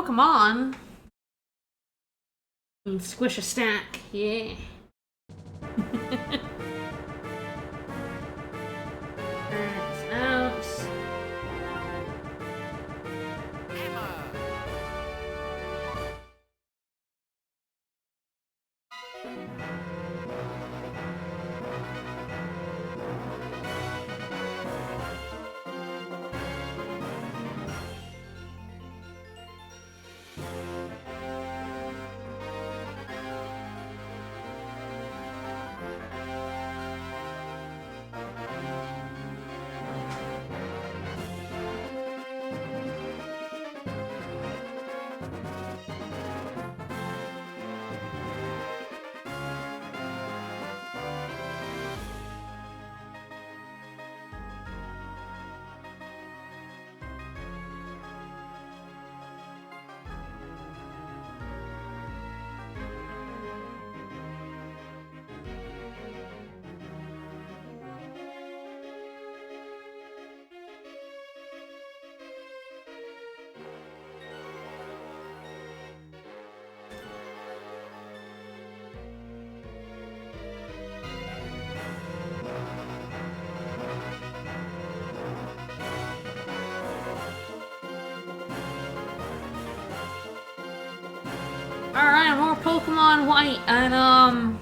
Pokemon. Squish a stack, yeah. Out. Alright, more Pokemon White, and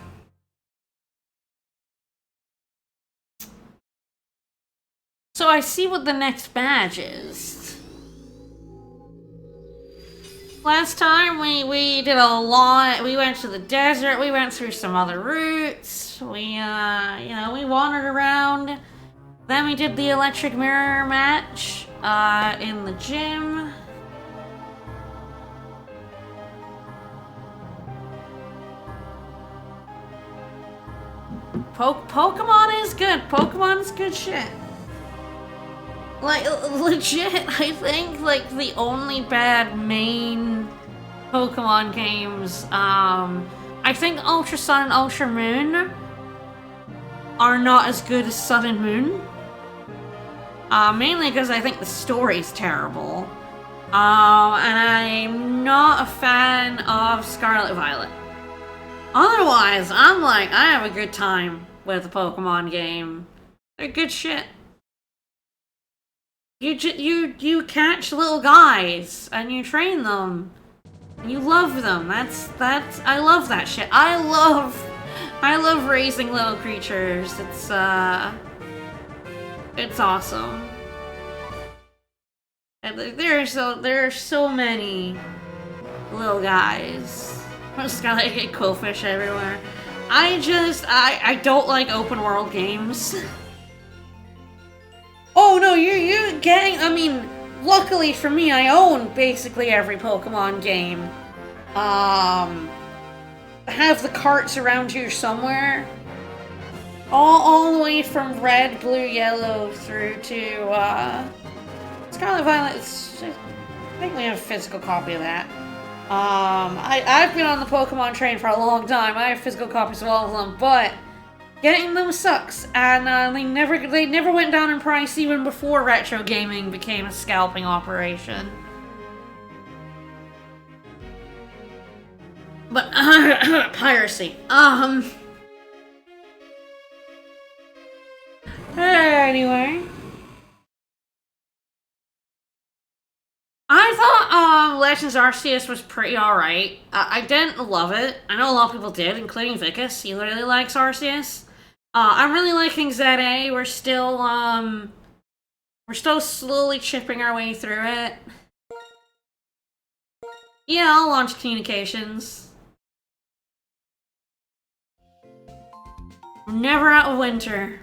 so I see what the next badge is. Last time we did a lot. We went to the desert, we went through some other routes, we wandered around. Then we did the electric mirror match, in the gym. Pokemon is good. Pokemon's good shit. Like, legit, I think, like, the only bad main Pokemon games, I think Ultra Sun and Ultra Moon are not as good as Sun and Moon. Mainly because I think the story's terrible. And I'm not a fan of Scarlet Violet. Otherwise, I'm like, I have a good time with the Pokemon game. They're good shit. You catch little guys and you train them. And you love them. That's I love that shit. I love raising little creatures. It's awesome. And there are so many little guys. I just got like a Quillfish everywhere. I don't like open world games. Oh no, you're getting, I mean, luckily for me, I own basically every Pokemon game. Have the carts around here somewhere. All the way from red, blue, yellow through to, Scarlet Violet. I think we have a physical copy of that. I've been on the Pokemon train for a long time. I have physical copies of all of them, but getting them sucks, and they never went down in price even before retro gaming became a scalping operation. But piracy. Anyway. I thought Legends Arceus was pretty alright. I didn't love it. I know a lot of people did, including Vicus. He really likes Arceus. I'm really liking ZA. We're still slowly chipping our way through it. Yeah, I'll launch communications. We're never out of winter.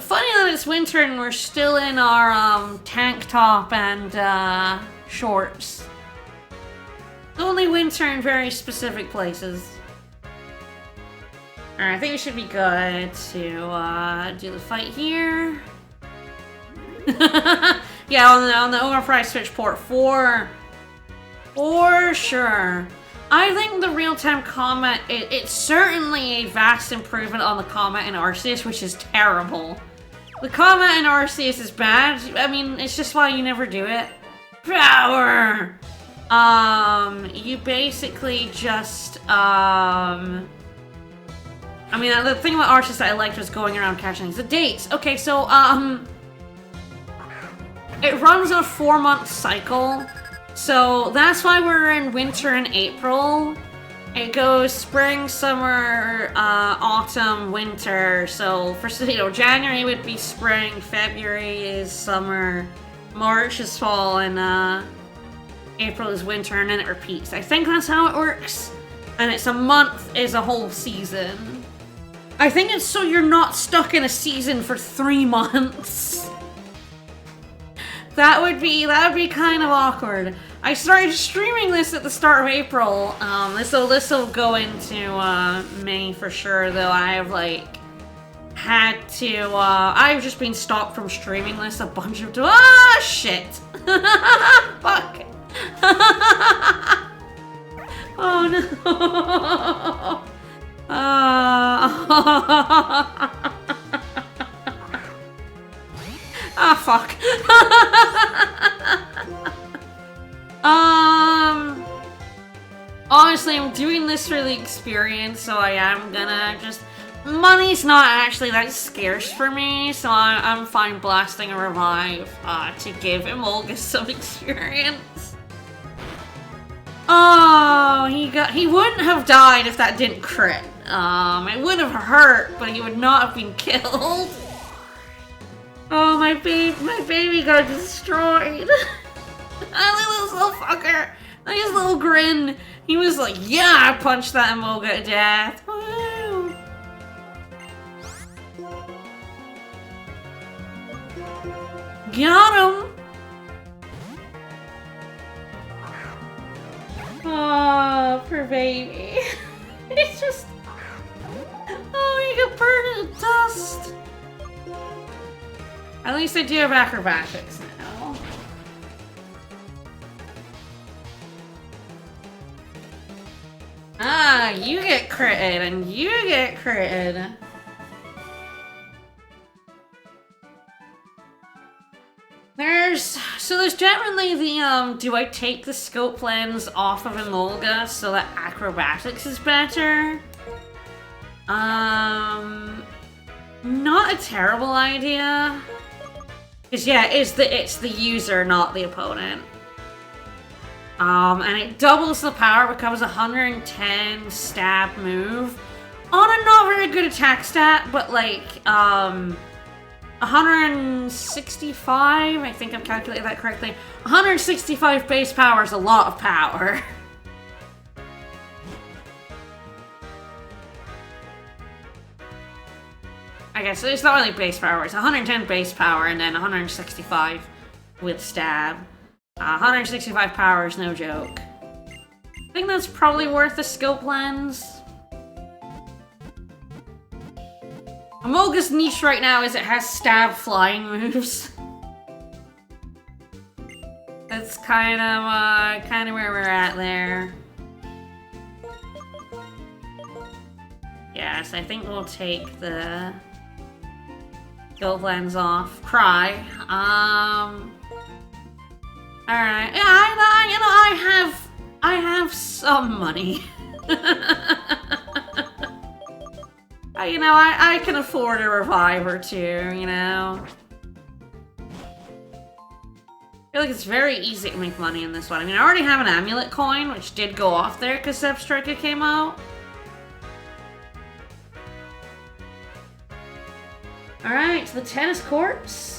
Funny that it's winter and we're still in our tank top and shorts. Only winter in very specific places. Alright, I think it should be good to do the fight here. Yeah, on the overpriced Switch port for sure. I think the real-time combat, it's certainly a vast improvement on the combat in Arceus, which is terrible. The combat in Arceus is bad. I mean, it's just why you never do it. Power! you basically just, I mean, the thing about Arceus that I liked was going around catching things. The dates! Okay, so, it runs on a 4-month cycle, so that's why we're in winter in April. It goes spring, summer, autumn, winter, so for, you know, January would be spring, February is summer, March is fall, and, April is winter, and then it repeats. I think that's how it works. And it's a month is a whole season. I think it's so you're not stuck in a season for 3 months. That would be kind of awkward. I started streaming this at the start of April. This will go into May for sure, though I have like had to I've just been stopped from streaming this a bunch of shit. Fuck. Oh no. Ah, fuck. Honestly, I'm doing this for the experience, so I am gonna just... Money's not actually that scarce for me, so I'm fine blasting a revive to give Emolga some experience. Oh, he wouldn't have died if that didn't crit. It would have hurt, but he would not have been killed. Oh, my baby got destroyed. This little fucker. His little grin. He was like, yeah, I punched that Emolga to death. Woo. Got him. Oh, poor baby. It's just... Oh, he got burned to dust. At least I do have acrobatics now. Ah, you get critted and you get critted. There's generally the, do I take the scope lens off of Emolga so that acrobatics is better? Not a terrible idea. Because yeah, it's the user, not the opponent. And it doubles the power, becomes 110 stab move. On a not very good attack stat, but like, 165, I think I'm calculating that correctly. 165 base power is a lot of power. I guess it's not really base power, it's 110 base power and then 165 with stab. 165 power is no joke. I think that's probably worth the scope lens. Emolga's niche right now is it has stab flying moves. That's kind of where we're at there. Yes, I think we'll take the scope lens off. Cry. Alright. Yeah, I have some money. You know, I can afford a revive or two, you know? I feel like it's very easy to make money in this one. I mean, I already have an amulet coin, which did go off there because Zep Striker came out. Alright, to the tennis courts.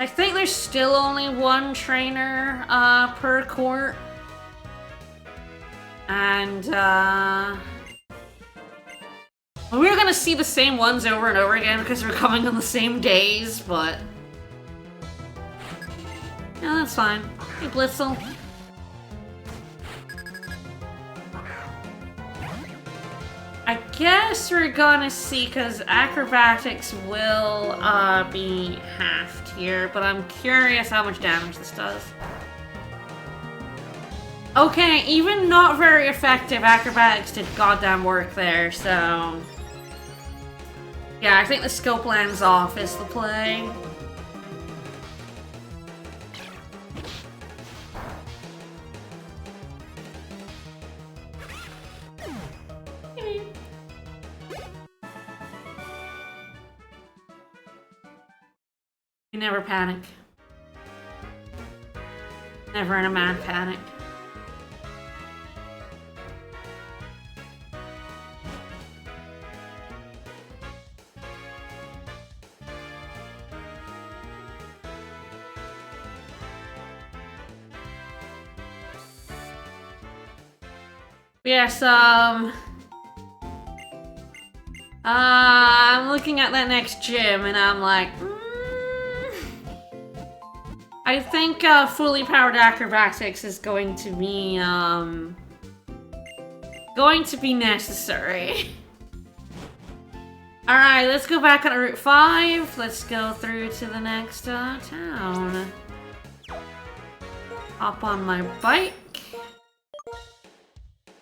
I think there's still only one trainer per court. And well, we're gonna see the same ones over and over again because they're coming on the same days, but yeah, that's fine. Hey, Blitzel. I guess we're gonna see, because acrobatics will be halved here, but I'm curious how much damage this does. Okay, even not very effective, acrobatics did goddamn work there, so... Yeah, I think the scope lens off is the play. You never panic. Never in a mad panic. Yes, I'm looking at that next gym and I'm like, I think fully powered acrobatics is going to be necessary. Alright, let's go back on Route 5. Let's go through to the next town. Hop on my bike.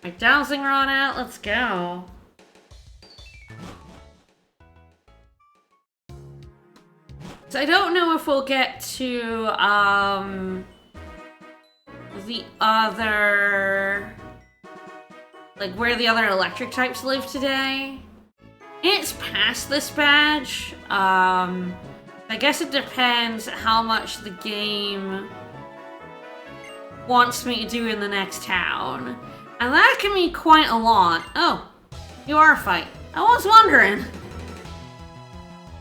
My dowsing rod out, let's go. So I don't know if we'll get to, the other... like, where the other electric types live today. It's past this badge. I guess it depends how much the game wants me to do in the next town. And that can be quite a lot. Oh, you are a fight. I was wondering.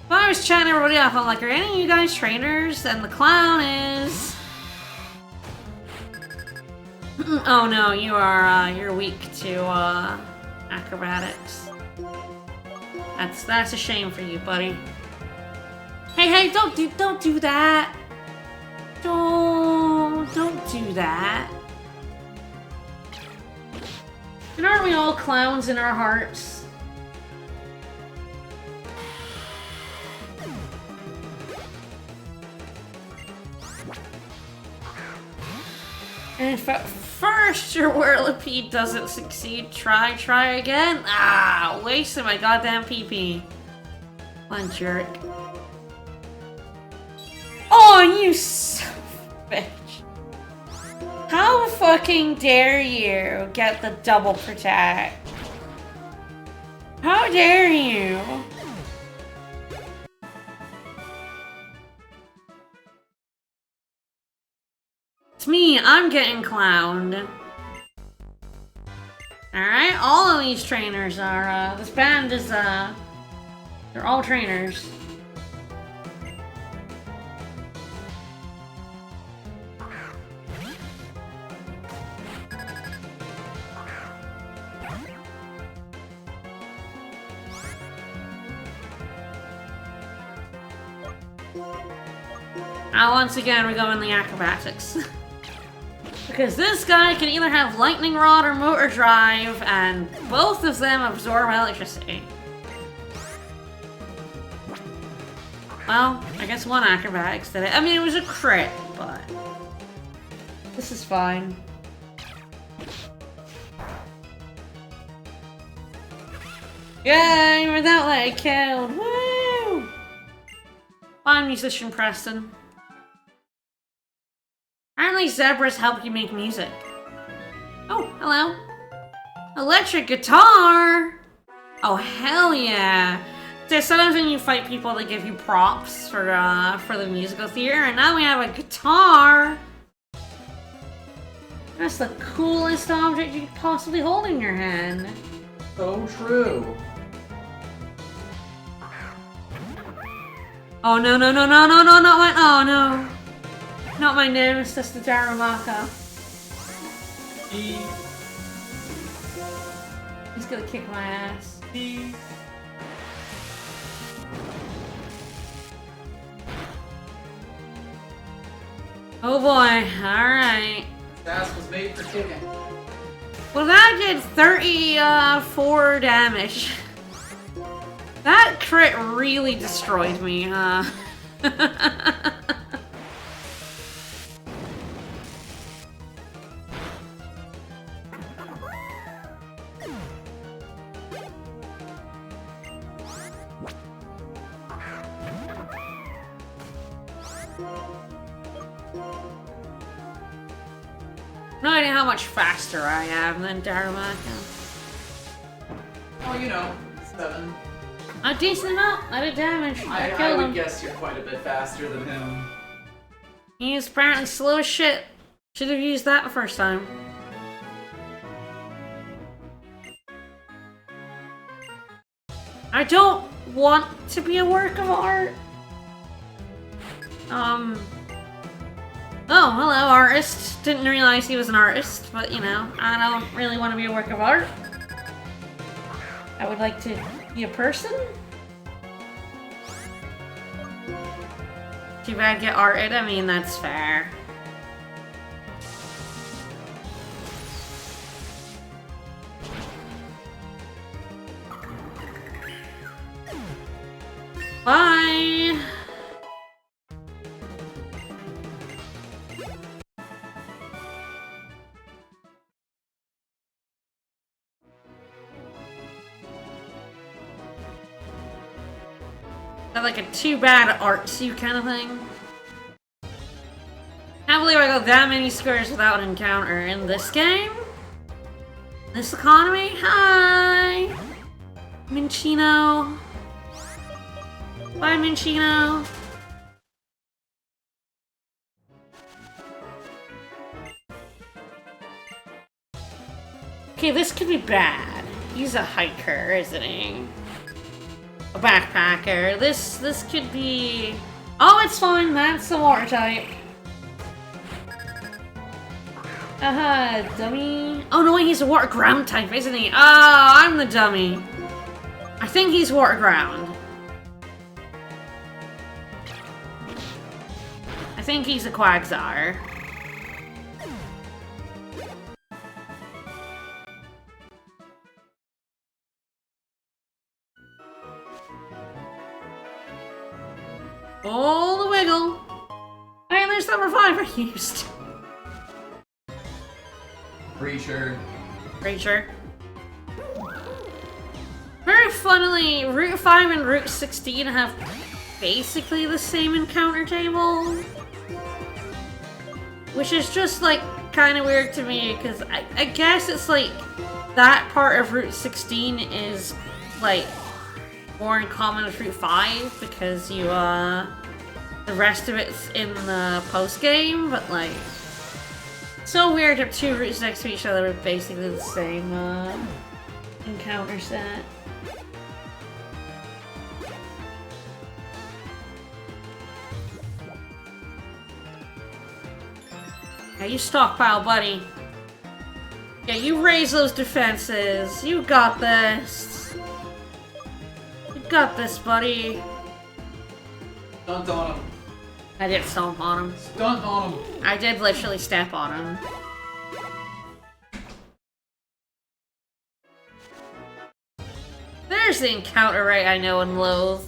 But I was chatting everybody up. I'm like, are any of you guys trainers? And the clown is... oh no, you are, you're weak to, acrobatics. That's a shame for you, buddy. Hey, don't do that. Don't do that. And aren't we all clowns in our hearts? And if at first your whirlipede doesn't succeed, try again? Ah, wasting my goddamn PP. One jerk. Oh, you son of a bitch. How fucking dare you get the double protect? How dare you? It's me, I'm getting clowned. Alright, all of these trainers are, this band is, they're all trainers. Once again, we go in the acrobatics. Because this guy can either have lightning rod or motor drive, and both of them absorb electricity. Well, I guess one acrobatics did it. I mean, it was a crit, but... this is fine. Yay, without that it killed. Woo! Fine, musician Preston. Apparently zebras help you make music. Oh, hello. Electric guitar! Oh, hell yeah. So sometimes when you fight people, they give you props for the musical theater, and now we have a guitar! That's the coolest object you could possibly hold in your hand. So true. Oh no, not my, oh no. Not my nemesis, the Darumaka. He's gonna kick my ass. Oh boy, alright. This ass was made for kicking. Well, that did 34 damage. That crit really destroyed me, huh? No idea how much faster I am than Darumaka. Oh, you know, 7. A decent amount of damage. I I killed would him. guess you're quite a bit faster than him. He's apparently slow as shit. Should have used that the first time. I don't want to be a work of art. Oh, hello, artist. Didn't realize he was an artist, but you know, I don't really want to be a work of art. I would like to be a person. Too bad get arted, I mean, that's fair. Bye! Got like a too bad artsy kind of thing. Can't believe I got that many squares without an encounter in this game. This economy. Hi, Minchino. Bye, Minchino. Okay, this could be bad. He's a hiker, isn't he? A backpacker. This could be... Oh, it's fine. That's the water type. Dummy. Oh no, wait, he's a water ground type, isn't he? Oh, I'm the dummy. I think he's water ground. I think he's a Quagsire. All the wiggle. Hey, there's the reviver used. Breacher. Very funnily, Route 5 and Route 16 have basically the same encounter table. Which is just, like, kind of weird to me, because I guess it's, like, that part of Route 16 is, like, more in common with Route 5, because you, the rest of it's in the post-game, but, like, so weird to have two routes next to each other with basically the same, encounter set. Yeah, you stockpile, buddy. Yeah, you raise those defenses. You got this. You got this, buddy. Stunt on him. I did stomp on him. Stunt on him. I did literally step on him. There's the encounter rate I know and loathe.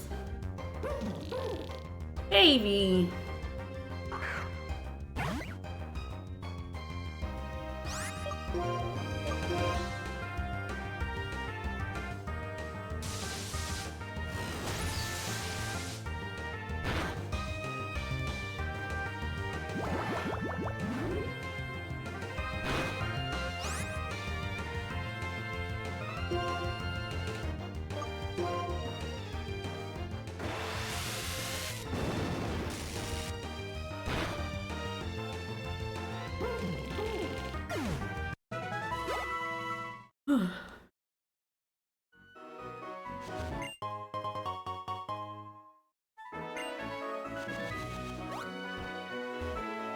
Baby.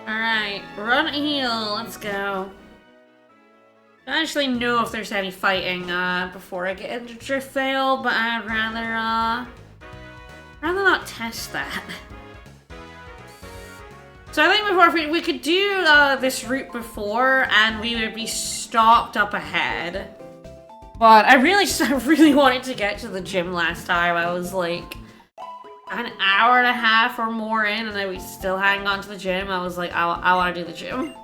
Alright, run and heal, let's go. I don't actually know if there's any fighting before I get into Drift Veil, but I'd rather not test that. So I think before we could do this route before, and we would be stopped up ahead. But I really wanted to get to the gym last time. I was like an hour and a half or more in, and I was still hanging on to the gym. I was like, I want to do the gym.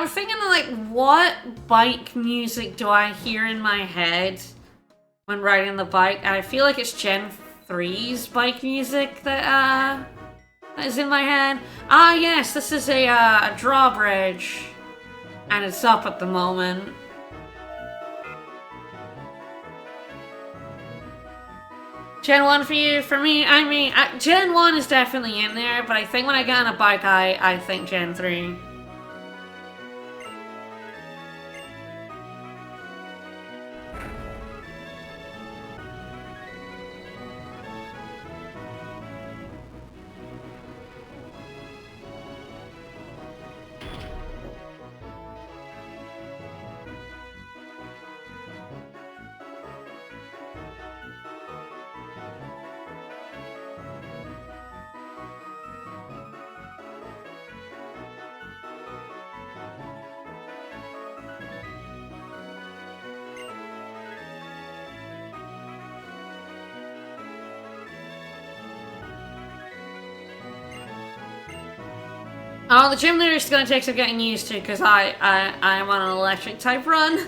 I'm thinking like, what bike music do I hear in my head when riding the bike? And I feel like it's Gen 3's bike music that is in my head. Ah, yes, this is a drawbridge, and it's up at the moment. Gen 1 for you? For me, I mean, Gen 1 is definitely in there, but I think when I get on a bike, I think Gen 3. Oh, the gym leader is gonna take some getting used to because I'm on an electric type run.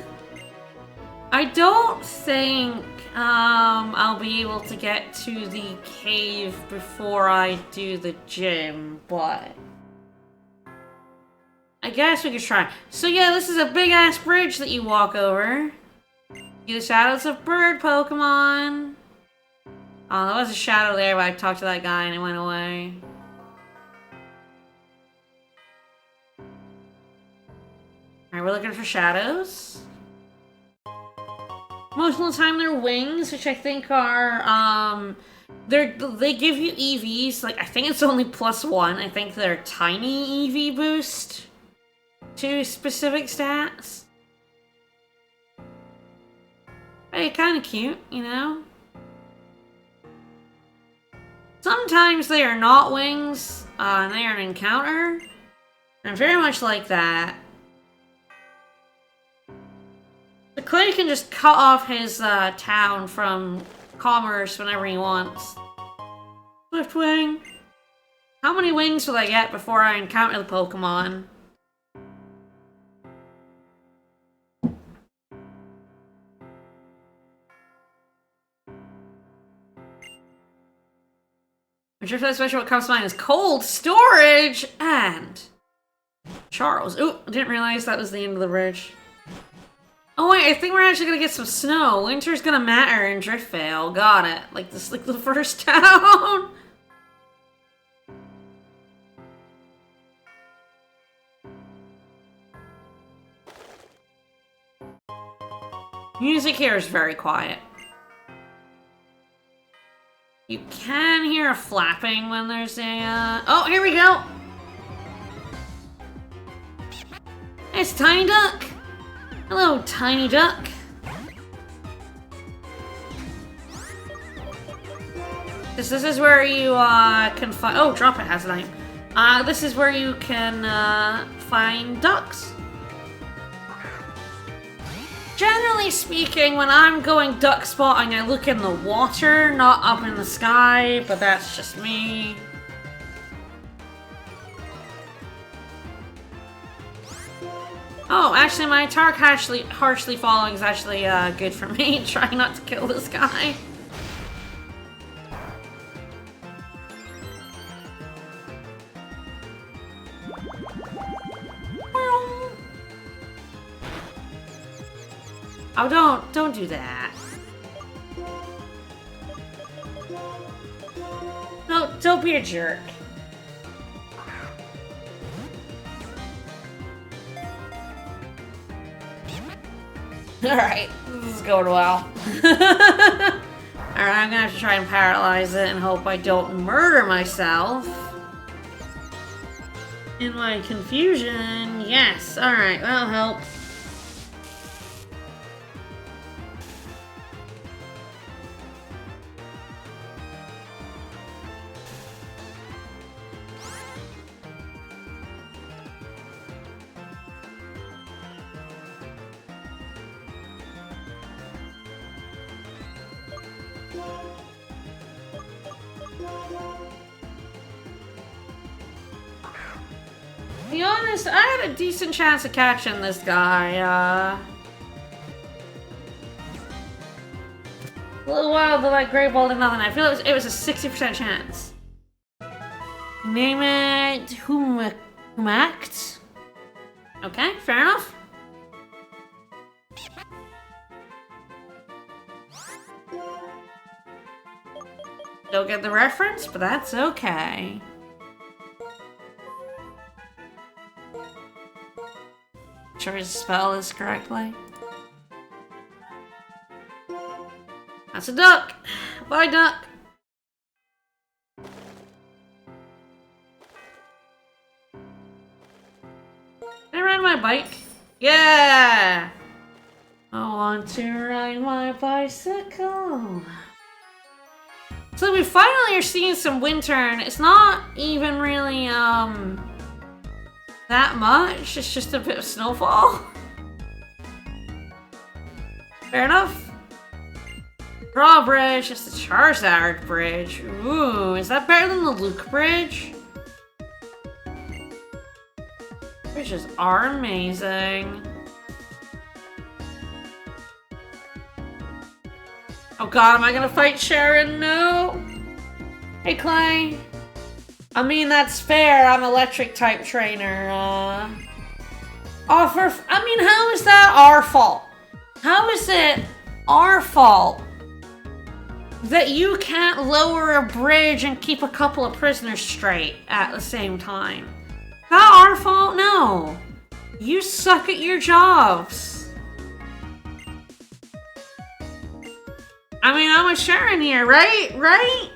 I don't think I'll be able to get to the cave before I do the gym, but I guess we could try. So yeah, this is a big ass bridge that you walk over. See the shadows of bird Pokemon. Oh, there was a shadow there, but I talked to that guy and it went away. Alright, we're looking for shadows. Most of the time they're wings, which I think are, they give you EVs, like, I think it's only +1. I think they're tiny EV boost to specific stats. Hey, kind of cute, you know? Sometimes they are not wings, and they are an encounter. And very much like that. The Clay can just cut off his town from commerce whenever he wants. Swiftwing. How many wings will I get before I encounter the Pokemon? I'm sure for that special what comes to mind is cold storage and Charles. Ooh, I didn't realize that was the end of the bridge. Oh wait, I think we're actually gonna get some snow. Winter's gonna matter in Driftvale. Got it. Like this, like the first town. Music here is very quiet. You can hear a flapping when there's a. Oh, here we go. It's Tiny Duck. Hello, Tiny Duck. This is where you can find. Oh, Drop It has a name. This is where you can find ducks. Generally speaking, when I'm going duck spotting, I look in the water, not up in the sky, but that's just me. Oh, actually, my Tark harshly following is actually good for me. Try not to kill this guy. Oh, don't do that. No, don't be a jerk. Alright, this is going well. Alright, I'm gonna have to try and paralyze it and hope I don't murder myself. In my confusion, yes. Alright, that'll help. be honest, I had a decent chance of catching this guy, A little while till I Great Ball did nothing. I feel it was a 60% chance. Name it Humact. Okay, fair enough. Don't get the reference, but that's okay. Sure to spell this correctly. That's a duck. Bye, duck. Can I ride my bike? Yeah! I want to ride my bicycle. So we finally are seeing some winter, and it's not even really, that much. It's just a bit of snowfall. Fair enough. Drawbridge, it's the Charizard Bridge. Ooh, is that better than the Luke Bridge? Bridges are amazing. Oh god, am I gonna fight Sharon? No! Hey, Clay. I mean, that's fair. I'm electric type trainer. I mean, how is that our fault? How is it our fault that you can't lower a bridge and keep a couple of prisoners straight at the same time? That our fault? No. You suck at your jobs. I mean, I'm with Sharon here, right? Right?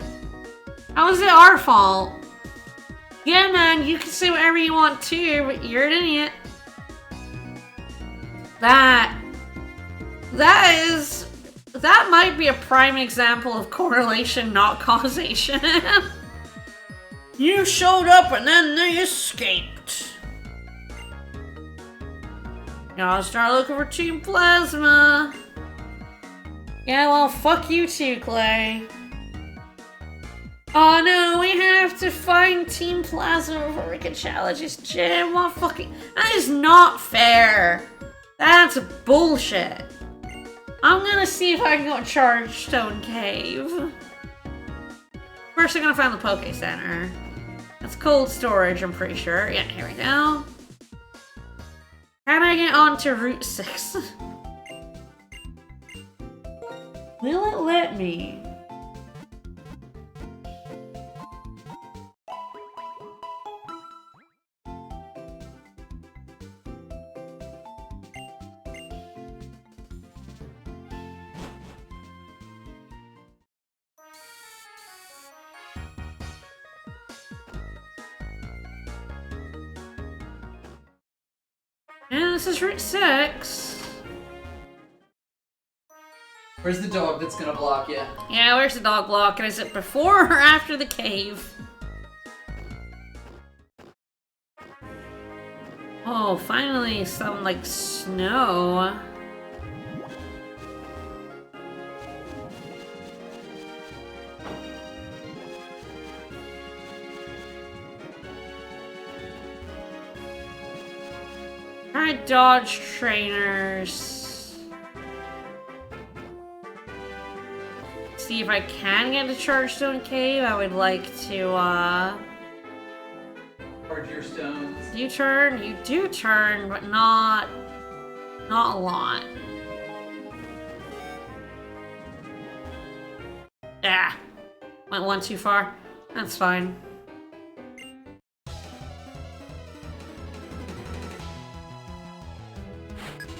How is it our fault? Yeah, man, you can say whatever you want to, but you're an idiot. That might be a prime example of correlation, not causation. You showed up and then they escaped. Y'all start looking for Team Plasma. Yeah, well, fuck you too, Clay. Oh no, we have to find Team Plasma before we can challenge this gym. What fucking... That is not fair. That's bullshit. I'm gonna see if I can go to Chargestone Cave. First, I'm gonna find the Poké Center. That's cold storage, I'm pretty sure. Yeah, here we go. How do I get on to Route 6? Will it let me? And this is Route 6. Where's the dog that's gonna block you? Yeah, where's the dog block? And is it before or after the cave? Oh, finally some, like, snow. Try dodge trainers. See if I can get to Chargestone Cave. I would like to, Charge your stones. You turn, you do turn, but not a lot. Ah, went one too far. That's fine.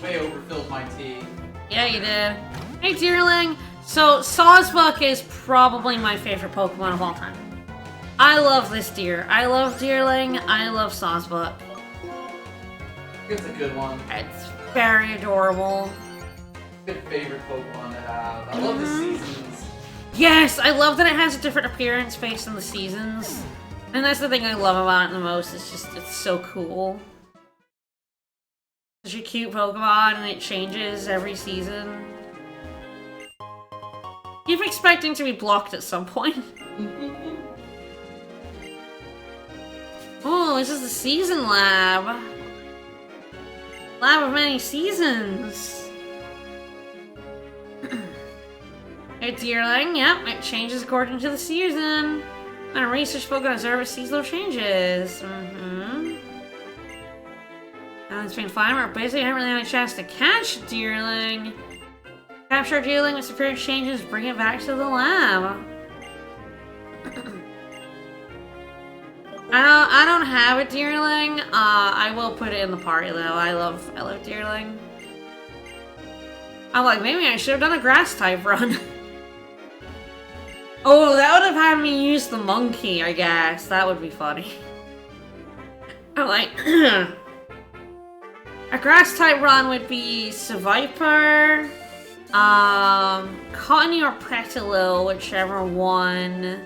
Way overfilled my tea. Yeah, you did. Hey, Deerling. So, Sawsbuck is probably my favorite Pokemon of all time. I love this deer. I love Deerling. I love Sawsbuck. It's a good one. It's very adorable. Good favorite Pokemon to have. I love the seasons. Yes, I love that it has a different appearance based on the seasons. And that's the thing I love about it the most. It's just, it's so cool. Such a cute Pokemon, and it changes every season. Keep expecting to be blocked at some point. Ooh, Oh, this is the season lab. Lab of many seasons. A deerling, yep, it changes according to the season. And research folk can observe its seasonal changes. Now it's been fine, we're busy, I haven't really had a chance to catch a deerling. Capture a deerling with superior changes, bring it back to the lab. I don't have a deerling. I will put it in the party though. I love deerling. I'm like, maybe I should have done a grass type run. Oh, that would have had me use the monkey, I guess. That would be funny. I'm like, a grass type run would be Seviper, Cottony or Petilil, whichever one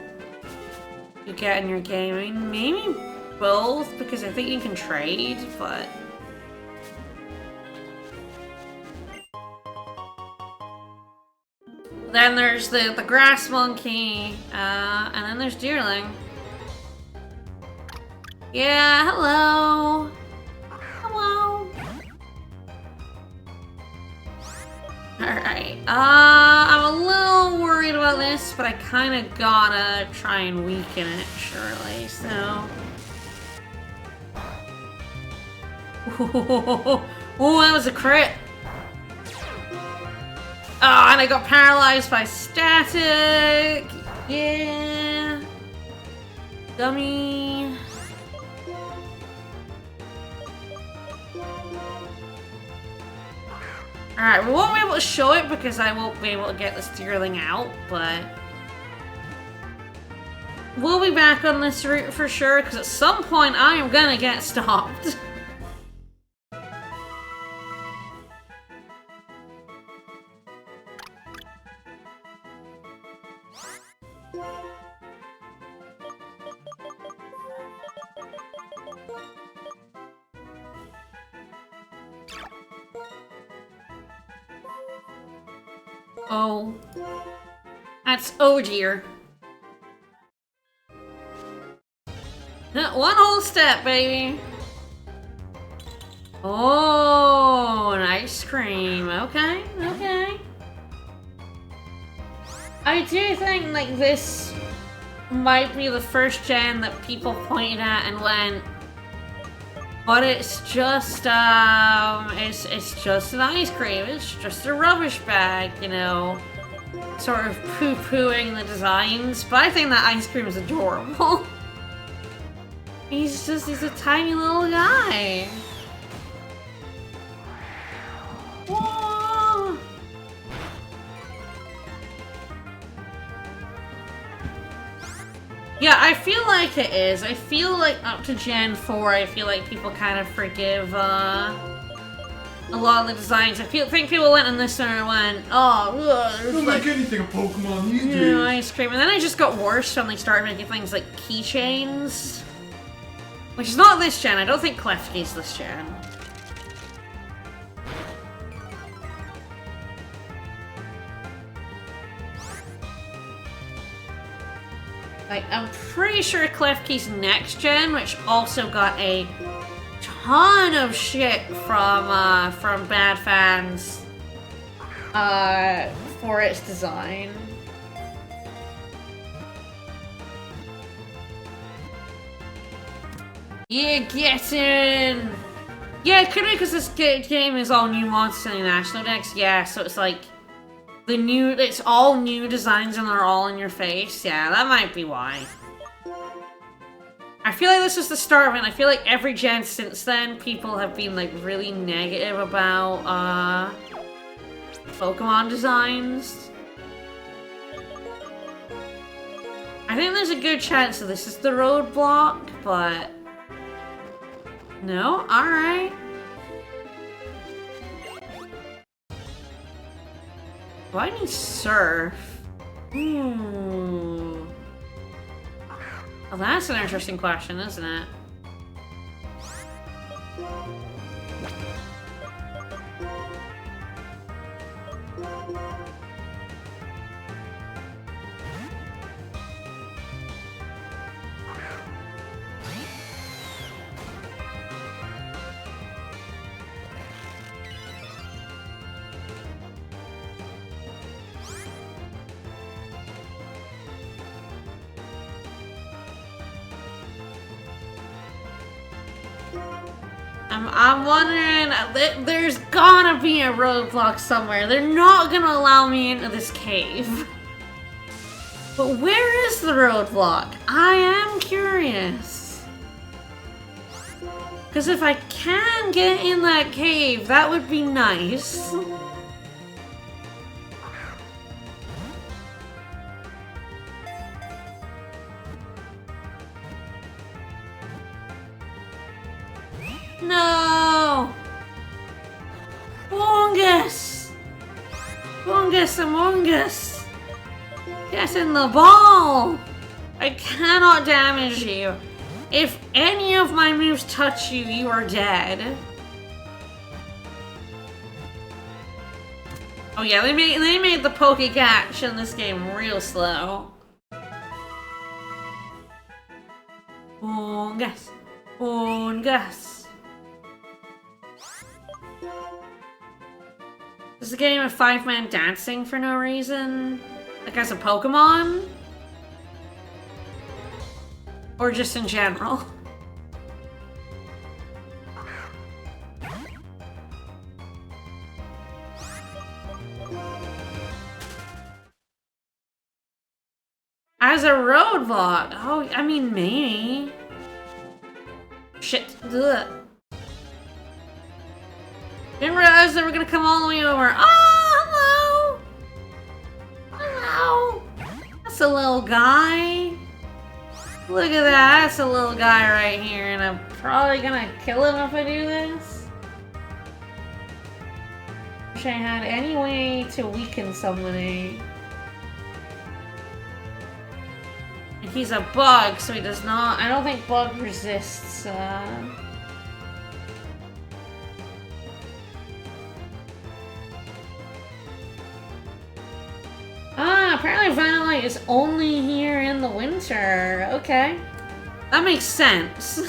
you get in your game. I mean, maybe both, because I think you can trade, but... Then there's the grass monkey, and then there's deerling. Yeah, hello. Hello. Alright, I'm a little worried about this, but I kind of gotta try and weaken it, surely, so... Oh, that was a crit! Oh, and I got paralyzed by static! Yeah! Dummy! Alright, we won't be able to show it because I won't be able to get this deerling out, but... We'll be back on this route for sure, because at some point I am gonna get stopped. Oh. That's oh dear. One whole step, baby. Oh, an ice cream. Okay, okay. I do think, like, this might be the first gen that people pointed at and went, but it's just, it's just an ice cream. It's just a rubbish bag, you know, sort of poo-pooing the designs. But I think that ice cream is adorable. He's a tiny little guy. Whoa. Yeah, I feel like it is. I feel like up to Gen 4, I feel like people kind of forgive a lot of the designs. I think people went on this and went, oh, there's don't like, make anything a Pokemon these days. Yeah, ice cream. And then it just got worse when they started making things like keychains. Which is not this gen. I don't think Klefki's this gen. Like, I'm pretty sure Klefki's next gen, which also got a ton of shit from bad fans, for its design. Yeah, get in! Yeah, it could be because this game is all new monsters in the National Dex. Yeah, so it's like it's all new designs and they're all in your face. Yeah, that might be why. I feel like this is the start of it, and I feel like every gen since then, people have been like really negative about Pokemon designs. I think there's a good chance that this is the roadblock, but... No? Alright. Do I need surf? Ooh. Well, that's an interesting question, isn't it? I'm wondering, there's gotta be a roadblock somewhere. They're not gonna allow me into this cave. But where is the roadblock? I am curious. Because if I can get in that cave, that would be nice. No! Fungus! Fungus among us! Get in the ball! I cannot damage you. If any of my moves touch you, you are dead. Oh yeah, they made the poke catch in this game real slow. Fungus! Fungus! Is the game of 5-man dancing for no reason? Like as a Pokemon? Or just in general? As a roadblock? Oh, I mean, maybe. Shit. Ugh. Didn't realize they were gonna come all the way over. Oh, hello! Hello! That's a little guy. Look at that, that's a little guy right here, and I'm probably gonna kill him if I do this. Wish I had any way to weaken somebody. And he's a bug, so he does not. I don't think bug resists, Ah, apparently Violet is only here in the winter. Okay. That makes sense.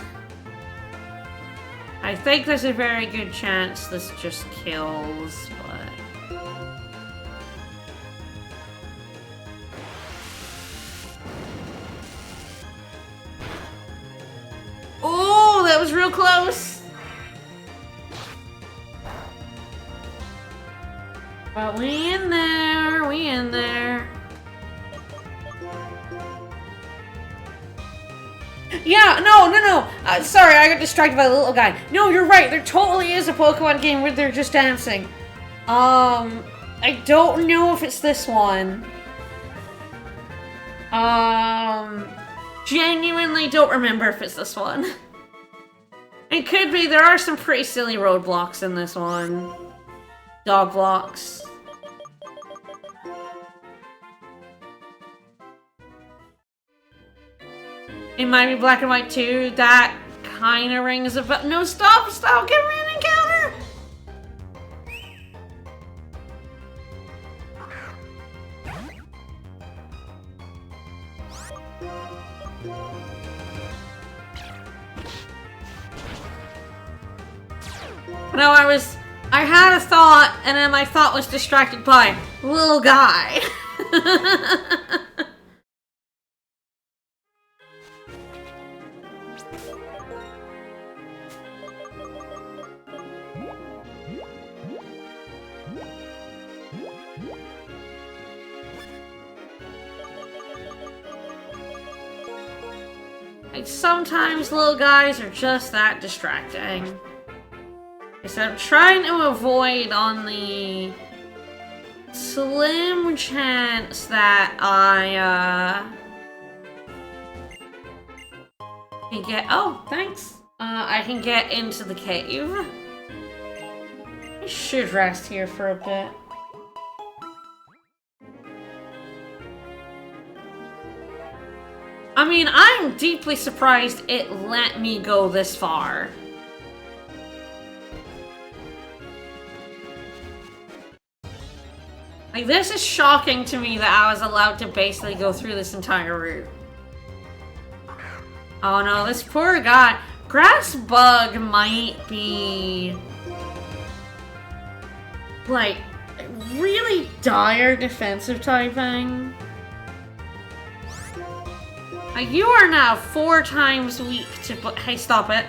I think there's a very good chance this just kills, but... Oh, that was real close! But we in there, we in there. Yeah, no. Sorry, I got distracted by the little guy. No, you're right. There totally is a Pokemon game where they're just dancing. I don't know if it's this one. Genuinely don't remember if it's this one. It could be. There are some pretty silly roadblocks in this one. Dog blocks. It might be black and white too. That kind of rings a bell. No, stop! Give me an encounter! No, I had a thought, and then my thought was distracted by little guy. Like, sometimes little guys are just that distracting. So I'm trying to avoid on the slim chance that I can get. Oh, thanks. I can get into the cave. I should rest here for a bit. I mean, I'm deeply surprised it let me go this far. Like, this is shocking to me that I was allowed to basically go through this entire route. Oh no, this poor guy. Grass bug might be... like, really dire defensive typing. Like, you are now 4 times weak to... Hey, stop it.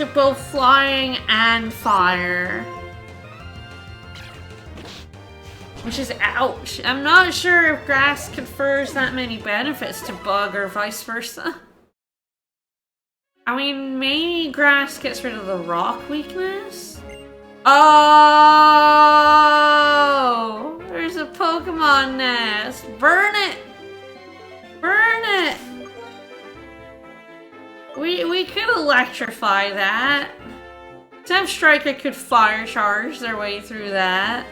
to both flying and fire. Which is ouch. I'm not sure if grass confers that many benefits to bug or vice versa. I mean, maybe grass gets rid of the rock weakness? Oh! There's a Pokemon nest! Burn it! Burn it! We could electrify that. Zap Striker could fire charge their way through that.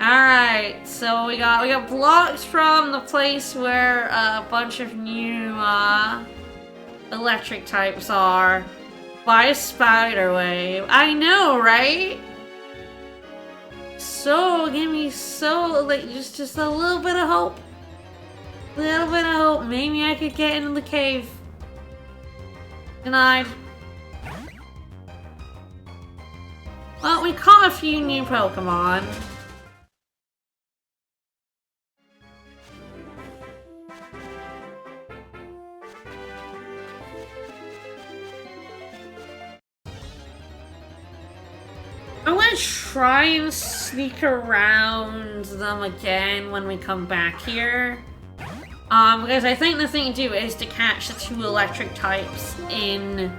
Alright, so we got blocks from the place where a bunch of new electric types are by a spider wave. I know, right? So give me like just a little bit of hope. Little bit of hope. Maybe I could get into the cave. Denied. Well, we caught a few new Pokemon. I'm gonna try and sneak around them again when we come back here. Because I think the thing to do is to catch the two electric types in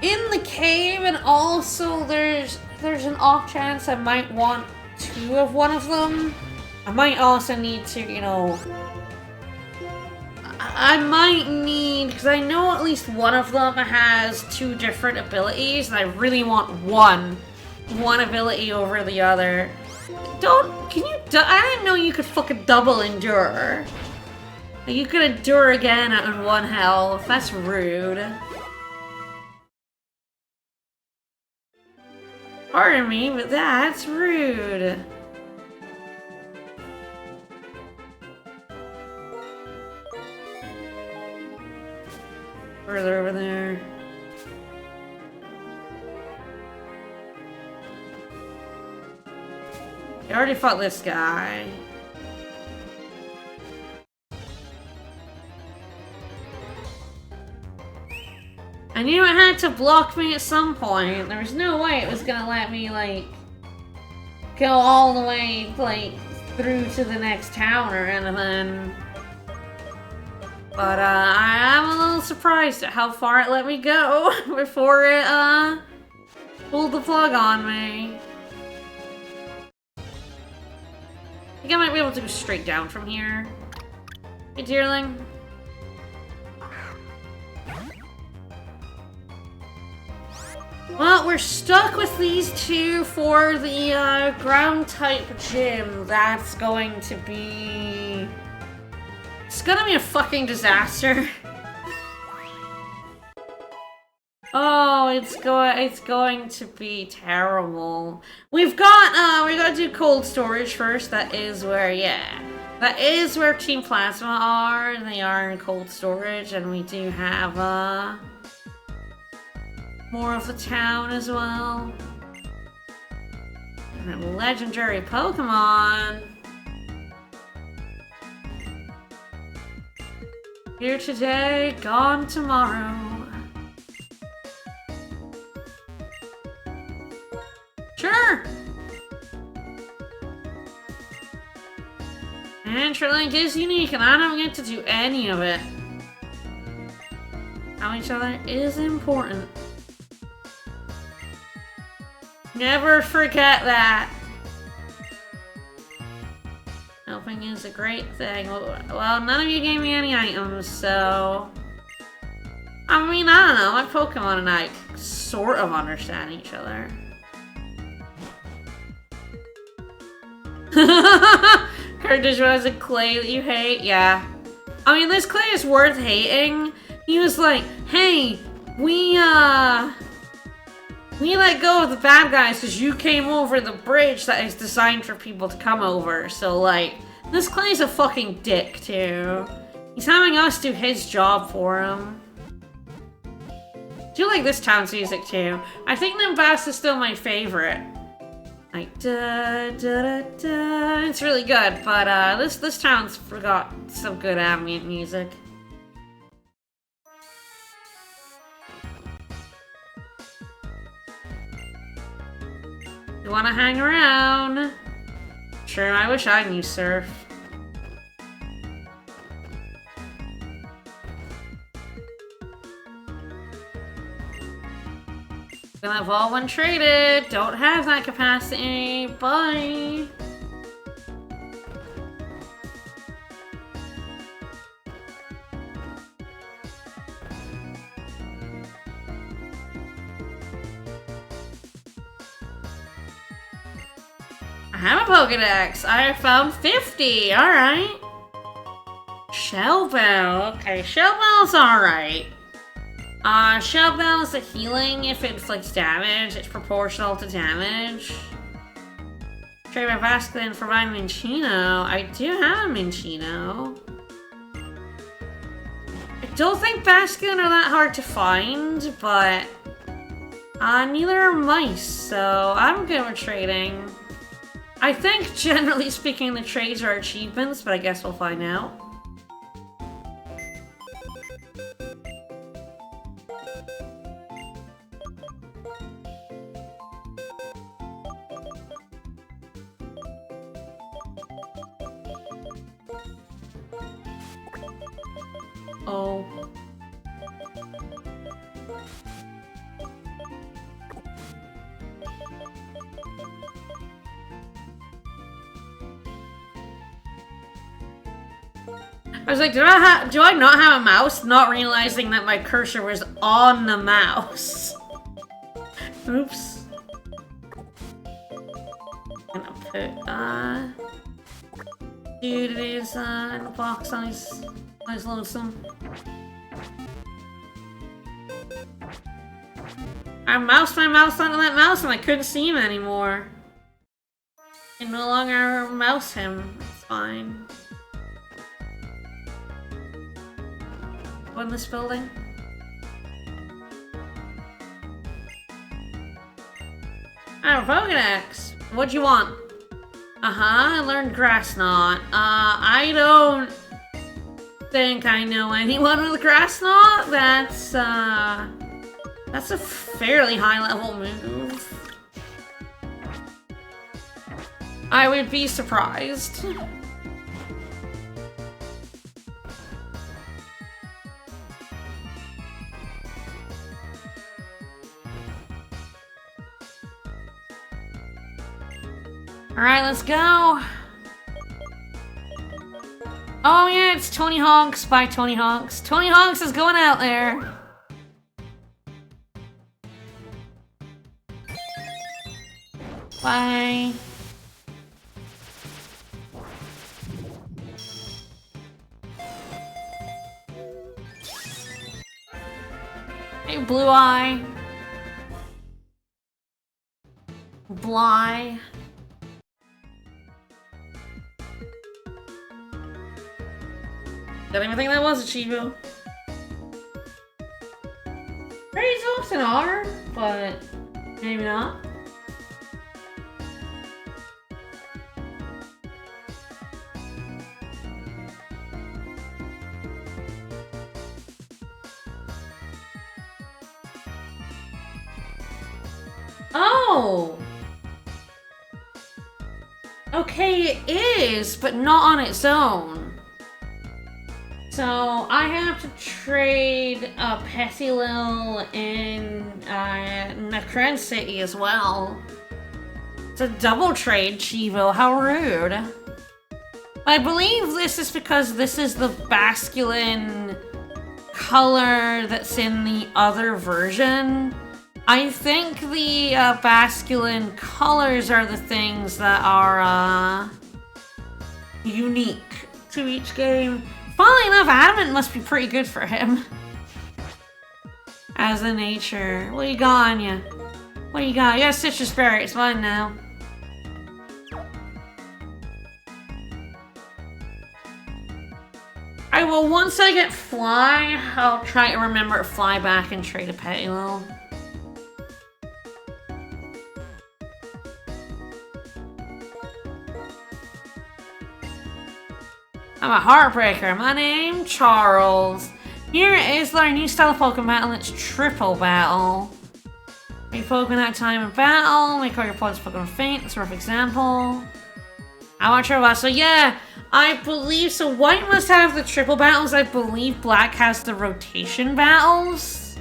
the cave, and also there's an off chance I might want two of one of them. I might also need to, you know, I might need, because I know at least one of them has two different abilities, and I really want one ability over the other. I didn't know you could fucking double endure. You could endure again on 1 health. That's rude. Pardon me, but that's rude. Further over there. I already fought this guy. I knew it had to block me at some point. There was no way it was gonna let me, like, go all the way, like, through to the next town or anything. But, I am a little surprised at how far it let me go before it, pulled the plug on me. I think I might be able to go straight down from here. Hey, dearling. Well, we're stuck with these two for the ground type gym. That's going to be... It's gonna be a fucking disaster. Oh, it's going to be terrible. We gotta do cold storage first. That is where Team Plasma are. They are in cold storage, and we do have, more of the town as well. And a legendary Pokemon. Here today, gone tomorrow. Sure! Interlink is unique, and I don't get to do any of it. Knowing each other is important. Never forget that. Helping is a great thing. Well, none of you gave me any items, so... I mean, I don't know. My Pokemon and I sort of understand each other. Cardiff has a clay that you hate? Yeah. I mean, this clay is worth hating. He was like, hey, we let go of the bad guys because you came over the bridge that is designed for people to come over. So, like, this Clay's a fucking dick, too. He's having us do his job for him. I do like this town's music, too. I think the bass is still my favorite. Like, da da da da. It's really good, but, this town's got some good ambient music. You wanna hang around? Sure, I wish I knew surf. Gonna evolve when traded. Don't have that capacity. Bye. I have a Pokedex. I found 50. Alright. Shell Bell. Okay, Shell Bell's alright. Shell Bell is a healing. If it inflicts damage, it's proportional to damage. Trade my Basculin for my Minchino. I do have a Minchino. I don't think Basculin are that hard to find, but neither are mice, so I'm good with trading. I think, generally speaking, the trades are achievements, but I guess we'll find out. Oh. I was like, do I not have a mouse? Not realizing that my cursor was on the mouse. Oops. I'm gonna put, dude, it is, in the box on his lonesome. I moused my mouse onto that mouse and I couldn't see him anymore. I can no longer mouse him. It's fine. Go in this building. I have a Pokedex. What'd you want? I learned Grass Knot. I don't think I know anyone with Grass Knot. That's a fairly high level move. I would be surprised. Alright, let's go. Oh yeah, it's Tony Hawk's by Tony Hawk's. Tony Hawk's is going out there. Bye. Hey, Blue Eye. Bly. Didn't even think that was a Chibu. Praise often are, but maybe not. Oh! Okay, it is, but not on its own. So, I have to trade a Petilil in Nacren City as well. It's a double trade, Chivo. How rude. I believe this is because this is the Basculin color that's in the other version. I think the Basculin colors are the things that are unique to each game. Funnily enough, Adamant must be pretty good for him. As a nature. What you got on ya? What you got? You got a Citrus Berry. It's mine now. I will, once I get Fly, I'll try to remember to fly back and trade a Petilil. I'm a Heartbreaker. My name, Charles. Here is our new style of Pokemon battle. It's Triple Battle. Make Pokemon at time in battle. Make all your opponent's Pokemon faint. That's a rough example. I want to try about. So yeah, I believe so. White must have the triple battles. I believe Black has the rotation battles.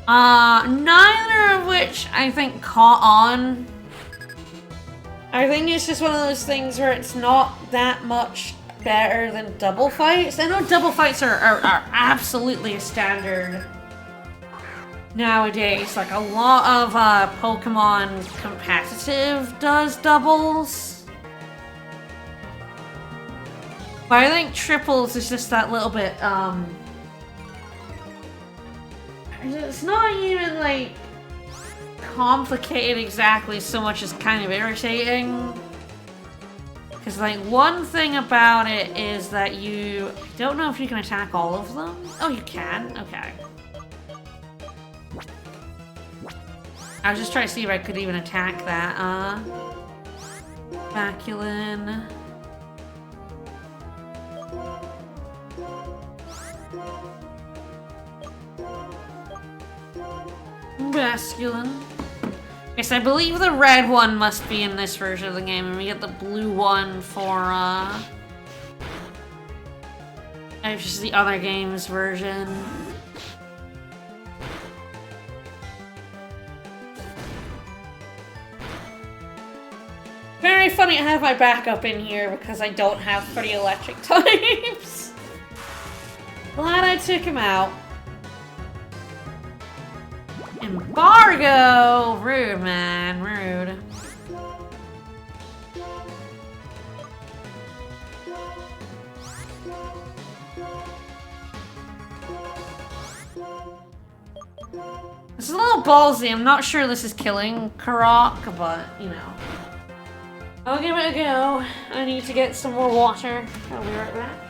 Neither of which I think caught on. I think it's just one of those things where it's not that much better than double fights. I know double fights are absolutely a standard nowadays. Like a lot of Pokemon competitive does doubles. But I think triples is just that little bit, it's not even like complicated exactly so much as kind of irritating. Because like one thing about it is that I don't know if you can attack all of them. Oh, you can? Okay. I was just trying to see if I could even attack that, Baculin. Basculin. Yes, I believe the red one must be in this version of the game, and we get the blue one for, it's just the other game's version. Very funny I have my backup in here because I don't have pretty electric types. Glad I took him out. Embargo! Rude, man. Rude. This is a little ballsy. I'm not sure this is killing Karok, but, you know. I'll give it a go. I need to get some more water. I'll be right back.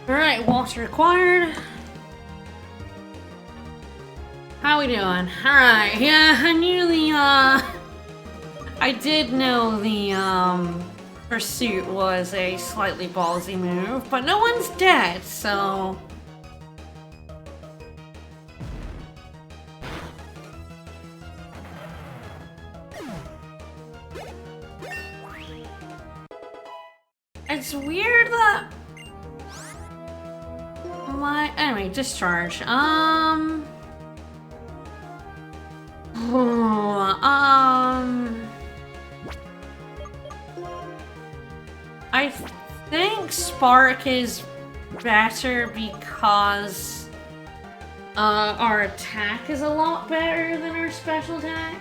Alright, water required. How we doing? Alright, yeah, I knew I did know the, pursuit was a slightly ballsy move, but no one's dead, so... It's weird that... Anyway, discharge. I think Spark is better because our attack is a lot better than our special attack.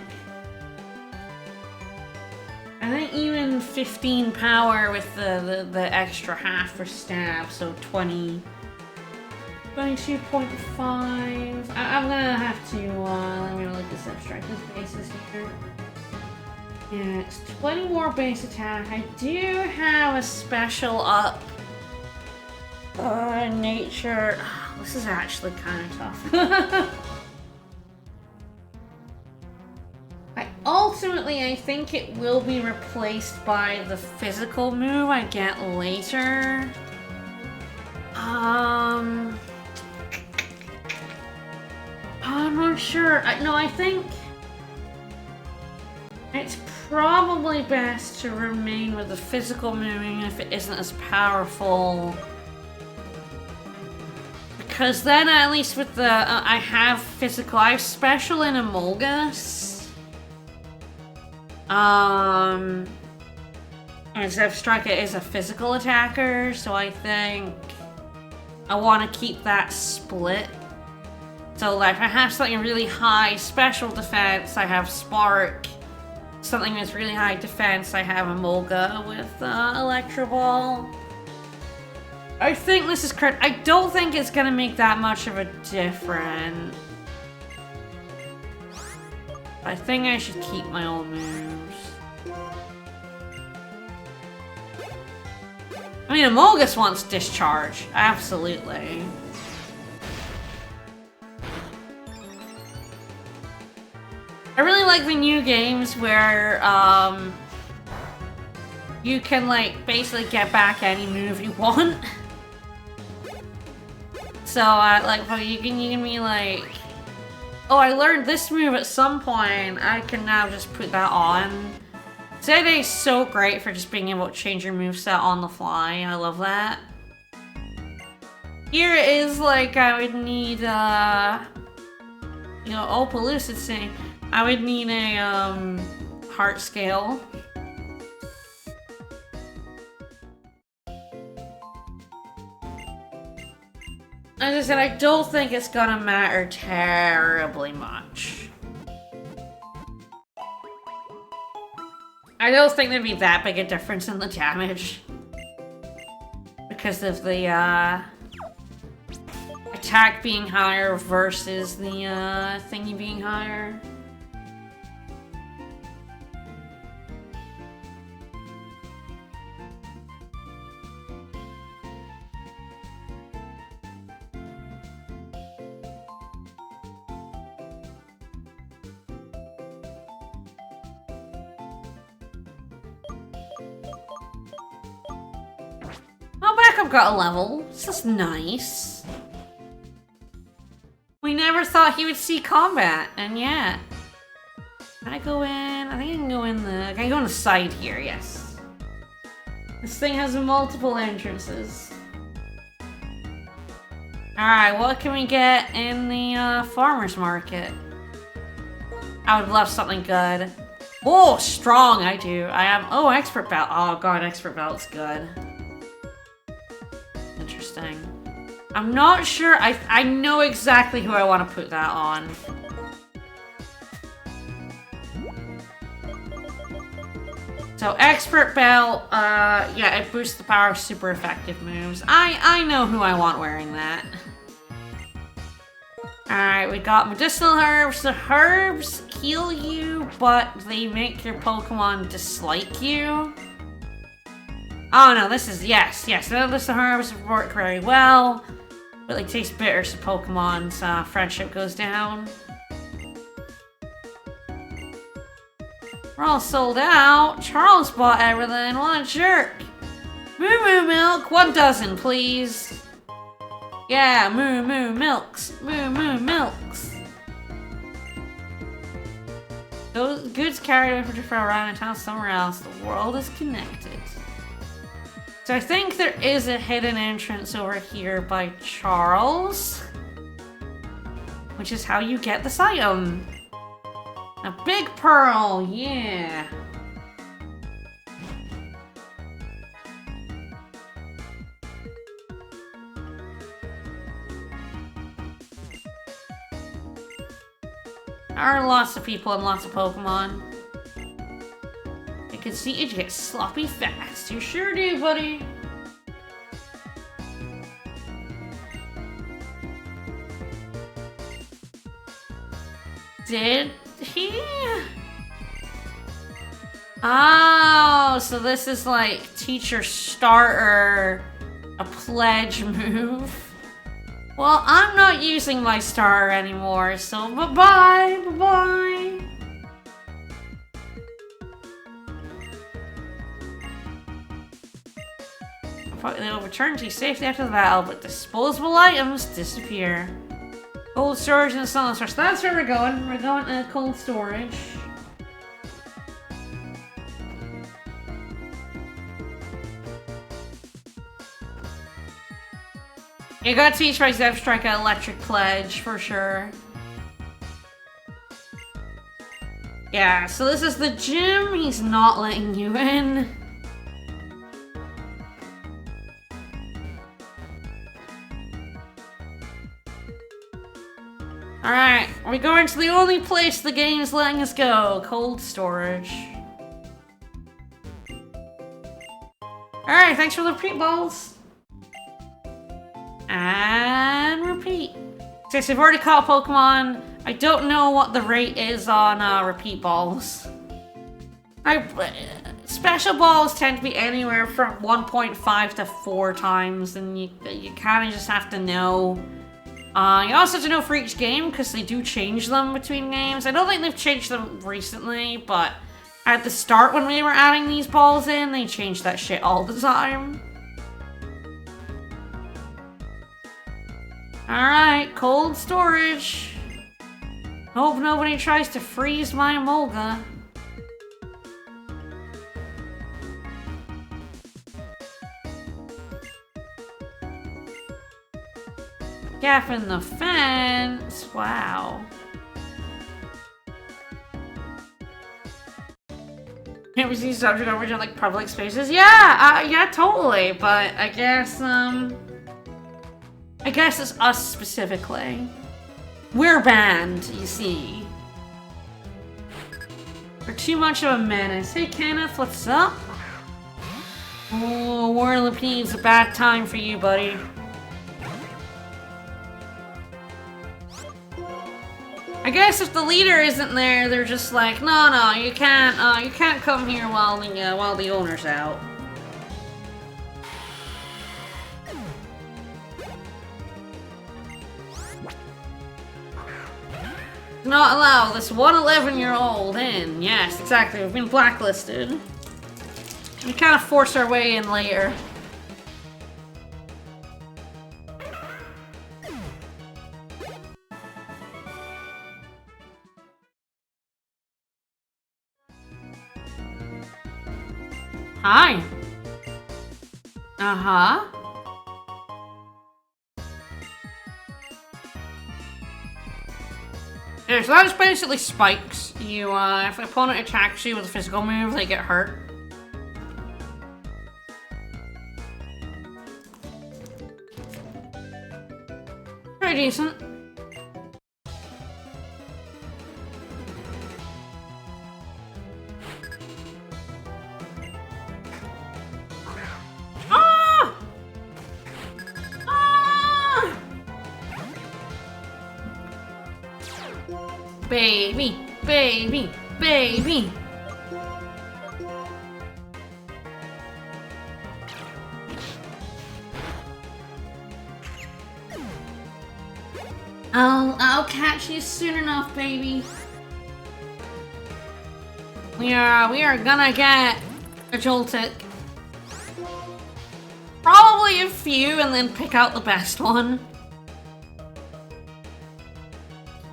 I think even 15 power with the extra half for stab, so 20... 22.5. I'm gonna have to, let me look this abstract basis here. Yeah, it's 20 more base attack. I do have a special up. Nature. This is actually kind of tough. I think it will be replaced by the physical move I get later. I'm not sure. No, I think it's probably best to remain with the physical move even if it isn't as powerful. Because then at least with the, I have physical, I have special in Emolgus. And Zeph Striker is a physical attacker, so I think I want to keep that split. So like, if I have something really high special defense, I have Spark. Something that's really high defense, I have Emolga with Electro Ball. I think this is correct. I don't think it's gonna make that much of a difference. I think I should keep my old moves. I mean, Emolgus wants Discharge. Absolutely. I really like the new games where, you can, like, basically get back any move you want. So, like, well, you can be like, oh, I learned this move at some point, I can now just put that on. Zayday is so great for just being able to change your moveset on the fly. I love that. Here it is like I would need, you know, oh, Pellucid saying I would need a, heart scale. As I said, I don't think it's gonna matter terribly much. I don't think there'd be that big a difference in the damage. Because of the, attack being higher versus the, thingy being higher. Backup got a level. This is nice. We never thought he would see combat, and yeah. Can I go in? I think I can go in the... Can I go in the side here? Yes. This thing has multiple entrances. Alright, what can we get in the farmer's market? I would love something good. Oh, strong, I do. I am... Oh, expert belt. Oh god, expert belt's good. Interesting. I'm not sure. I know exactly who I want to put that on. So expert belt, yeah, it boosts the power of super effective moves. I know who I want wearing that. Alright, we got medicinal herbs. The herbs heal you, but they make your Pokemon dislike you. Oh no, this is, yes. The herbs work very well, but they taste bitter, so Pokemon's friendship goes down. We're all sold out. Charles bought everything, what a jerk. Moo Moo Milk, 1 dozen, please. Yeah, Moo Moo Milks. Moo Moo Milks. Those goods carried over from around in town somewhere else. The world is connected. So I think there is a hidden entrance over here by Charles. Which is how you get this item. A big pearl, yeah. There are lots of people and lots of Pokemon. I can see you get sloppy fast. You sure do, buddy. Did he? Oh, so this is like teacher starter, a pledge move. Well, I'm not using my star anymore, so bye-bye, bye-bye. They will return to safety after the battle, but disposable items disappear. Cold storage and sun source. That's where we're going. We're going to cold storage. You gotta teach my Zep Strike an electric pledge for sure. Yeah, so this is the gym. He's not letting you in. Alright, we're going to the only place the game is letting us go. Cold storage. Alright, thanks for the repeat balls. And repeat. Since I've already caught Pokemon, I don't know what the rate is on repeat balls. Special balls tend to be anywhere from 1.5 to 4 times, and you kind of just have to know. You also have to know for each game, because they do change them between games. I don't think they've changed them recently, but at the start when we were adding these balls in, they changed that shit all the time. Alright, cold storage. Hope nobody tries to freeze my Emolga. Gap in the fence. Wow. Can't we see subject over in like public spaces? Yeah, yeah, totally. But I guess it's us specifically. We're banned, you see. We're too much of a menace. Hey Kenneth, what's up? Oh, War of the Pleeeaze, a bad time for you, buddy. I guess if the leader isn't there, they're just like, no, you can't come here while the owner's out. Not allow this 111-year-old in. Yes, exactly. We've been blacklisted. We kind of force our way in later. Hi. Uh-huh. Yeah, so that is basically spikes. You, if an opponent attacks you with a physical move, they get hurt. Pretty decent. Baby, baby, baby. I'll catch you soon enough, baby. We are gonna get a Joltik. Probably a few and then pick out the best one.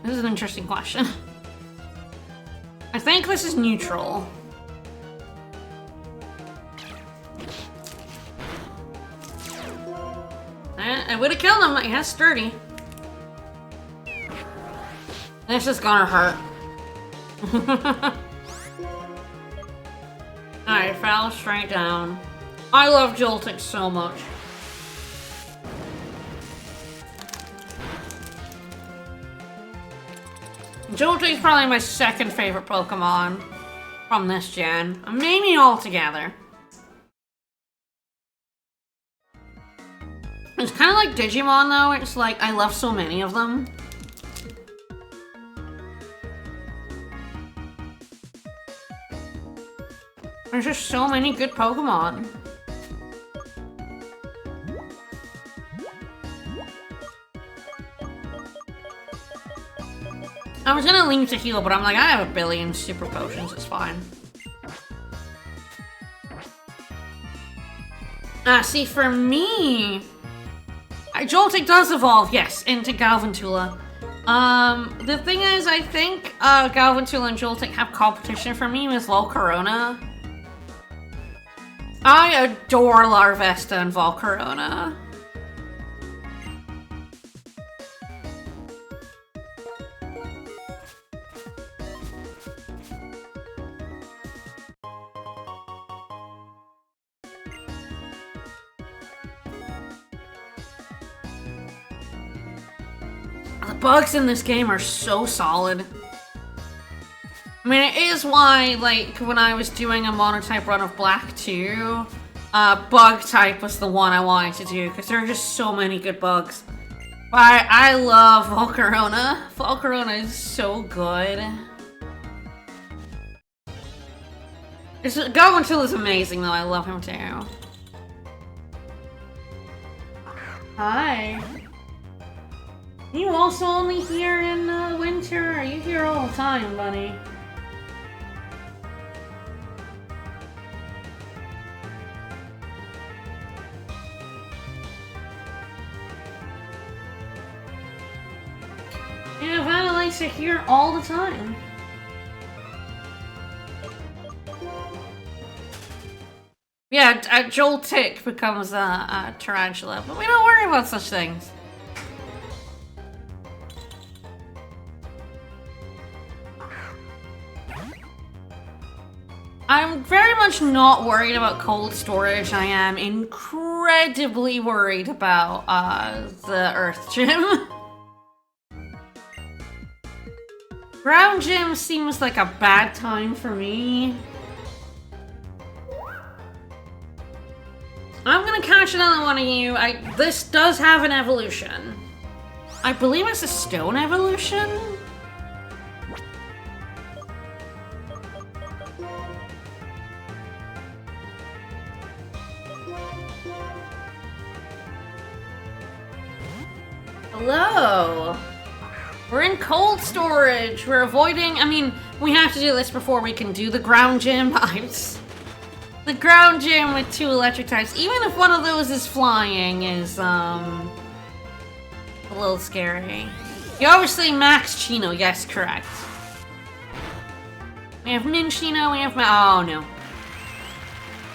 This is an interesting question. I think this is neutral. I would have killed him, he has sturdy. This is gonna hurt. Alright, fell straight down. I love Joltik so much. Joltik's probably my second favorite Pokemon from this gen. Maybe all together. It's kind of like Digimon though, it's like I love so many of them. There's just so many good Pokemon. I was gonna lean to heal, but I'm like, I have a billion super potions, it's fine. See, for me... Joltik does evolve, yes, into Galvantula. The thing is, I think Galvantula and Joltik have competition for me with Volcarona. I adore Larvesta and Volcarona. The bugs in this game are so solid. I mean, it is why, like, when I was doing a monotype run of Black 2, bug type was the one I wanted to do, because there are just so many good bugs. But I love Volcarona. Volcarona is so good. Galvantula is amazing, though. I love him, too. Hi. You also only here in winter? Are you here all the time, buddy? Yeah, Vanillites are here all the time. Yeah, Joltik becomes a tarantula, but we don't worry about such things. I'm very much not worried about cold storage. I am incredibly worried about the Earth Gym. Ground Gym seems like a bad time for me. I'm gonna catch another one of you. This does have an evolution. I believe it's a stone evolution? Hello! We're in cold storage. We're avoiding... I mean, we have to do this before we can do the ground gym. The ground gym with 2 electric types, even if one of those is flying, is, a little scary. You obviously max Chino. Yes, correct. We have Minchino, we have... Oh, no.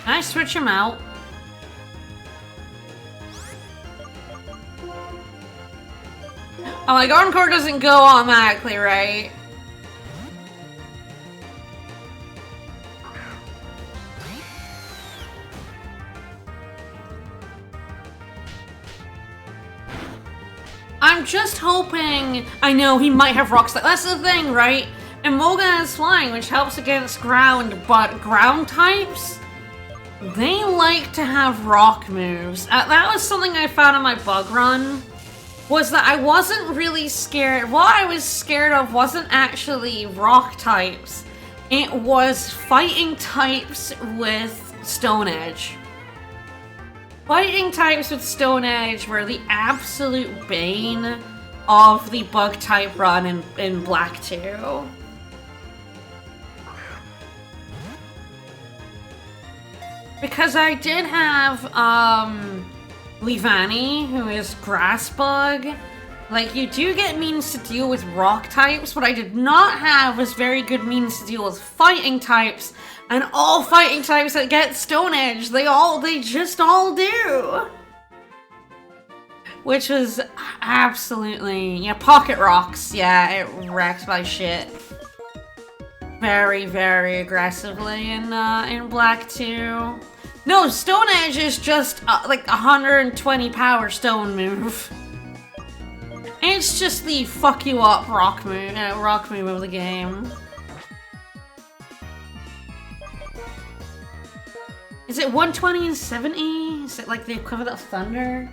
Can I switch him out? Oh, my Encore doesn't go automatically, right? I'm just hoping... I know, he might have Rock Slide. That's the thing, right? And Mogan is flying, which helps against ground, but ground types? They like to have rock moves. That was something I found in my bug run. Was that I wasn't really scared. What I was scared of wasn't actually rock types. It was fighting types with Stone Edge. Fighting types with Stone Edge were the absolute bane of the bug type run in Black 2. Because I did have, Leavanny, who is Grass Bug. Like, you do get means to deal with rock types. What I did not have was very good means to deal with fighting types. And all fighting types that get Stone Edge, they just all do. Which was absolutely, yeah, Pocket Rocks, yeah, it wrecked my shit. Very, very aggressively in Black 2. No, Stone Edge is just like 120 power stone move. It's just the fuck you up rock move of the game. Is it 120 and 70? Is it like the equivalent of Thunder?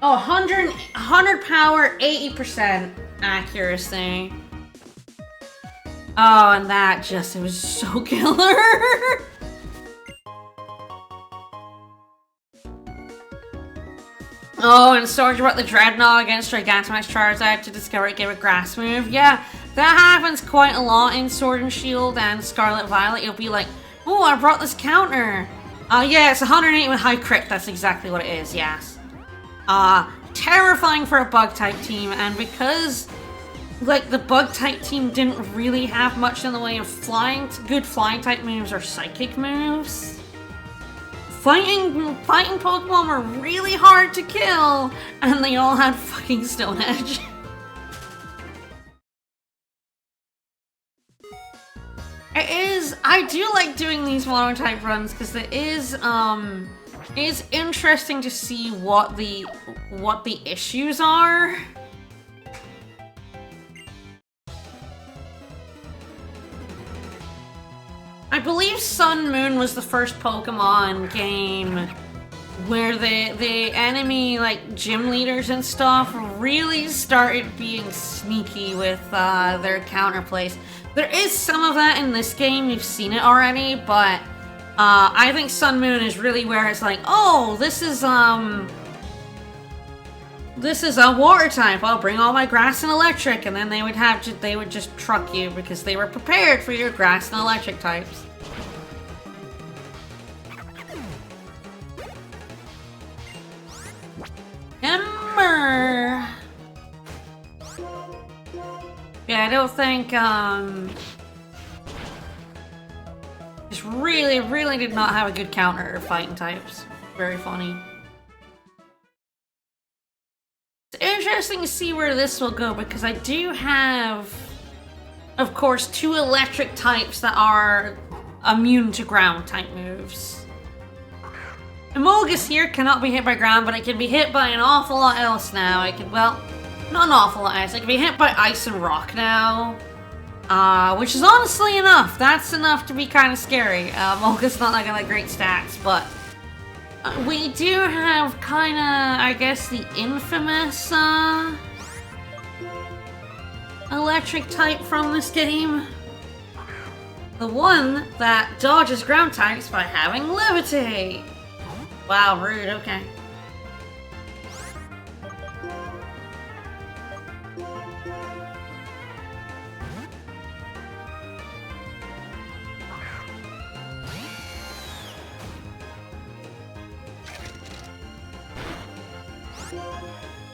Oh, 100 power, 80% accuracy. Oh, and that just, it was so killer. Oh, and Storage brought the Dreadnought against Gigantamax Charizard to discover it gave a grass move. Yeah, that happens quite a lot in Sword and Shield and Scarlet Violet. You'll be like, oh, I brought this counter. Yeah, it's 108 with high crit. That's exactly what it is, yes. Terrifying for a Bug-type team, and because, like, the Bug-type team didn't really have much in the way of good flying-type moves or psychic moves, Fighting Pokemon were really hard to kill, and they all had fucking Stone Edge. I do like doing these mono-type runs because it is interesting to see what the issues are. I believe Sun Moon was the first Pokemon game where the enemy, like, gym leaders and stuff really started being sneaky with their counterplays. There is some of that in this game, we've seen it already, but I think Sun Moon is really where it's like, oh, this is a water type, I'll bring all my grass and electric, and then they would just truck you because they were prepared for your grass and electric types. Ember! Yeah, I don't think, just really did not have a good counter of fighting types. Very funny. It's interesting to see where this will go, because I do have, of course, 2 electric types that are immune to ground type moves. Emolgus here cannot be hit by ground, but it can be hit by an awful lot else now. It can, well, not an awful lot else. It can be hit by ice and rock now. Which is honestly enough. That's enough to be kind of scary. Emolgus not like great stats, but we do have kind of, I guess, the infamous electric type from this game. The one that dodges ground types by having Levitate. Wow, rude, okay.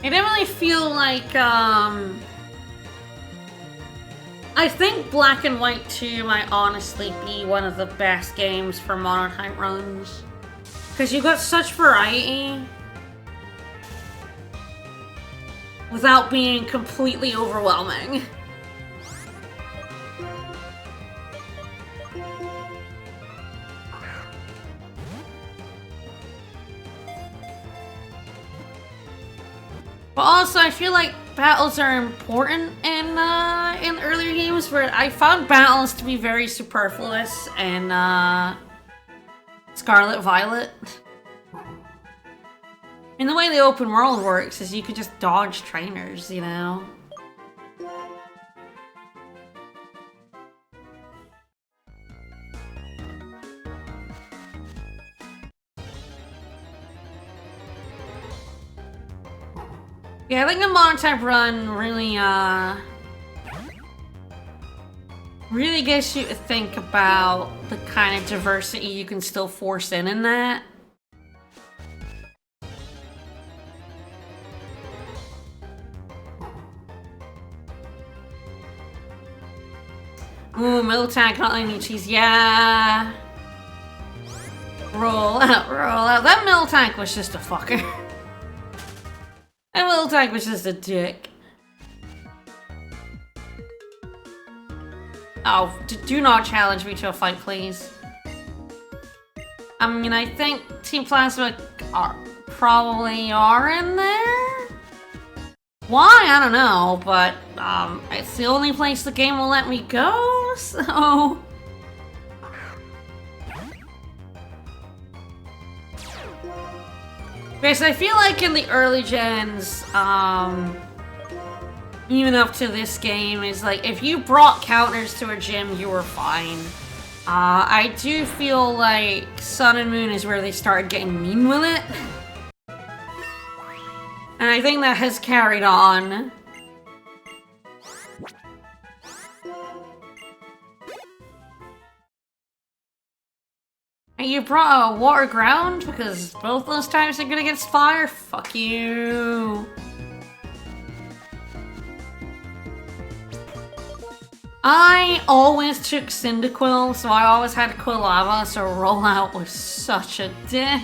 I definitely feel like, I think Black and White 2 might honestly be one of the best games for mono-type runs. Because you got such variety without being completely overwhelming. But also, I feel like battles are important in earlier games, where I found battles to be very superfluous in Scarlet Violet. And the way the open world works is you could just dodge trainers, you know? Yeah, I think the mono-type run really gets you to think about the kind of diversity you can still force in that. Ooh, Miltank, not letting me cheese. Yeah. Roll out, roll out. That Miltank was just a fucker. That Miltank was just a dick. Oh, do not challenge me to a fight, please. I mean, I think Team Plasma probably are in there? Why? I don't know, but it's the only place the game will let me go, so... Because I feel like in the early gens, even up to this game, is like, if you brought counters to a gym, you were fine. I do feel like Sun and Moon is where they started getting mean with it. And I think that has carried on. And you brought a water ground because both those times are good against fire? Fuck you. I always took Cyndaquil, so I always had Quilava, so Rollout was such a dick.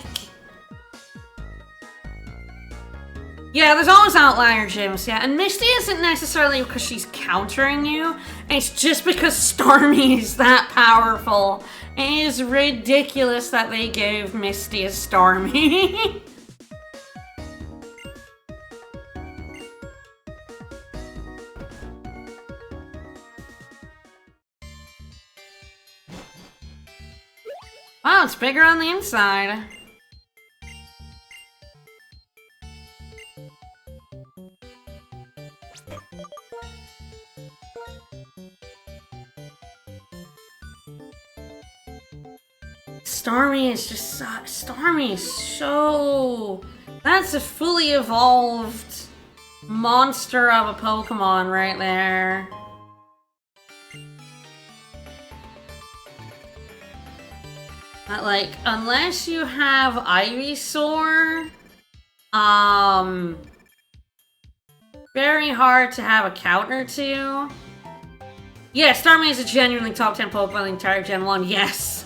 Yeah, there's always outlier gyms, yeah, and Misty isn't necessarily because she's countering you, it's just because Starmie is that powerful. It is ridiculous that they gave Misty a Starmie. Wow, it's bigger on the inside. Starmie is just Starmie is so... That's a fully evolved monster of a Pokemon right there. But like, unless you have Ivysaur, very hard to have a counter to. Yeah, Starmie is a genuinely top 10 Pokemon in the entire Gen 1, yes.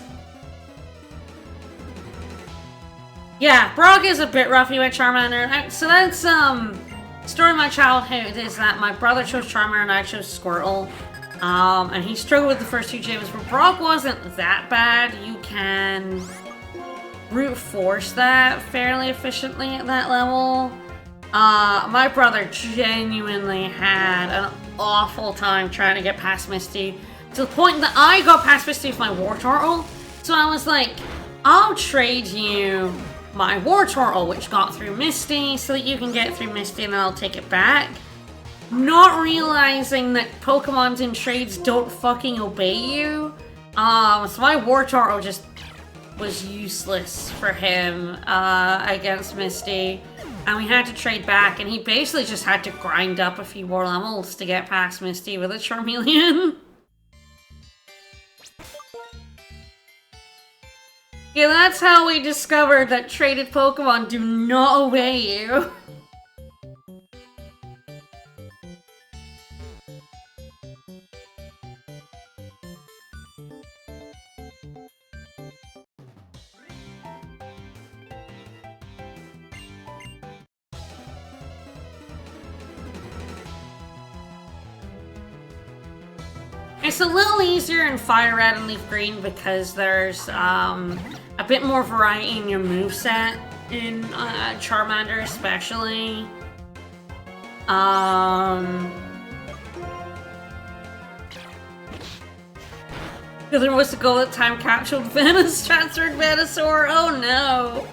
Yeah, Brock is a bit rough, you went Charmander. So that's, story of my childhood is that my brother chose Charmander and I chose Squirtle. And he struggled with the first two gyms, but Brock wasn't that bad. You can brute force that fairly efficiently at that level. My brother genuinely had an awful time trying to get past Misty, to the point that I got past Misty with my Wartortle. So I was like, I'll trade you my Wartortle, which got through Misty, so that you can get through Misty and I'll take it back. Not realizing that Pokemons in trades don't fucking obey you. So my Wartortle just was useless for him against Misty. And we had to trade back, and he basically just had to grind up a few more levels to get past Misty with a Charmeleon. Yeah, that's how we discovered that traded Pokemon do not obey you. It's a little easier in Fire Red and Leaf Green because there's a bit more variety in your moveset in Charmander especially. There was a goal that time captured transferred Venusaur. Oh no.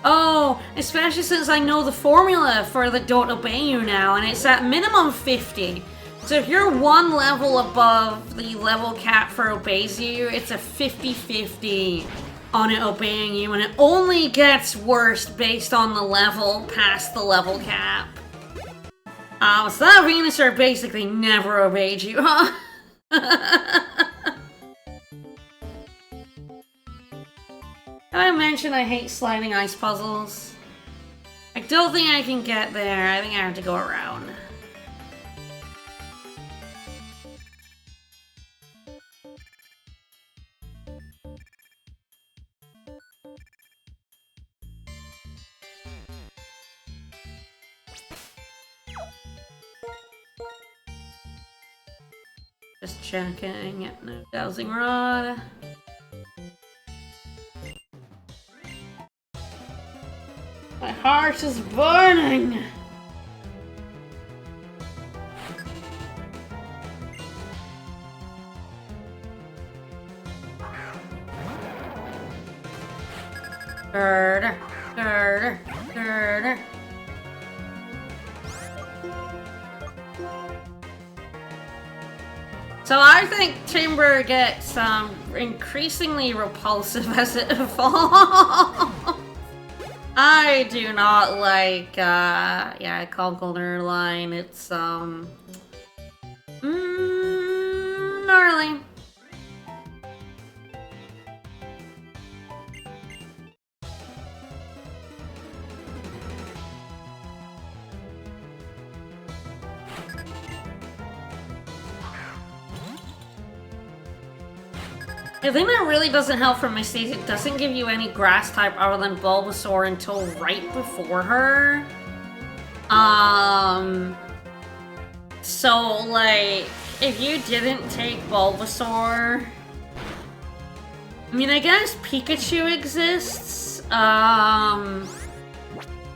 Oh, especially since I know the formula for the Don't Obey You now, and it's at minimum 50. So if you're one level above the level cap for Obeys You, it's a 50-50 on it obeying you, and it only gets worse based on the level past the level cap. So that Venusaur basically never obeyed you, huh? Did I mention I hate sliding ice puzzles? I don't think I can get there. I think I have to go around. Just checking. Yep, no dowsing rod. My heart is burning! Grr, grr, grr. So I think Timber gets increasingly repulsive as it evolves. I do not like, yeah, Conkeldurr line. It's, gnarly. The thing that really doesn't help for Misty is it doesn't give you any grass type other than Bulbasaur until right before her. So, like, if you didn't take Bulbasaur... I mean, I guess Pikachu exists,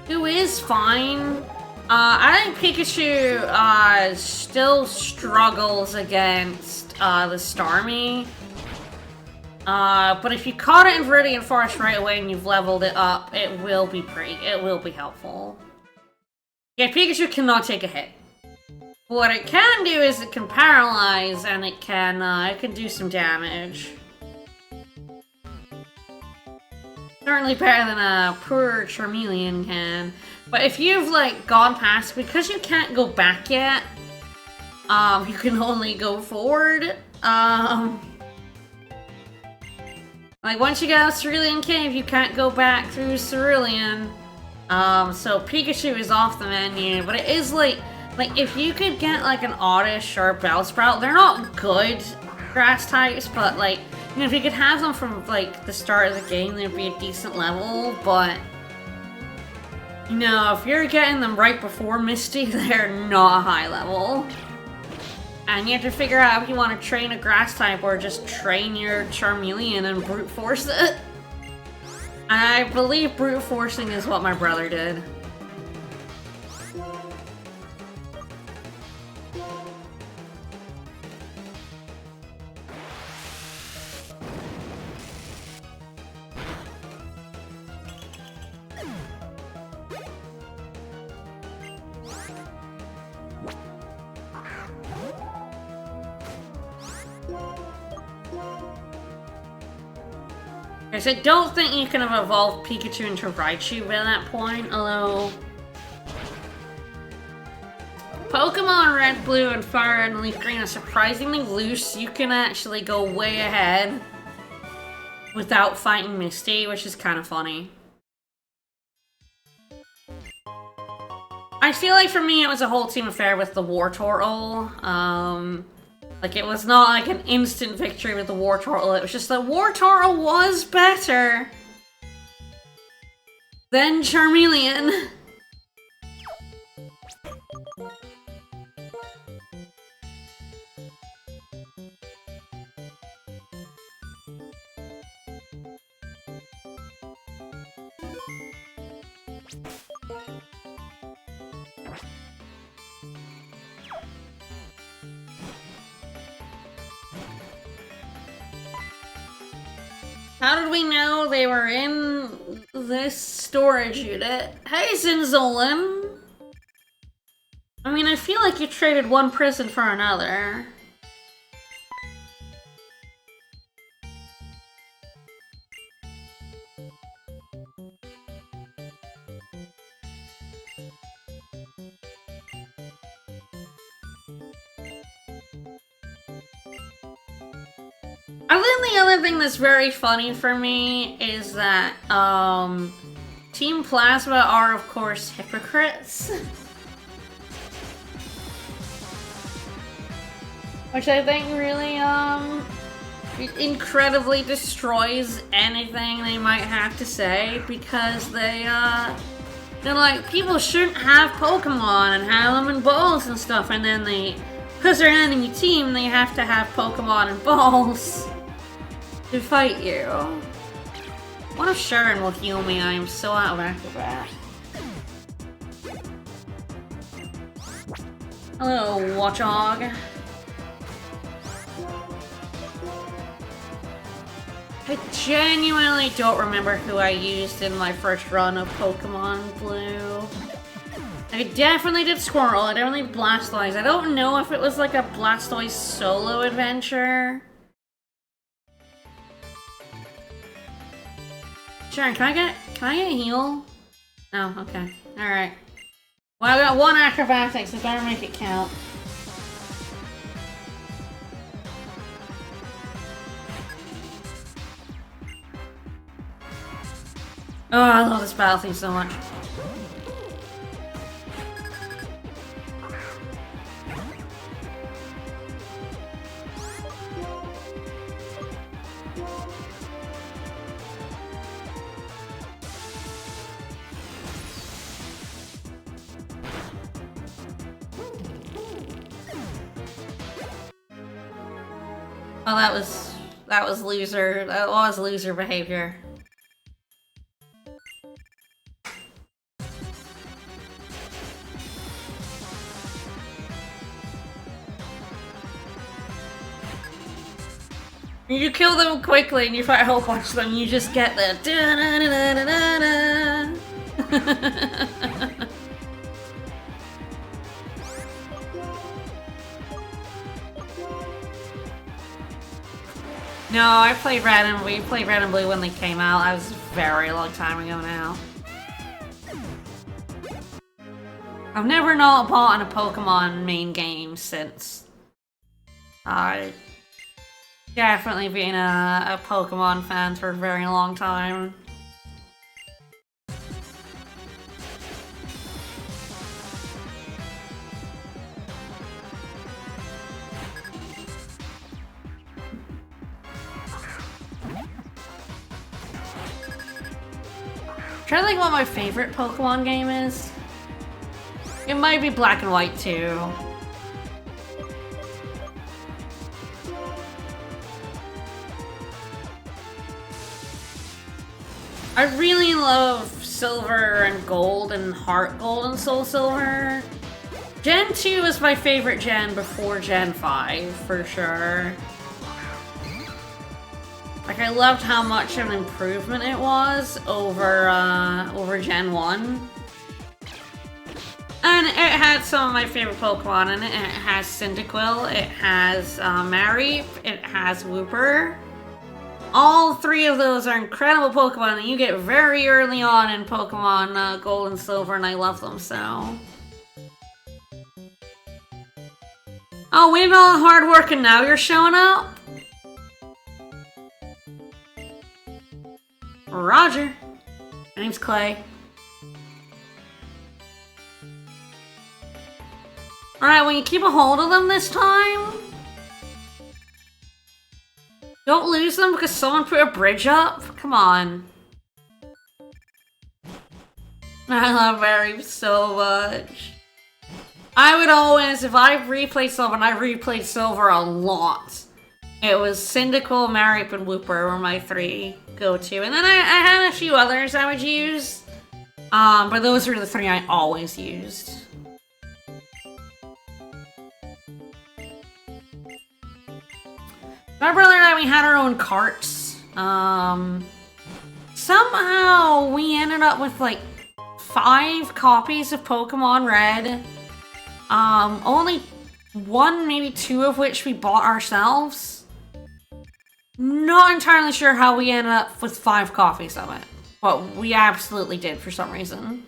who is fine. I think Pikachu, still struggles against, the Starmie. But if you caught it in Viridian Forest right away and you've leveled it up, it will be helpful. Yeah, Pikachu cannot take a hit. What it can do is it can paralyze and it can do some damage. Certainly better than a poor Charmeleon can. But if you've, like, gone past, because you can't go back yet, you can only go forward, like, once you get out of Cerulean Cave, you can't go back through Cerulean. So Pikachu is off the menu, but it is, like, if you could get, like, an Oddish or a Bellsprout, they're not good grass types, but, like, you know, if you could have them from, like, the start of the game, they'd be a decent level, but... You know, if you're getting them right before Misty, they're not high level. And you have to figure out if you want to train a grass type or just train your Charmeleon and brute force it. And I believe brute forcing is what my brother did. I don't think you can have evolved Pikachu into Raichu by that point, although... Pokemon Red, Blue, and Fire and Leaf Green are surprisingly loose. You can actually go way ahead without fighting Misty, which is kind of funny. I feel like for me it was a whole team affair with the Wartortle. Like, it was not like an instant victory with the Wartortle, it was just that Wartortle was better than Charmeleon. How did we know they were in this storage unit? Hey, Zinzolin! I mean, I feel like you traded one prison for another. I think the other thing that's very funny for me is that, Team Plasma are, of course, hypocrites. Which I think really, incredibly destroys anything they might have to say, because they're like, people shouldn't have Pokemon and have them in balls and stuff, and then because they're an enemy team, they have to have Pokemon and balls to fight you. What if Sharon will heal me? I am so out of Acrobat. Hello, Watchog. I genuinely don't remember who I used in my first run of Pokemon Blue. I definitely did Squirrel, I definitely did Blastoise. I don't know if it was like a Blastoise solo adventure. Sure, can I get a heal? No, okay. Alright. Well, I got 1 acrobatics, so better make it count. Oh, I love this battle theme so much. Oh, that was loser. That was loser behavior. You kill them quickly and you fight a whole bunch of them, you just get the da-da-da-da-da-da. No, I played Red and we played Red and Blue when they came out. That was a very long time ago now. I've never not bought a Pokemon main game since. I've definitely been a Pokemon fan for a very long time. I'm trying to think what my favorite Pokemon game is. It might be Black and White too. I really love Silver and Gold and Heart Gold and Soul Silver. Gen 2 is my favorite gen before Gen 5, for sure. Like, I loved how much of an improvement it was over, over Gen 1. And it had some of my favorite Pokemon in it. It has Cyndaquil, it has Mareep, it has Wooper. All 3 of those are incredible Pokemon that you get very early on in Pokemon Gold and Silver, and I love them so. Oh, we did all the hard work and now you're showing up? Roger. My name's Clay. Alright, will you keep a hold of them this time? Don't lose them because someone put a bridge up? Come on. I love Mary so much. I would always, if I replayed Silver, and I replayed Silver a lot, it was Cyndaquil, Mareep, and Wooper were my 3 go-to. And then I had a few others I would use. But those were the 3 I always used. My brother and I, we had our own carts. Somehow we ended up with like 5 copies of Pokemon Red. Only 1, maybe 2 of which we bought ourselves. Not entirely sure how we ended up with 5 copies of it, but we absolutely did for some reason.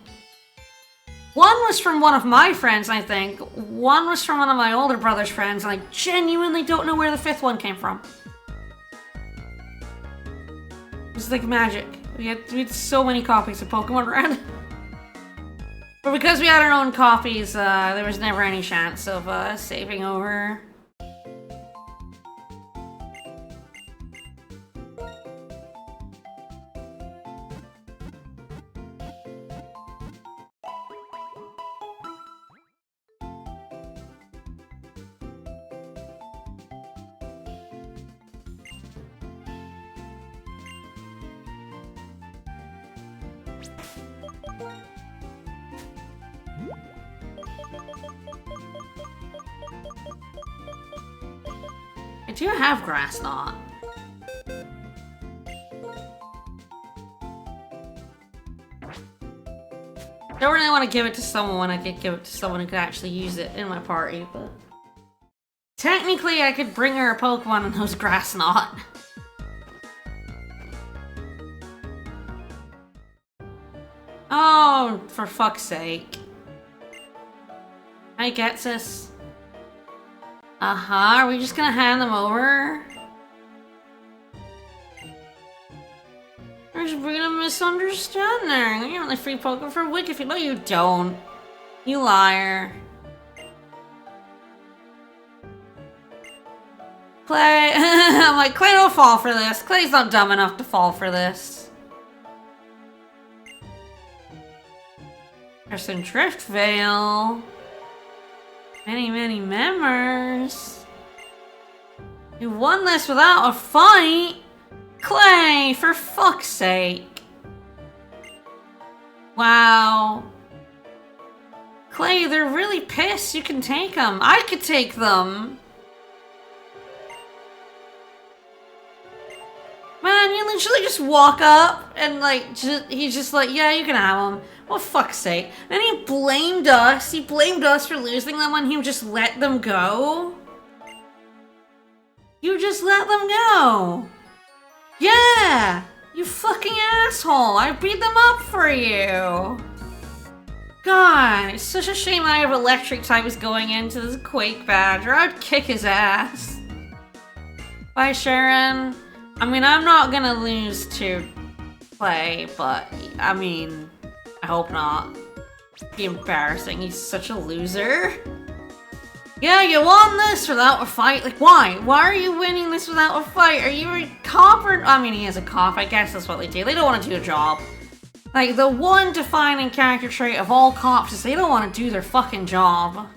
1 was from one of my friends, I think. 1 was from one of my older brother's friends, and I genuinely don't know where the 5th one came from. It was like magic. We had so many copies of Pokemon Red. But because we had our own copies, there was never any chance of saving over. I do have Grass Knot. Don't really want to give it to someone when I could give it to someone who could actually use it in my party, but... Technically, I could bring her a Pokemon and those Grass Knot. Oh, for fuck's sake. I get this. Are we just gonna hand them over? There's been a misunderstanding. You only free Pokemon for a week if you know you don't. You liar. Clay. I'm like, Clay don't fall for this. Clay's not dumb enough to fall for this. There's some Drift Veil. Many members. You won this without a fight? Clay, for fuck's sake. Wow. Clay, they're really pissed. You can take them. I could take them. Man, you literally just walk up and like, he's just like, yeah, you can have them. Oh, fuck's sake. And he blamed us. He blamed us for losing them when he just let them go. You just let them go. Yeah! You fucking asshole. I beat them up for you. God, it's such a shame I have electric types going into this Quake Badger. I'd kick his ass. Bye, Sharon. I mean, I'm not gonna lose to Clay, but I mean, I hope not. It'd be embarrassing. He's such a loser. Yeah, you won this without a fight. Like, why? Why are you winning this without a fight? Are you a cop or... I mean, he is a cop. I guess that's what they do. They don't want to do a job. Like, the one defining character trait of all cops is they don't want to do their fucking job.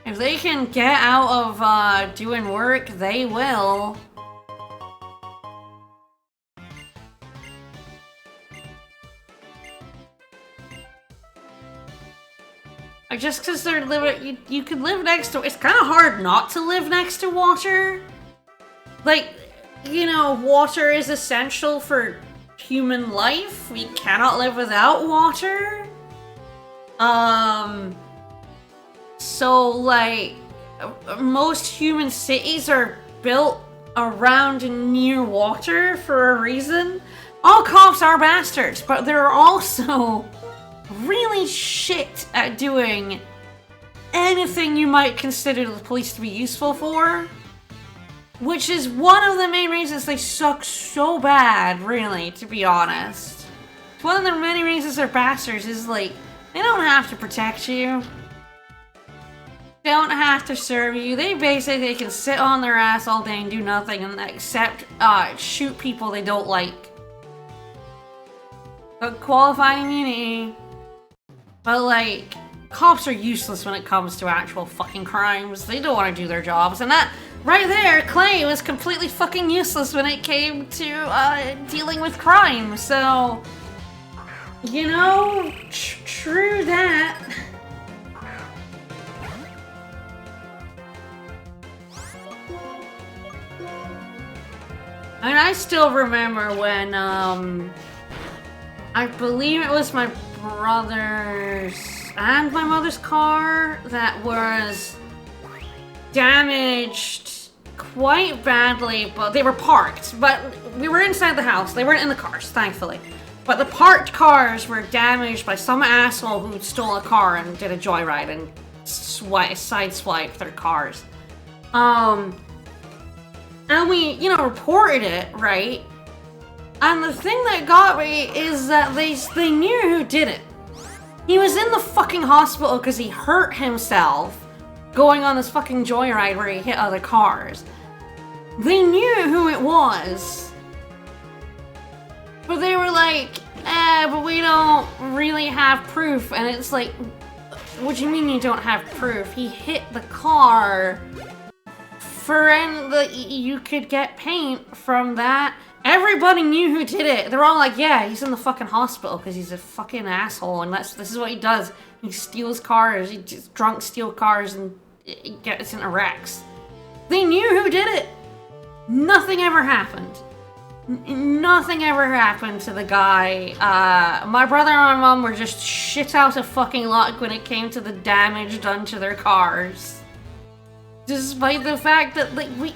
If they can get out of doing work, they will. Like, just because they're living, you could live next to, it's kind of hard not to live next to water. Like, you know, water is essential for human life. We cannot live without water. So, like, most human cities are built around and near water for a reason. All cops are bastards, but they're also really shit at doing anything you might consider the police to be useful for. Which is one of the main reasons they suck so bad, really, to be honest. It's one of the many reasons they're bastards is, like, they don't have to protect you. They don't have to serve you. They basically can sit on their ass all day and do nothing and except shoot people they don't like. But qualified immunity. But, like, cops are useless when it comes to actual fucking crimes. They don't want to do their jobs. And that, right there, Clay was completely fucking useless when it came to dealing with crime. So, you know, true that. I mean, I still remember when, I believe it was my brother's and my mother's car that was damaged quite badly, but they were parked. But we were inside the house. They weren't in the cars, thankfully. But the parked cars were damaged by some asshole who stole a car and did a joyride and sideswiped their cars. And we, you know, reported it, right? And the thing that got me is that they knew who did it. He was in the fucking hospital because he hurt himself going on this fucking joyride where he hit other cars. They knew who it was. But they were like, but we don't really have proof. And it's like, what do you mean you don't have proof? He hit the car. You could get paint from that. Everybody knew who did it. They're all like, yeah, he's in the fucking hospital because he's a fucking asshole and this is what he does. He steals cars, he just drunk steal cars and gets into wrecks. They knew who did it. Nothing ever happened. Nothing ever happened to the guy. My brother and my mom were just shit out of fucking luck when it came to the damage done to their cars. Despite the fact that, like, we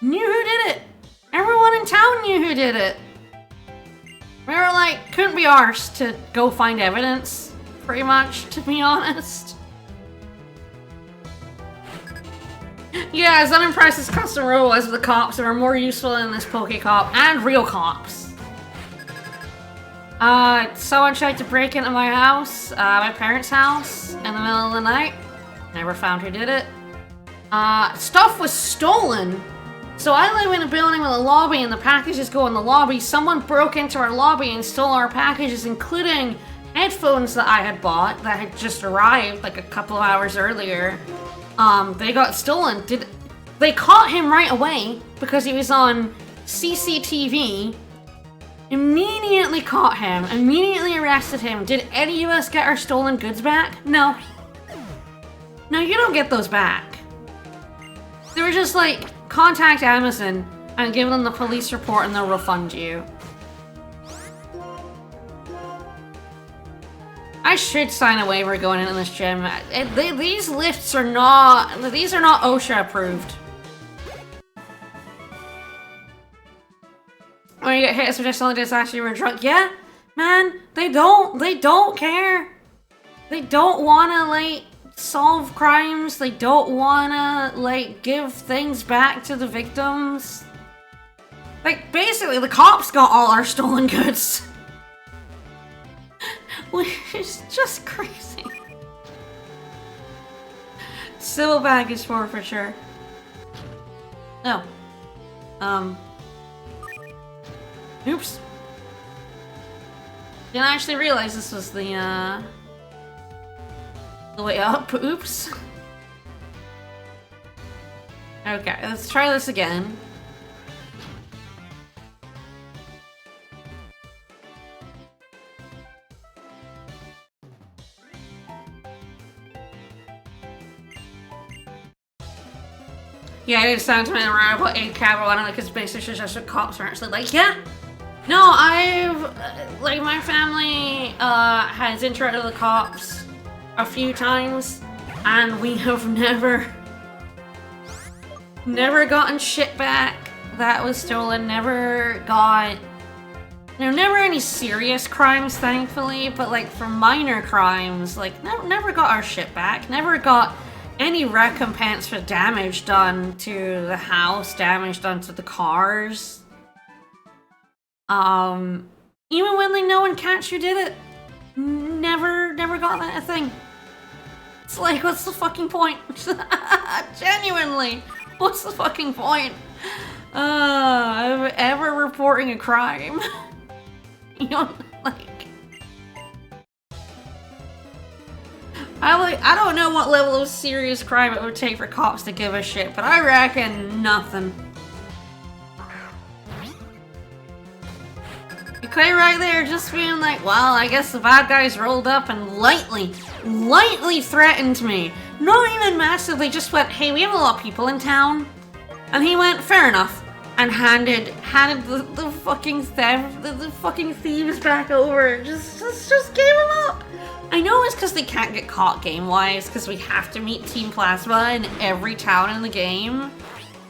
knew who did it. Everyone in town knew who did it. We were like, couldn't be arsed to go find evidence, pretty much, to be honest. Yeah, as unimpressed as Custom Row was with the cops, they were more useful in this Poke Cop and real cops. Someone tried to break into my house, my parents' house, in the middle of the night. Never found who did it. Stuff was stolen. So I live in a building with a lobby and the packages go in the lobby. Someone broke into our lobby and stole our packages, including headphones that I had bought that had just arrived like a couple of hours earlier. They got stolen. They caught him right away because he was on CCTV. Immediately caught him, immediately arrested him. Did any of us get our stolen goods back? No. No, you don't get those back. They were just like, contact Amazon and give them the police report and they'll refund you. I should sign a waiver going into this gym. These lifts are not... These are not OSHA approved. When you get hit, it's just only disaster you were drunk. Yeah, man, they don't care. They don't wanna, like, solve crimes. They don't wanna, like, give things back to the victims. Like, basically, the cops got all our stolen goods. Which is just crazy. Civil baggage forfeiture. Oh. Oops. Didn't actually realize this was the way up. Oops. Okay, let's try this again. Yeah, I did sentiment around about 8 capital on it because basically just the cops are actually like, yeah. No, I've, like, my family has interacted with the cops a few times and we have never gotten shit back that was stolen, never got, there were never any serious crimes, thankfully, but like for minor crimes, like never got our shit back, never got any recompense for damage done to the house, damage done to the cars. Even when they know and catch who did it, never got that a thing. It's like, what's the fucking point? Genuinely, what's the fucking point of ever reporting a crime? You know, like, I don't know what level of serious crime it would take for cops to give a shit, but I reckon nothing. Okay, right there, just being like, well, I guess the bad guys rolled up and lightly threatened me. Not even massively, just went, hey, we have a lot of people in town. And he went, fair enough. And handed the fucking theft, the fucking thieves back over. Just gave him up. I know it's because they can't get caught game-wise, because we have to meet Team Plasma in every town in the game.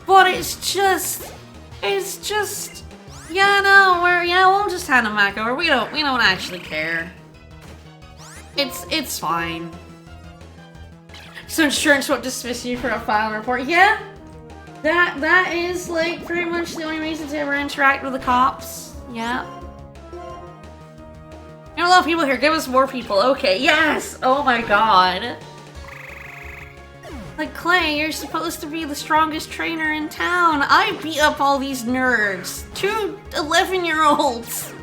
But it's just, yeah, no, we'll just hand them back over. We don't actually care. It's fine. So insurance won't dismiss you for a file report. Yeah, that is like pretty much the only reason to ever interact with the cops. Yeah. You know, a lot of people here. Give us more people. Okay, yes! Oh my god. Like, Clay, you're supposed to be the strongest trainer in town. I beat up all these nerds. 2 11-year-olds.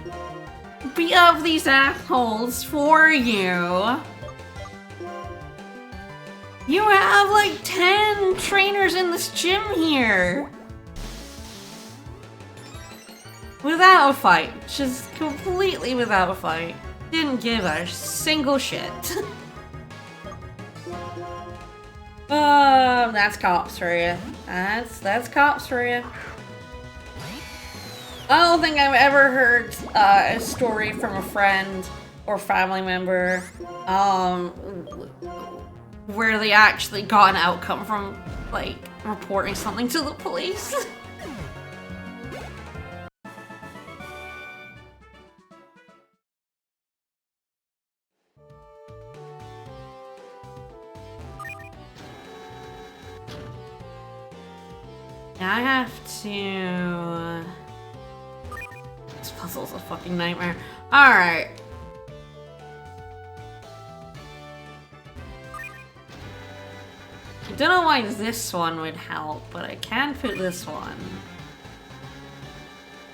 Beat up these assholes for you. You have like 10 trainers in this gym here. Without a fight. Just completely without a fight. Didn't give a single shit. That's cops for you. That's cops for you. I don't think I've ever heard a story from a friend or family member where they actually got an outcome from, like, reporting something to the police. I have to... This puzzle's a fucking nightmare. Alright. I don't know why this one would help, but I can put this one.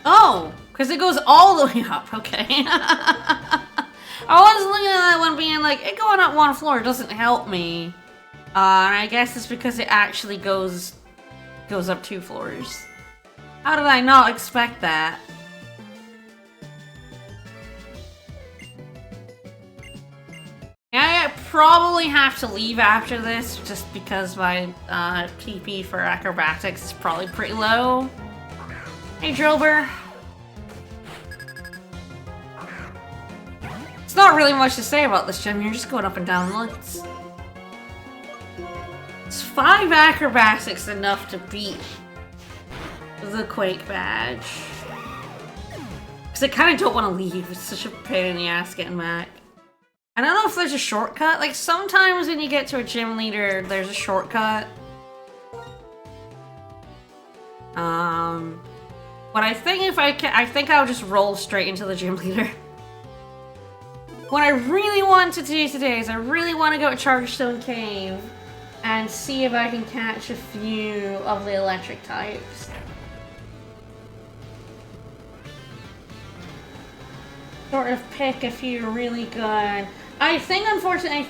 Oh! Because it goes all the way up, okay. I was looking at that one being like, it going up one floor doesn't help me. And I guess it's because it actually goes up 2 floors. How did I not expect that? I probably have to leave after this just because my PP for acrobatics is probably pretty low. Hey, Drober. It's not really much to say about this gym. You're just going up and down lifts. It's 5 acrobatics enough to beat the Quake badge. Because I kind of don't want to leave. It's such a pain in the ass getting back. I don't know if there's a shortcut. Like, sometimes when you get to a gym leader, there's a shortcut. But I think if I can, I think I'll just roll straight into the gym leader. What I really want to do today is I really want to go to Charterstone Cave and see if I can catch a few of the electric types. Sort of pick a few really good. I think, unfortunately,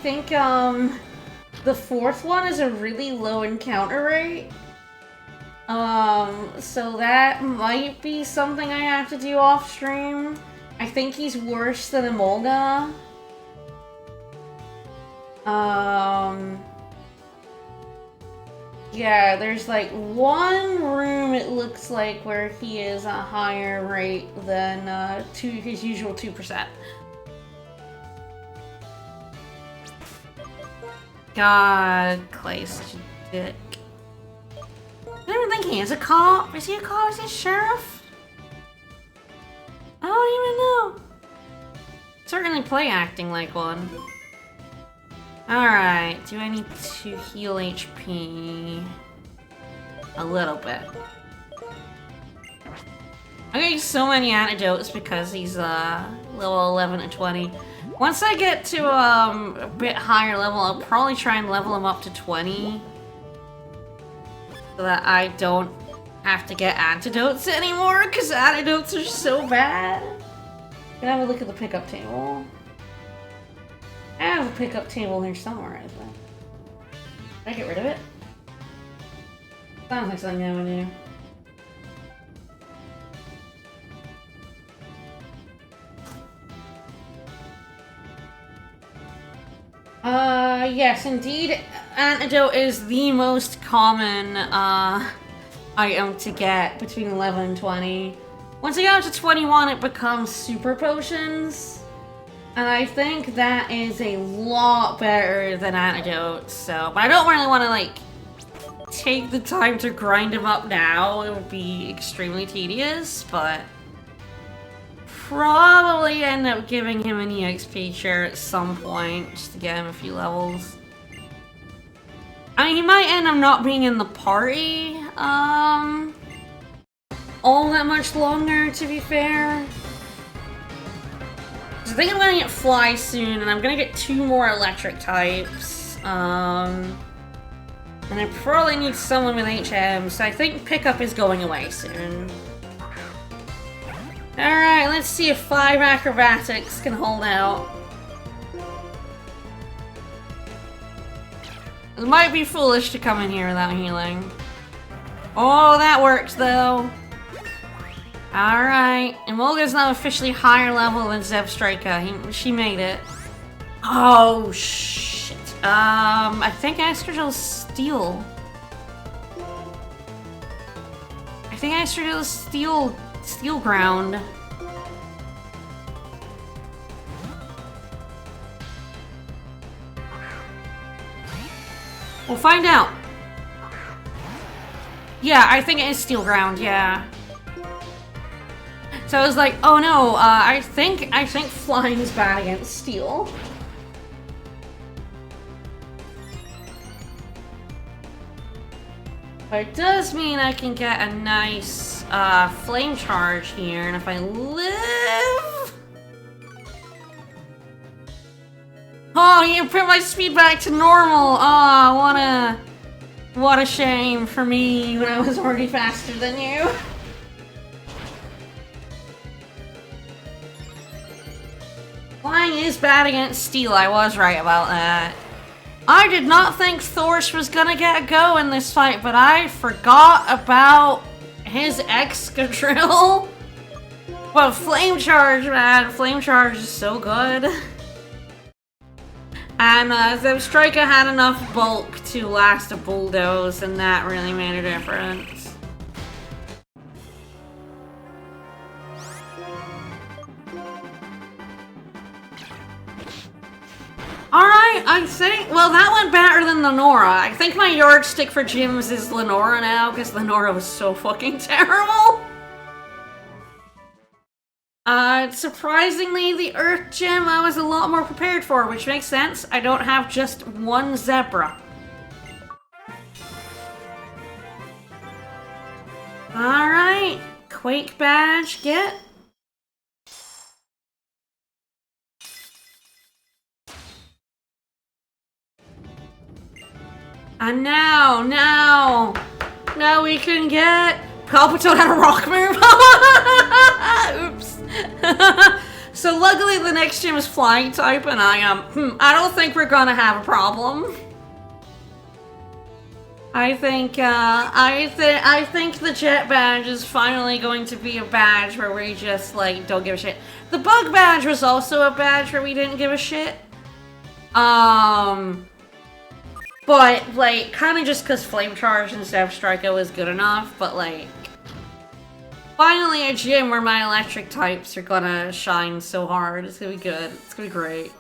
the 4th one is a really low encounter rate. So that might be something I have to do off stream. I think he's worse than Emolga. Yeah, there's like one room it looks like where he is a higher rate than his usual 2%. God, Clay's dick. I don't even think he is a cop. Is he a cop? Is he a sheriff? I don't even know. Certainly play acting like one. Alright, do I need to heal HP? A little bit. I'm getting so many antidotes because he's level 11 and 20. Once I get to a bit higher level, I'll probably try and level him up to 20. So that I don't have to get antidotes anymore, because antidotes are so bad. Can I have a look at the pickup table? I have a pickup table here somewhere, I think. Did I get rid of it? Sounds like something I would do. Yes, indeed, antidote is the most common, item to get between 11 and 20. Once you get up to 21, it becomes super potions. And I think that is a lot better than antidotes, so... But I don't really want to, like, take the time to grind them up now. It would be extremely tedious, but... Probably end up giving him an EXP share at some point, just to get him a few levels. I mean, he might end up not being in the party, all that much longer, to be fair. I think I'm gonna get Fly soon, and I'm gonna get 2 more electric types. And I probably need someone with HM, so I think Pickup is going away soon. Alright, let's see if 5 acrobatics can hold out. It might be foolish to come in here without healing. Oh, that worked though. Alright, Emolga's now officially higher level than Zev Striker. She made it. Oh, shit. I think Astrogel's Steel. I think Astrogel's Steel Steel ground. We'll find out. Yeah, I think it is steel ground, yeah. So I was like, oh no, I think flying's bad against steel. But it does mean I can get a nice flame charge here, and if I live... Oh, you put my speed back to normal! Oh, what a shame for me when I was already faster than you. Flying is bad against steel, I was right about that. I did not think Thor's was gonna get a go in this fight, but I forgot about his Excadrill. But Flame Charge, man, Flame Charge is so good. And Zebstrika had enough bulk to last a Bulldoze, and that really made a difference. Alright, I think, well, that went better than Lenora. I think my yardstick for gyms is Lenora now, because Lenora was so fucking terrible. Surprisingly, the Earth Gym I was a lot more prepared for, which makes sense. I don't have just one zebra. Alright, Quake Badge, get. And now we can get... Palpatone had a rock move! Oops. So luckily the next gym is flying type, and I don't think we're gonna have a problem. I think the jet badge is finally going to be a badge where we just, like, don't give a shit. The bug badge was also a badge where we didn't give a shit. But, like, kind of just because Flame Charge and Zebstrika was good enough, but, like, finally a gym where my electric types are gonna shine so hard. It's gonna be good. It's gonna be great.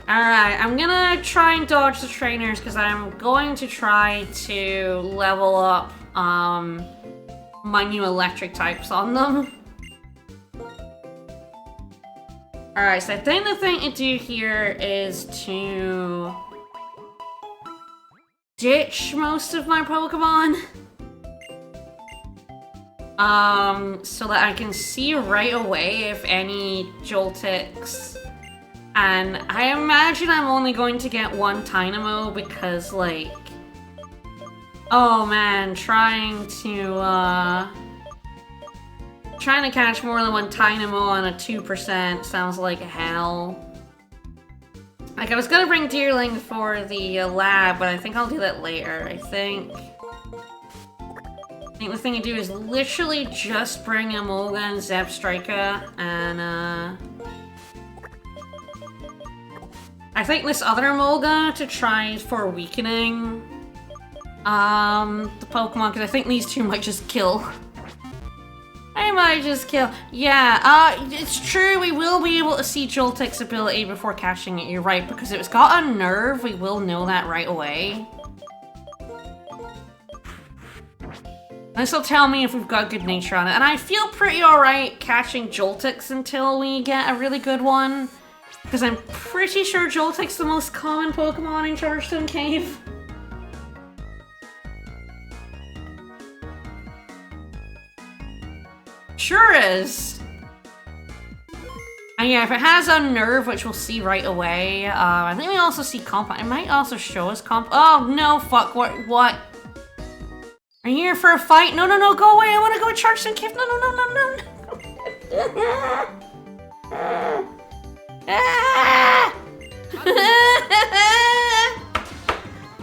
Alright, I'm gonna try and dodge the trainers because I'm going to try to level up, my new electric types on them. Alright, so I think the thing to do here is to ditch most of my Pokemon. So that I can see right away if any Joltix. And I imagine I'm only going to get one Dynamo because, like... Oh man, trying to catch more than one Dynamo on a 2% sounds like hell. Like, I was gonna bring Deerling for the lab, but I think I'll do that later. I think the thing to do is literally just bring Emolga and Zebstrika, and I think this other Emolga to try for weakening the Pokemon, because I think these two might just kill. I might just kill. Yeah, it's true, we will be able to see Joltik's ability before catching it, you're right, because if it's got a nerve, we will know that right away. This will tell me if we've got good nature on it, and I feel pretty alright catching Joltix until we get a really good one, because I'm pretty sure Joltik's the most common Pokemon in Chargestone Cave. Sure is. And yeah, if it has a nerve, which we'll see right away, I think we also see comp. It might also show us comp. Oh no, fuck! What? Are you here for a fight? No, go away! I want to go to Chargestone Cave. No.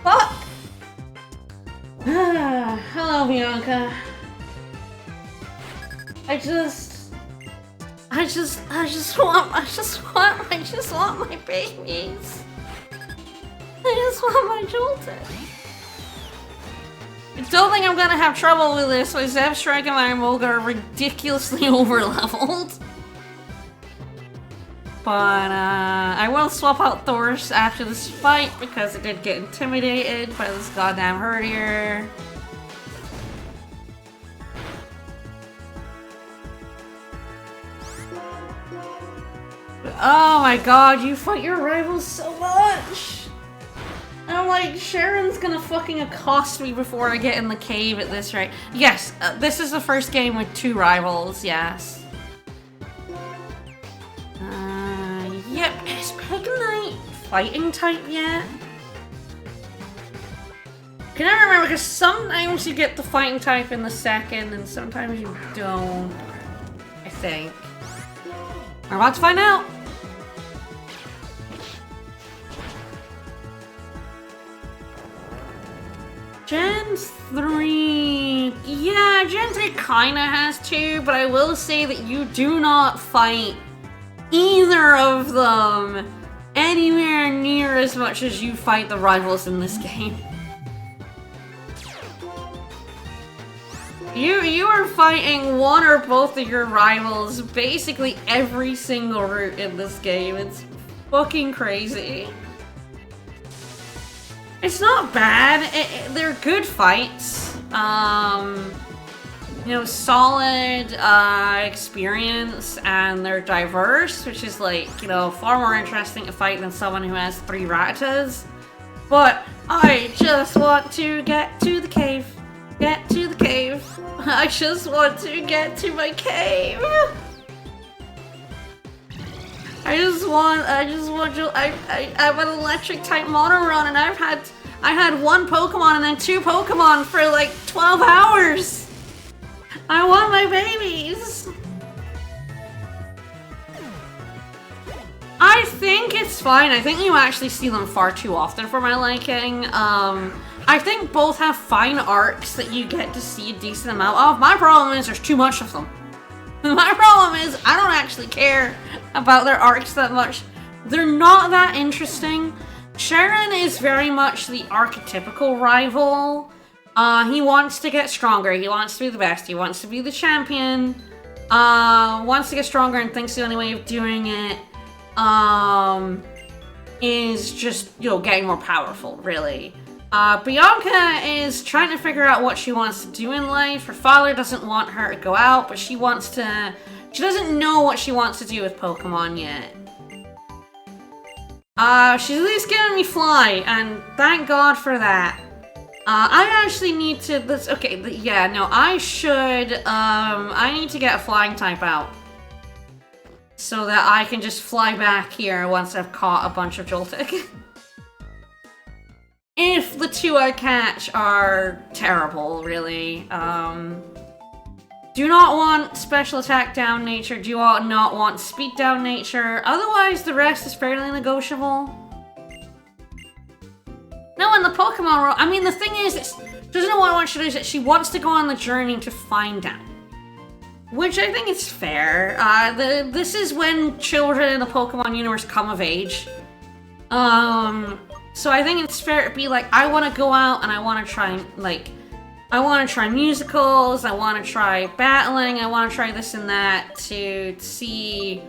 Fuck! Hello, Bianca. I just want my babies. I just want my Joltik. I don't think I'm gonna have trouble with this. My Zebstrike and my Moga are ridiculously overleveled. But, I will swap out Thor's after this fight because it did get intimidated by this goddamn Herdier. Oh my god, you fight your rivals so much! And I'm like, Sharon's gonna fucking accost me before I get in the cave at this rate. Yes, this is the first game with 2 rivals, yes. Yep, is Pegknight fighting type yet? Can I remember, because sometimes you get the fighting type in the second, and sometimes you don't, I think. We're about to find out! Gen 3... Yeah, Gen 3 kinda has 2, but I will say that you do not fight either of them anywhere near as much as you fight the rivals in this game. You are fighting one or both of your rivals basically every single route in this game. It's fucking crazy. It's not bad. They're good fights. You know, solid experience, and they're diverse, which is like, you know, far more interesting to fight than someone who has 3 Rattatas. But I just want to get to the cave. Get to the cave. I just want to get to my cave. I'm an electric type mono run, and I had 1 Pokemon and then 2 Pokemon for like 12 hours. I want my babies! I think it's fine. I think you actually see them far too often for my liking. I think both have fine arcs that you get to see a decent amount of. My problem is there's too much of them. My problem is I don't actually care about their arcs that much. They're not that interesting. Sharon is very much the archetypical rival. He wants to get stronger, he wants to be the best, he wants to be the champion, wants to get stronger and thinks the only way of doing it, is just, you know, getting more powerful, really. Bianca is trying to figure out what she wants to do in life. Her father doesn't want her to go out, but she doesn't know what she wants to do with Pokemon yet. She's at least giving me Fly, and thank God for that. I actually need to, I need to get a flying type out. So that I can just fly back here once I've caught a bunch of Joltik. If the 2 I catch are terrible, really. Do not want special attack down nature, do not want speed down nature, otherwise the rest is fairly negotiable. No, in the Pokemon world, I mean, the thing is, she doesn't know what I want to do, is that she wants to go on the journey to find out. Which I think is fair. This is when children in the Pokemon universe come of age. So I think it's fair to be like, I want to go out and I want to try, like, I want to try musicals, I want to try battling, I want to try this and that to see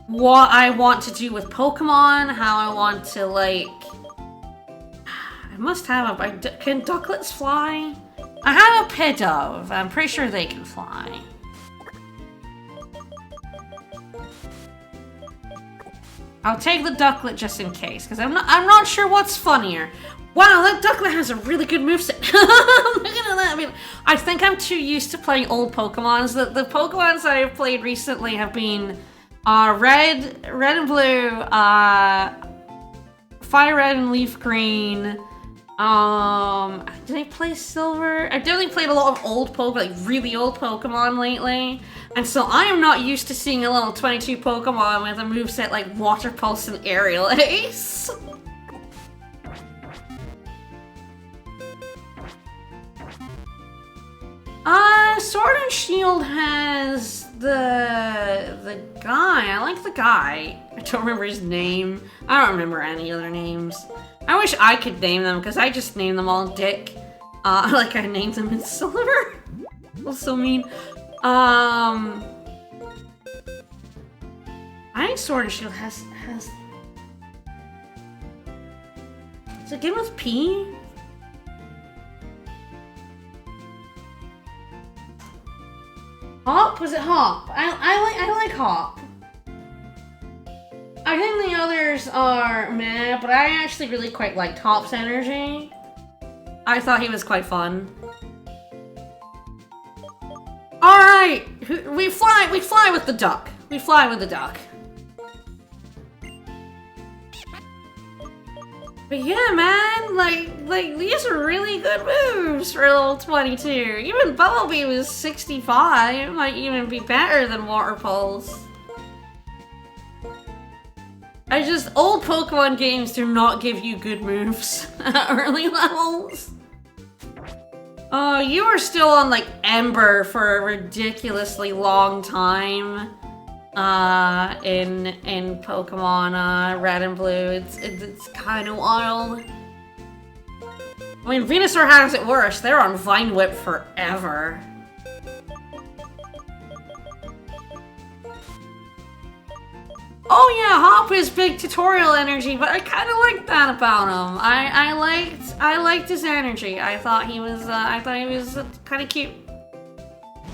what I want to do with Pokemon, how I want to, like... I must have can ducklets fly? I have a Pidove. I'm pretty sure they can fly. I'll take the ducklet just in case, because I'm not sure what's funnier. Wow, that ducklet has a really good moveset. Look at that. I mean, I think I'm too used to playing old Pokemons. The Pokemons that I've played recently have been Red and Blue, Fire Red and Leaf Green. Did I play Silver? I've definitely played a lot of old Pokemon, like really old Pokemon lately. And so I am not used to seeing a level 22 Pokemon with a moveset like Water Pulse and Aerial Ace. Sword and Shield has the guy. I like the guy. I don't remember his name. I don't remember any other names. I wish I could name them, because I just name them all Dick. Like I named him in silver. That's so mean. I think Sword and Shield has... Does it begin with P? Hop? Was it Hop? I like Hop. I think the others are meh, but I actually really quite liked Hop's energy. I thought he was quite fun. Alright! We fly with the duck. We fly with the duck. But yeah, man, like these are really good moves for level 22. Even Bumblebee was 65. Might even be better than Water Pulse. Old Pokemon games do not give you good moves at early levels. Oh, you were still on like Ember for a ridiculously long time. In Pokemon Red and Blue, it's kind of wild. I mean, Venusaur has it worse. They're on Vine Whip forever. Oh yeah, Hop is big tutorial energy, but I kind of liked that about him. I liked his energy. I thought he was kind of cute.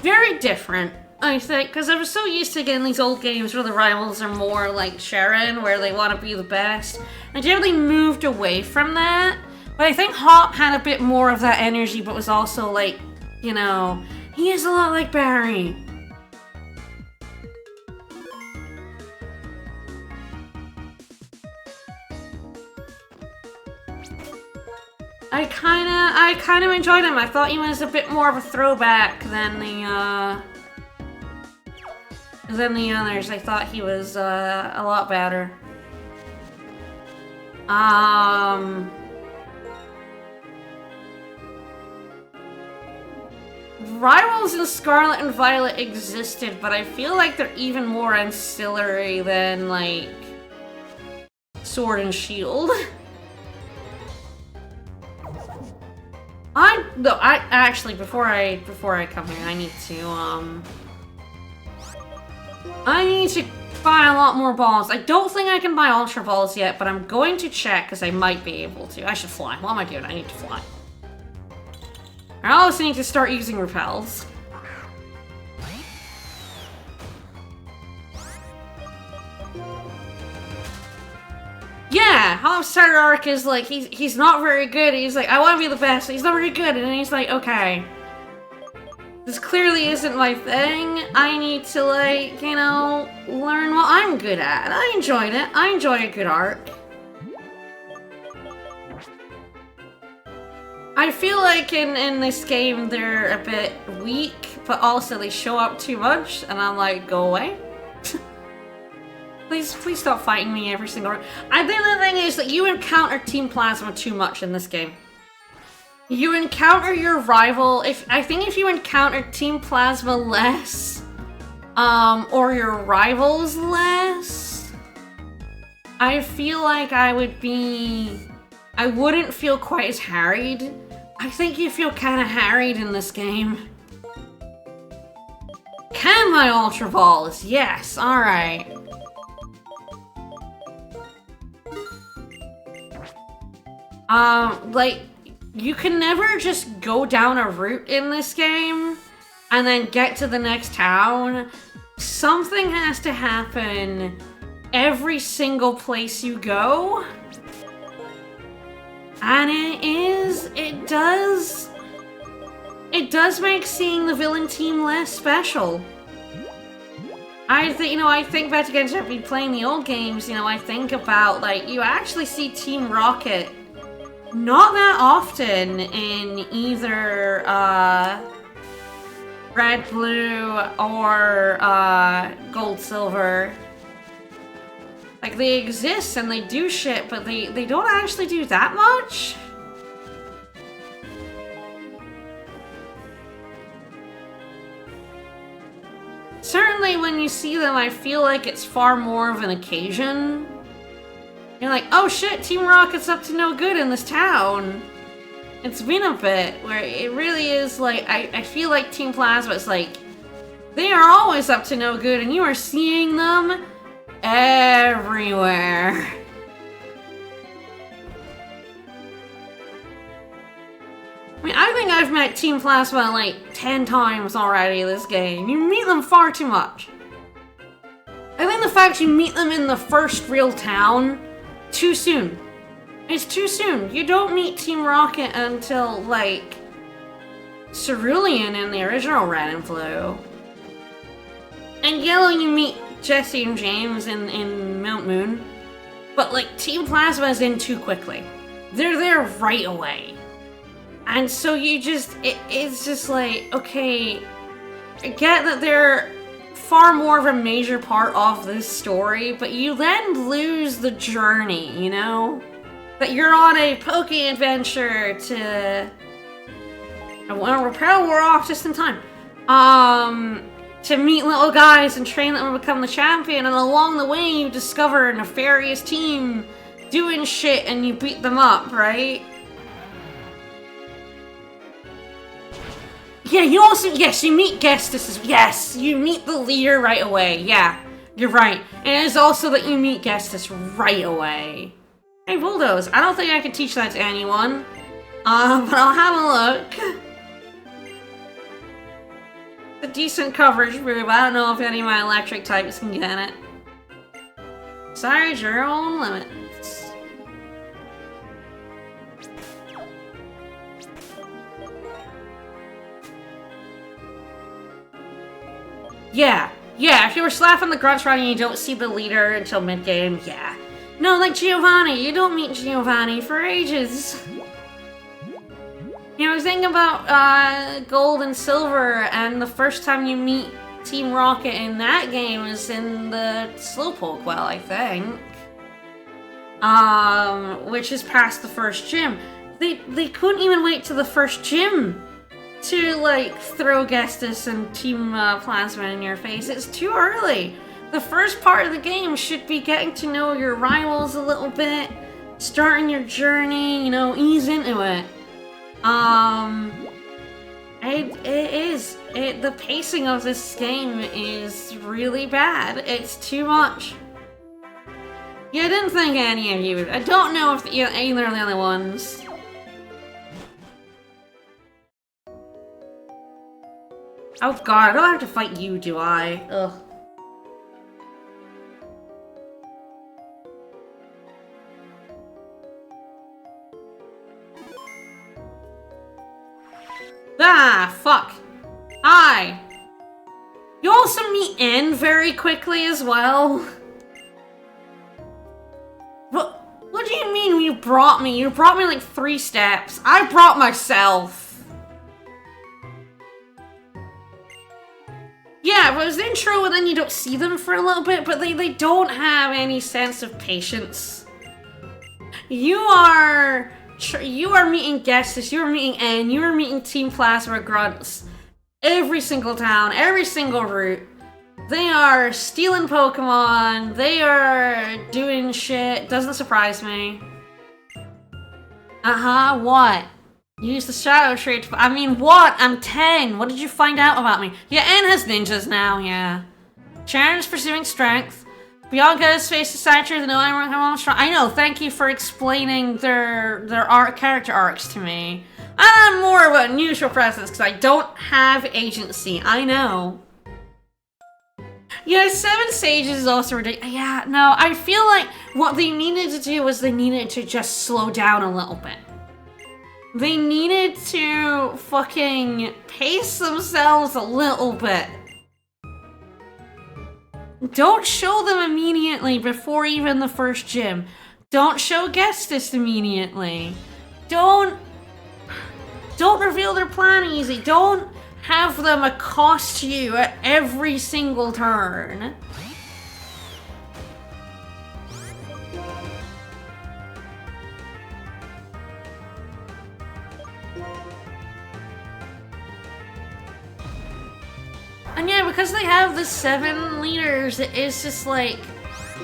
Very different, I think, because I was so used to getting these old games where the rivals are more like Sharon, where they want to be the best. I generally moved away from that, but I think Hop had a bit more of that energy, but was also like, you know, he is a lot like Barry. I kind of enjoyed him. I thought he was a bit more of a throwback than the others. I thought he was a lot better. Rivals in Scarlet and Violet existed, but I feel like they're even more ancillary than like Sword and Shield. I actually, before I come here, I need to buy a lot more balls. I don't think I can buy Ultra Balls yet, but I'm going to check because I might be able to. I should fly. What am I doing? I need to fly. I also need to start using repels. Yeah, Hop's starter arc is like, he's not very good. He's like, I want to be the best. He's not very good. And then he's like, okay. This clearly isn't my thing. I need to, like, you know, learn what I'm good at. And I enjoyed it. I enjoy a good arc. I feel like in this game they're a bit weak, but also they show up too much. And I'm like, go away. Please stop fighting me every single round. I think the thing is that you encounter Team Plasma too much in this game. You encounter your rival. I think if you encounter Team Plasma less, or your rivals less, I feel like I wouldn't feel quite as harried. I think you feel kind of harried in this game. Can my Ultra Balls? Yes, alright. Like, you can never just go down a route in this game and then get to the next town. Something has to happen every single place you go. And it does make seeing the villain team less special. I think back again to me playing the old games, I think about, like, you actually see Team Rocket not that often in either Red, Blue, or Gold, Silver. Like, they exist and they do shit, but they don't actually do that much. Certainly when you see them, I feel like it's far more of an occasion. You're like, oh shit, Team Rocket's up to no good in this town. It's been a bit where it really is like, I feel like Team Plasma is like, they are always up to no good and you are seeing them everywhere. I mean, I think I've met Team Plasma like 10 times already this game. You meet them far too much. I think the fact you meet them in the first real town, too soon. It's too soon. You don't meet Team Rocket until, like, Cerulean in the original Red and Blue. And Yellow, you meet Jesse and James in Mount Moon. But, like, Team Plasma is in too quickly. They're there right away. And so you just, it's just like, okay, I get that they're far more of a major part of this story, but you then lose the journey, you know? That you're on a Poke adventure to... Well, we're off just in time. To meet little guys and train them to become the champion, and along the way you discover a nefarious team doing shit and you beat them up, right? Yeah, you also, yes, you meet Gestus, yes, you meet the leader right away, yeah, you're right. And it is also that you meet Gestus right away. Hey, Bulldoze, I don't think I can teach that to anyone, but I'll have a look. A decent coverage move, I don't know if any of my electric types can get it. Besides your own limits. Yeah, if you were slapping the grunts right and you don't see the leader until mid-game, yeah. No, like Giovanni, you don't meet Giovanni for ages. You know, think about Gold and Silver, and the first time you meet Team Rocket in that game is in the Slowpoke Well, I think. Which is past the first gym. They couldn't even wait to the first gym to, like, throw Gestus and Team Plasma in your face. It's too early. The first part of the game should be getting to know your rivals a little bit, starting your journey, you know, ease into it. The pacing of this game is really bad. It's too much. Yeah, I didn't think any of you. I don't know if either of the other ones. Oh god, I don't have to fight you, do I? Ugh. Ah, fuck. Hi. You also meet N very quickly as well. What do you mean you brought me? You brought me like 3 steps. I brought myself. Yeah, but it was the intro and then you don't see them for a little bit, but they don't have any sense of patience. You are meeting Gestus, you are meeting N, you are meeting Team Plasma Grunts. Every single town, every single route. They are stealing Pokemon, they are doing shit, doesn't surprise me. Uh-huh, what? Use the Shadow Tree to... I mean, what? I'm 10, what did you find out about me? Yeah, N has ninjas now, yeah. Sharon's pursuing strength. Bianca's face is saturated, no, I'm strong. I know, thank you for explaining their character arcs to me. I'm more of a neutral presence because I don't have agency, I know. Yeah, 7 Sages is also ridiculous. Yeah, no, I feel like what they needed to do was they needed to just slow down a little bit. They needed to fucking pace themselves a little bit. Don't show them immediately before even the first gym. Don't show Gestus immediately. Don't reveal their plan easy. Don't have them accost you at every single turn. And yeah, because they have the 7 leaders, it's just like,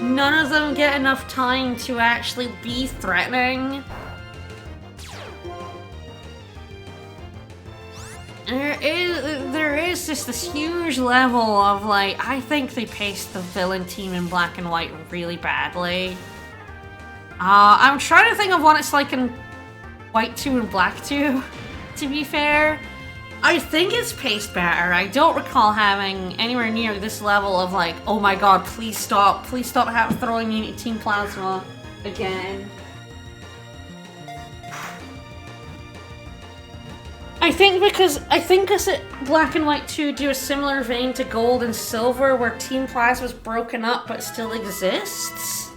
none of them get enough time to actually be threatening. is just this huge level of like, I think they paced the villain team in Black and White really badly. I'm trying to think of what it's like in White 2 and Black 2, to be fair. I think it's paced better. I don't recall having anywhere near this level of like, oh my god, please stop throwing me into Team Plasma again. I think because Black and White 2 do a similar vein to Gold and Silver where Team Plasma's broken up but still exists.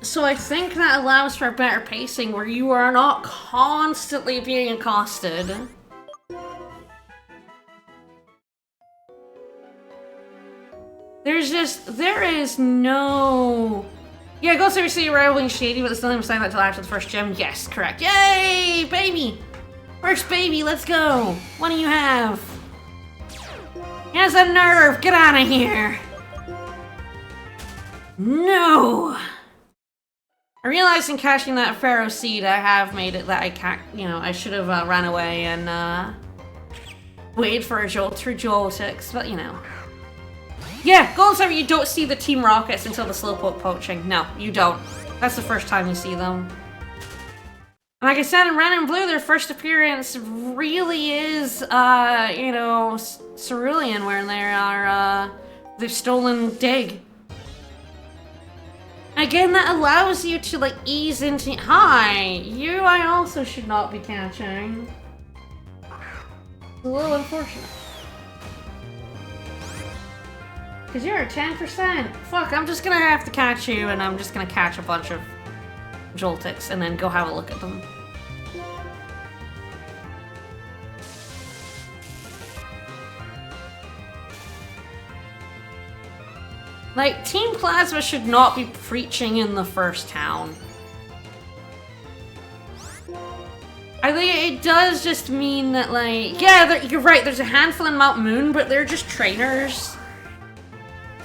So I think that allows for better pacing where you are not constantly being accosted. There is no... Yeah, Ghost Ever See Rivaling Shady, but it's not even signed that till after the first gem. Yes, correct. Yay! Baby! First baby, let's go! What do you have? He has a nerve! Get out of here! No! I realized in catching that Pharaoh Seed, I have made it that I can't, you know, I should have ran away and waited for a jolt through Joltix, but you know. Yeah, Golden Silver, you don't see the Team Rockets until the Slowpoke poaching. No, you don't. That's the first time you see them. And like I said, in Red and Blue, their first appearance really is, you know, Cerulean, where they are, they've stolen Dig. Again, that allows you to, like, ease into... Hi! You I also should not be catching. It's a little unfortunate. Because you're at 10%. Fuck, I'm just gonna have to catch you, and I'm just gonna catch a bunch of Joltix, and then go have a look at them. Like, Team Plasma should not be preaching in the first town. I think it does just mean that, like... Yeah, you're right, there's a handful in Mount Moon, but they're just trainers.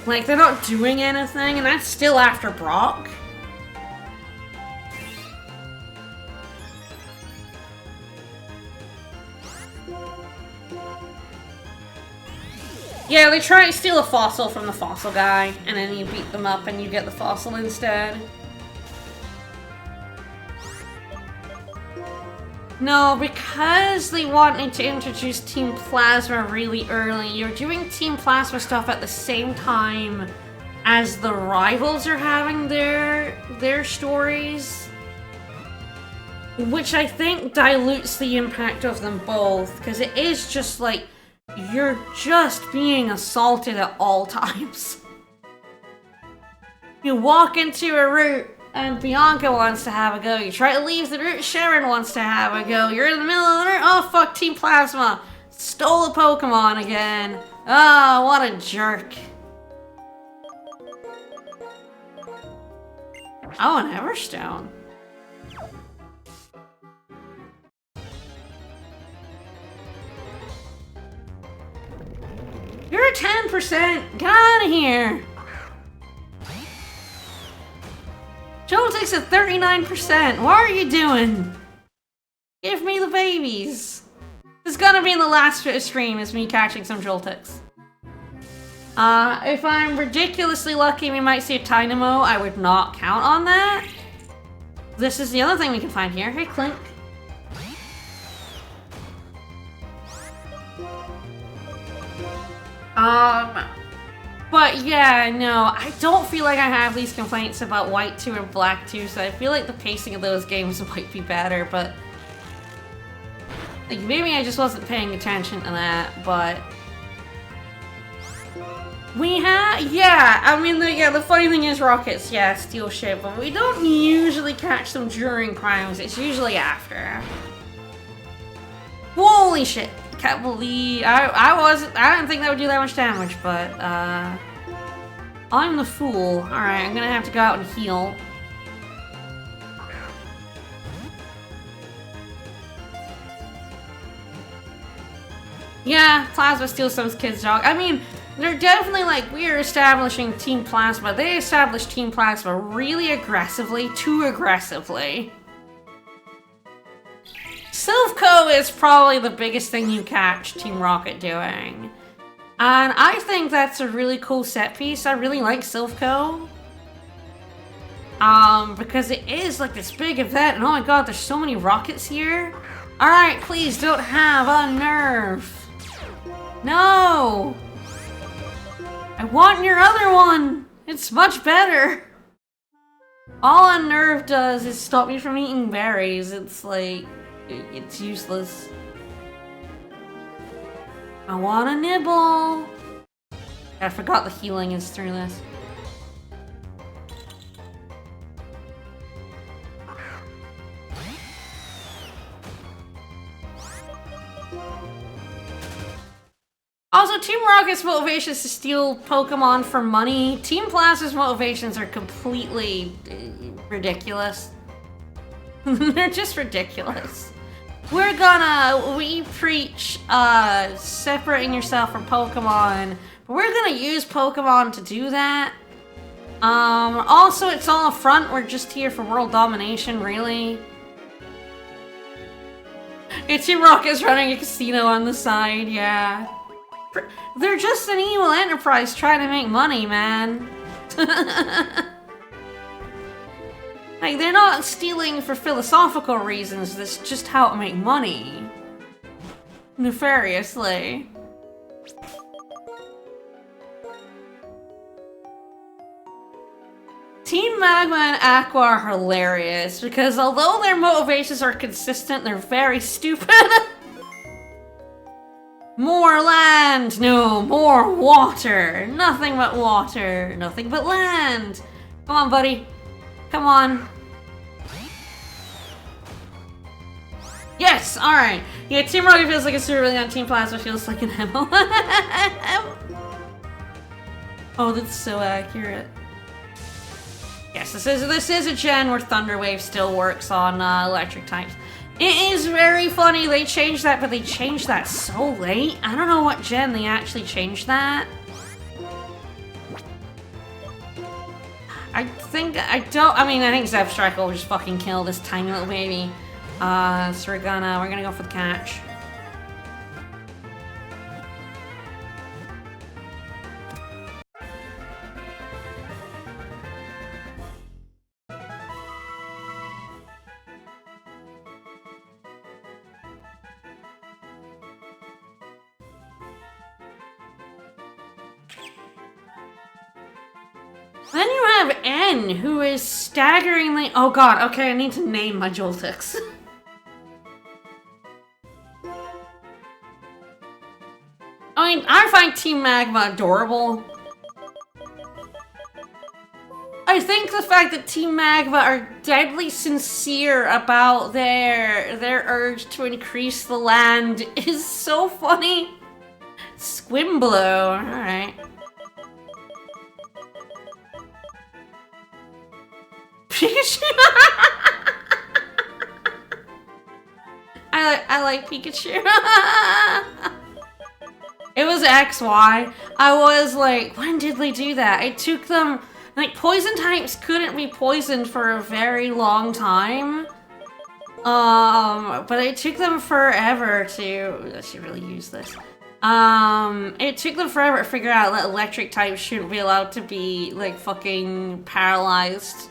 Like, they're not doing anything, and that's still after Brock. Yeah, they try to steal a fossil from the fossil guy, and then you beat them up and you get the fossil instead. No, because they wanted to introduce Team Plasma really early, you're doing Team Plasma stuff at the same time as the rivals are having their stories. Which I think dilutes the impact of them both, because it is just like, you're just being assaulted at all times. You walk into a route and Bianca wants to have a go. You try to leave the route, Sharon wants to have a go. You're in the middle of the route, oh fuck, Team Plasma stole a Pokemon again. Oh, what a jerk. Oh, an Everstone. You're at 10%! Get out of here! Joltix at 39%! What are you doing? Give me the babies! This is gonna be the last stream, is me catching some Joltix. If I'm ridiculously lucky, we might see a Tynamo. I would not count on that. This is the other thing we can find here. Hey, Clink. But yeah, no, I don't feel like I have these complaints about White 2 and Black 2, so I feel like the pacing of those games might be better, but... Like, maybe I just wasn't paying attention to that, but... We have... Yeah, I mean, the funny thing is Rockets, yeah, steal shit, but we don't usually catch them during crimes, it's usually after. Holy shit! Can't believe I didn't think that would do that much damage, but I'm the fool. Alright, I'm gonna have to go out and heal. Yeah, Plasma steals some kids' dog. I mean, they're definitely like, we're establishing Team Plasma. They established Team Plasma really aggressively, too aggressively. Silphco is probably the biggest thing you catch Team Rocket doing. And I think that's a really cool set piece. I really like Silphco. Because it is like this big event, and oh my god, there's so many rockets here. Alright, please don't have Unnerve. No! I want your other one! It's much better! All Unnerve does is stop me from eating berries. It's like, it's useless. I want a nibble! I forgot the healing is through this. Also, Team Rocket's motivation is to steal Pokemon for money. Team Plasma's motivations are completely ridiculous. They're just ridiculous. We preach separating yourself from Pokemon, but we're gonna use Pokemon to do that. Also, it's all a front. We're just here for world domination, really. Team Rocket's running a casino on the side, yeah. They're just an evil enterprise trying to make money, man. Like, they're not stealing for philosophical reasons, that's just how to make money. Nefariously. Team Magma and Aqua are hilarious, because although their motivations are consistent, they're very stupid. More land! No, more water! Nothing but water! Nothing but land! Come on, buddy. Come on. Yes! Alright. Yeah, Team Rocket feels like a super villain, Team Plasma feels like an ML. Oh, that's so accurate. Yes, this is a gen where Thunder Wave still works on electric types. It is very funny they changed that, but they changed that so late. I don't know what gen they actually changed that. I think Zebstrike will just fucking kill this tiny little baby. So we're gonna go for the catch. Then you have N, who is staggeringly... Oh god, okay, I need to name my Joltix. I mean, I find Team Magma adorable. I think the fact that Team Magma are deadly sincere about their urge to increase the land is so funny. Squimblow, alright. Pikachu. I like Pikachu. It was XY. I was like, when did they do that? It took them, like, poison types couldn't be poisoned for a very long time. But it took them forever to, I should really use this. It took them forever to figure out that electric types shouldn't be allowed to be, like, fucking paralyzed.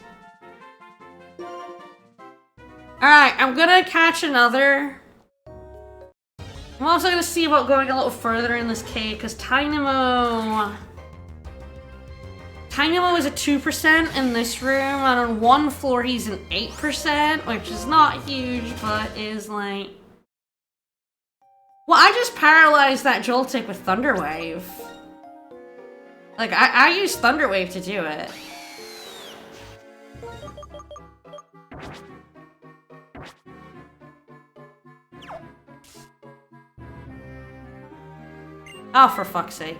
Alright, I'm gonna catch another. I'm also gonna see about going a little further in this cave, because Tynamo is a 2% in this room, and on one floor he's an 8%, which is not huge, but is like... Well, I just paralyzed that Joltik with Thunder Wave. Like, I used Thunder Wave to do it. Oh, for fuck's sake.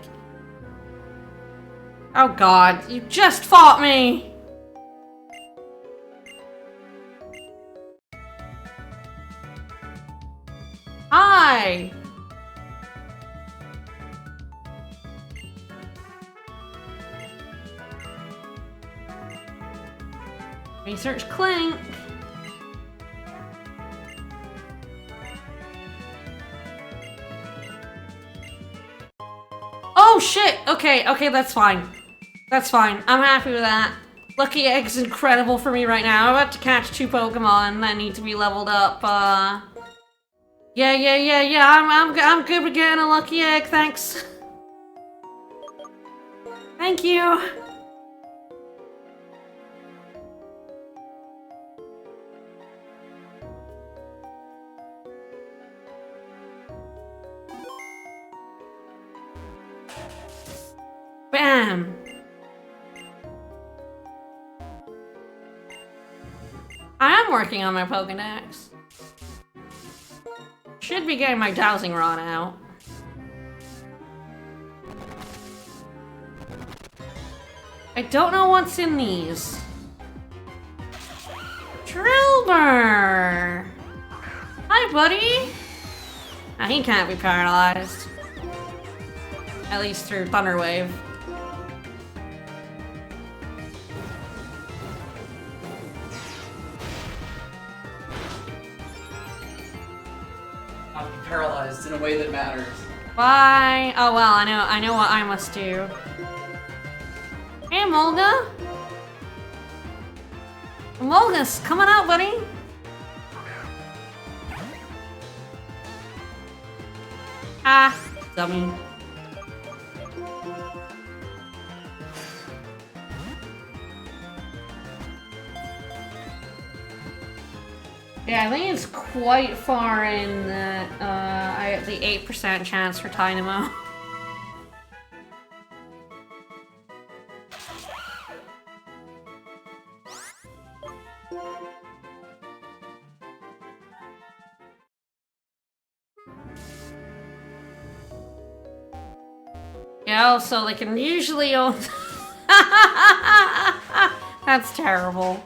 Oh god, you just fought me! Hi! Research Clink. shit! Okay, that's fine. That's fine. I'm happy with that. Lucky Egg's incredible for me right now. I'm about to catch 2 Pokemon that need to be leveled up. Yeah. I'm good with getting a Lucky Egg, thanks. Thank you. Bam! I am working on my Pokedex. Should be getting my dowsing rod out. I don't know what's in these. Drillbur! Hi, buddy! Now, he can't be paralyzed. At least through Thunderwave. I'm paralyzed in a way that matters. Bye! Oh well, I know what I must do. Hey, Mulga! Mulgus, coming out, buddy! Ah, dummy. Yeah, I think it's quite far in that I have the 8% chance for Dynamo. Yeah, so they can usually own. That's terrible.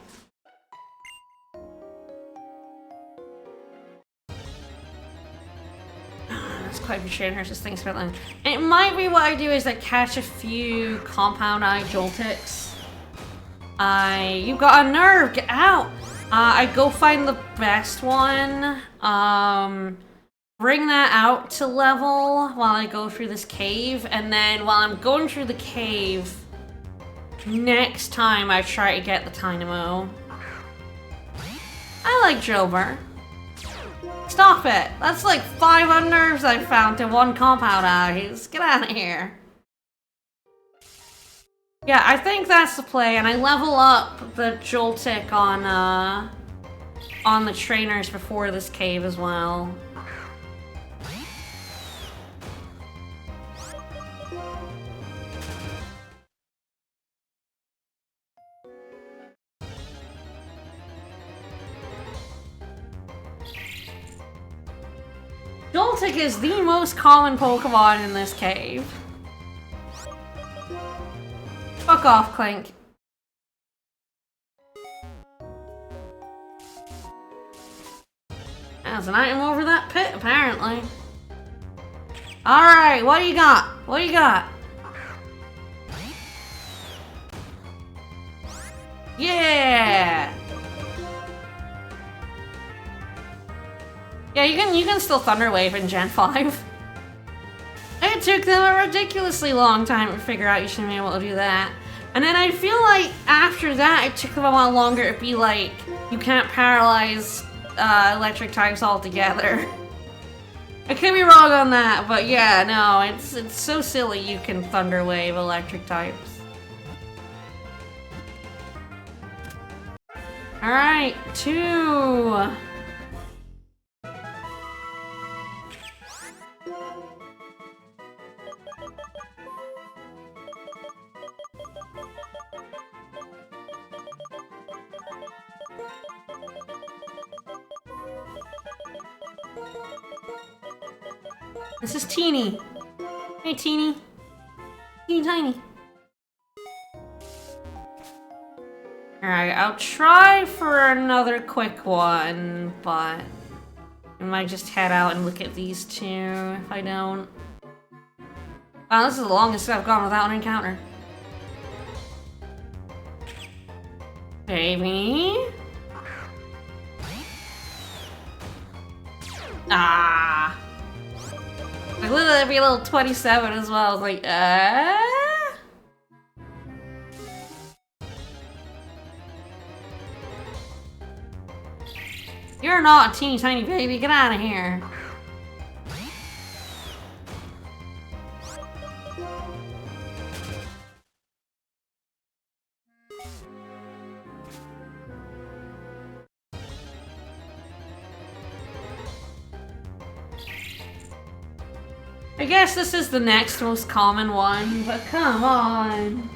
It's quite frustrating. Just thinks about that. It might be what I do is I catch a few compound eye Joltics. You got a nerve. Get out. I go find the best one. Bring that out to level while I go through this cave, and then while I'm going through the cave, next time I try to get the Dynamo. I like Drillbur. Stop it! That's like 5 unnerves I found to 1 compound eyes. Get out of here. Yeah, I think that's the play, and I level up the Joltik on the trainers before this cave as well. Joltik is the most common Pokemon in this cave. Fuck off, Clink. There's an item over that pit, apparently. Alright, what do you got? What do you got? Yeah! Yeah, you can still Thunder Wave in Gen 5. It took them a ridiculously long time to figure out you should be able to do that. And then I feel like after that, it took them a while longer to be like, you can't paralyze electric types altogether. I could be wrong on that, but yeah, no, it's so silly you can Thunder Wave electric types. Alright, 2. This is Teeny. Hey, Teeny. Teeny tiny. Alright, I'll try for another quick one, but I might just head out and look at these 2 if I don't. Wow, this is the longest I've gone without an encounter. Baby. Ah. Like, look at every little 27 as well. I was like, You're not a teeny tiny baby, get out of here. I guess this is the next most common one, but come on.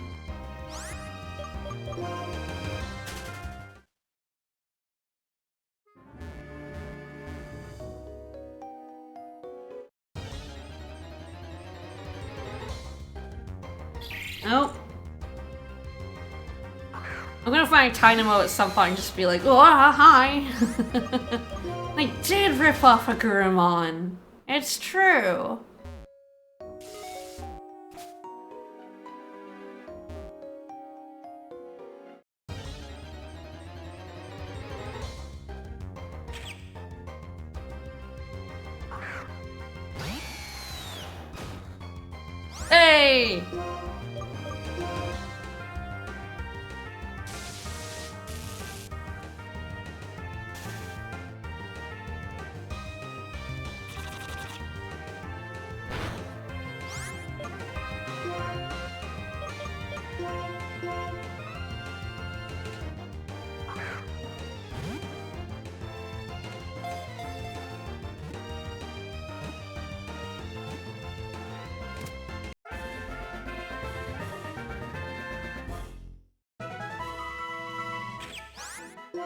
Nope. I'm gonna find Tynamo at some point and just be like, oh, hi. I did rip off a Gurumon. It's true. Hey!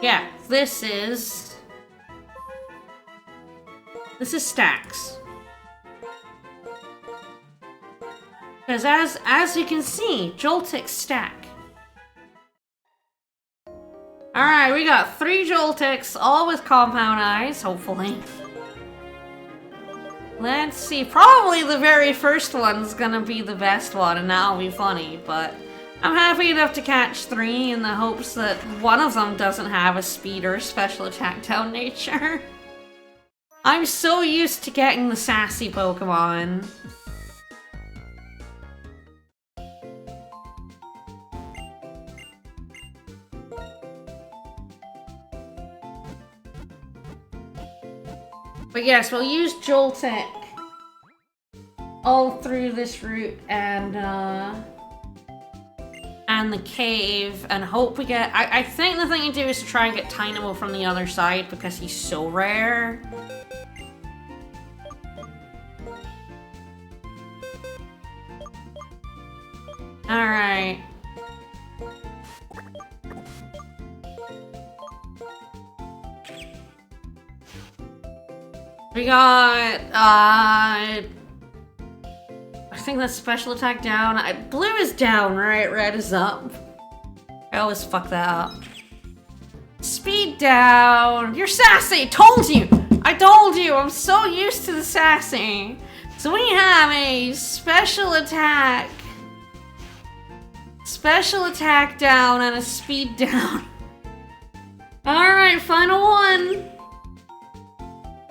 Yeah, this is stacks. Because as you can see, Joltik stack. Alright, we got 3 Joltiks, all with compound eyes, hopefully. Let's see, probably the very first one's gonna be the best one, and that'll be funny, but I'm happy enough to catch 3 in the hopes that one of them doesn't have a speed or special attack down nature. I'm so used to getting the sassy Pokemon. But yes, we'll use Joltik all through this route and the cave, and hope we get... I think the thing to do is to try and get Tynamo from the other side because he's so rare. Alright. We got, I think that's special attack down. Blue is down, right? Red is up. I always fuck that up. Speed down. You're sassy. Told you. I told you. I'm so used to the sassy. So we have a special attack down and a speed down. Alright, final one.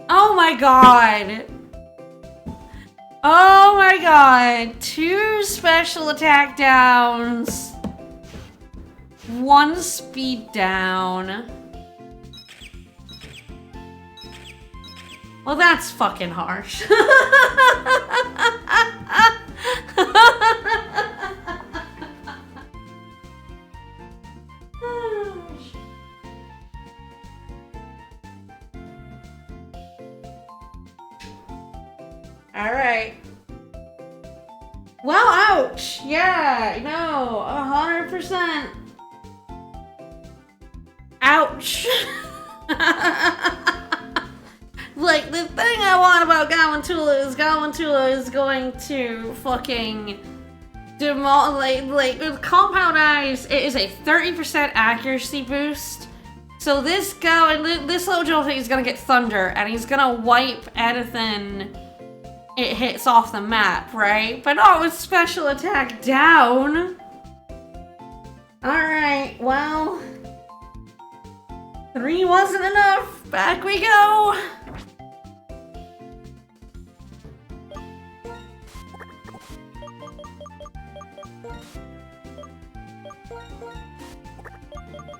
Oh my god. Oh my god. 2 special attack downs. 1 speed down. Well, that's fucking harsh. Alright. Well, ouch! Yeah, no, 100%. Ouch! Like, the thing I want about Galvantula is going to fucking like with compound eyes, it is a 30% accuracy boost. So this little Joltik is gonna get thunder, and he's gonna wipe anything it hits off the map, right? But not with special attack down. Alright, well, 3 wasn't enough. Back we go.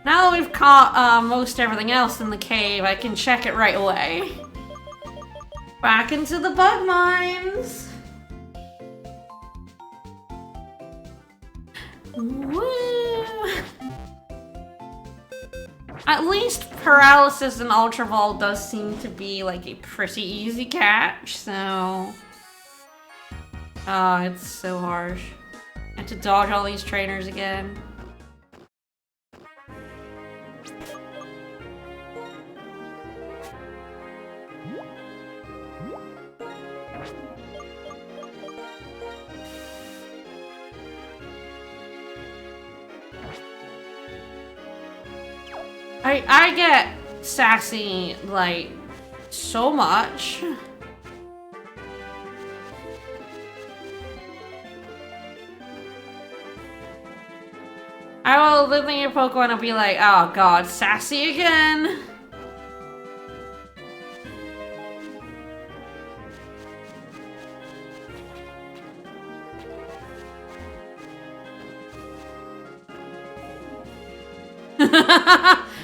Now that we've caught most everything else in the cave, I can check it right away. Back into the bug mines! Woo! At least paralysis and ultra ball does seem to be like a pretty easy catch, so... Oh, it's so harsh. I have to dodge all these trainers again. I get sassy, like, so much. I will literally your Pokemon and be like, oh god, sassy again.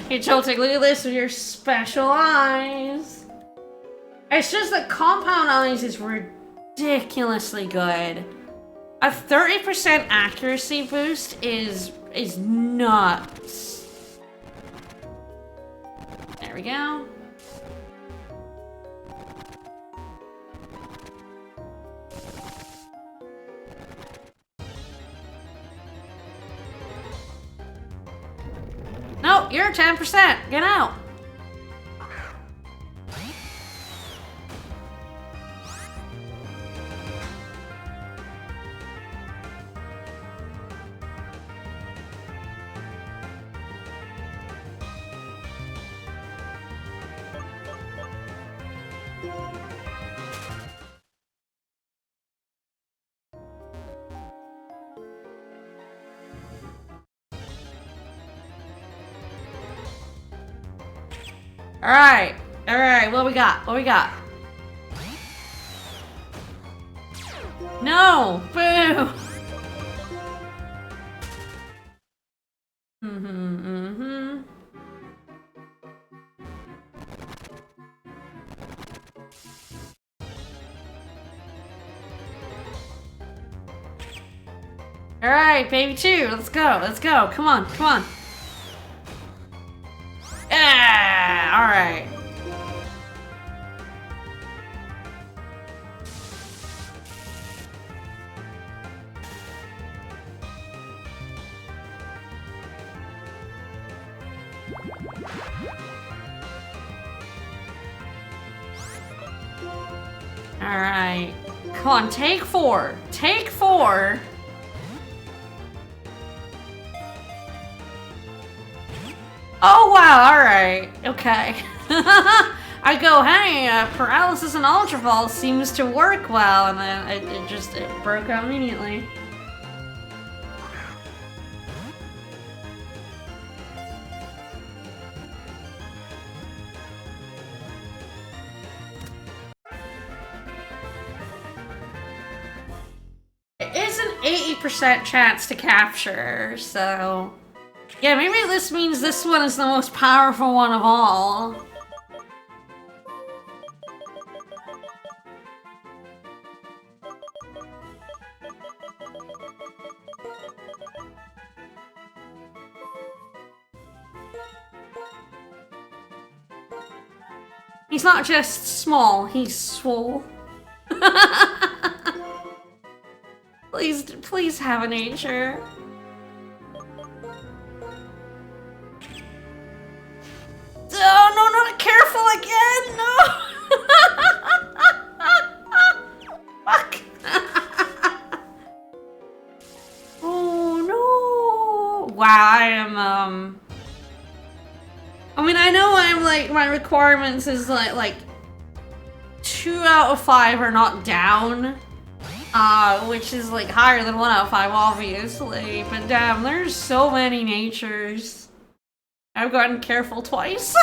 Hey Joltik, look at this with your special eyes. It's just that Compound Eyes is ridiculously good. A 30% accuracy boost is nuts. There we go. No, you're 10%. Get out. Alright, what we got? What we got? No! Boo! Alright, baby 2, let's go, come on. Yeah, alright. Alright. Come on, take 4. Take 4. Oh wow, alright. Okay. I go, hey, paralysis and ultra ball seems to work well, and then it broke out immediately. It is an 80% chance to capture, so... Yeah, maybe this means this one is the most powerful one of all. He's not just small, he's swole. Please have a nature. Oh no, not careful again! No! Fuck! Oh no! Wow, I am I mean, I know I'm like my requirements is like 2 out of 5 are not down. Which is like higher than 1 out of 5 obviously. But damn, there's so many natures. I've gotten careful twice.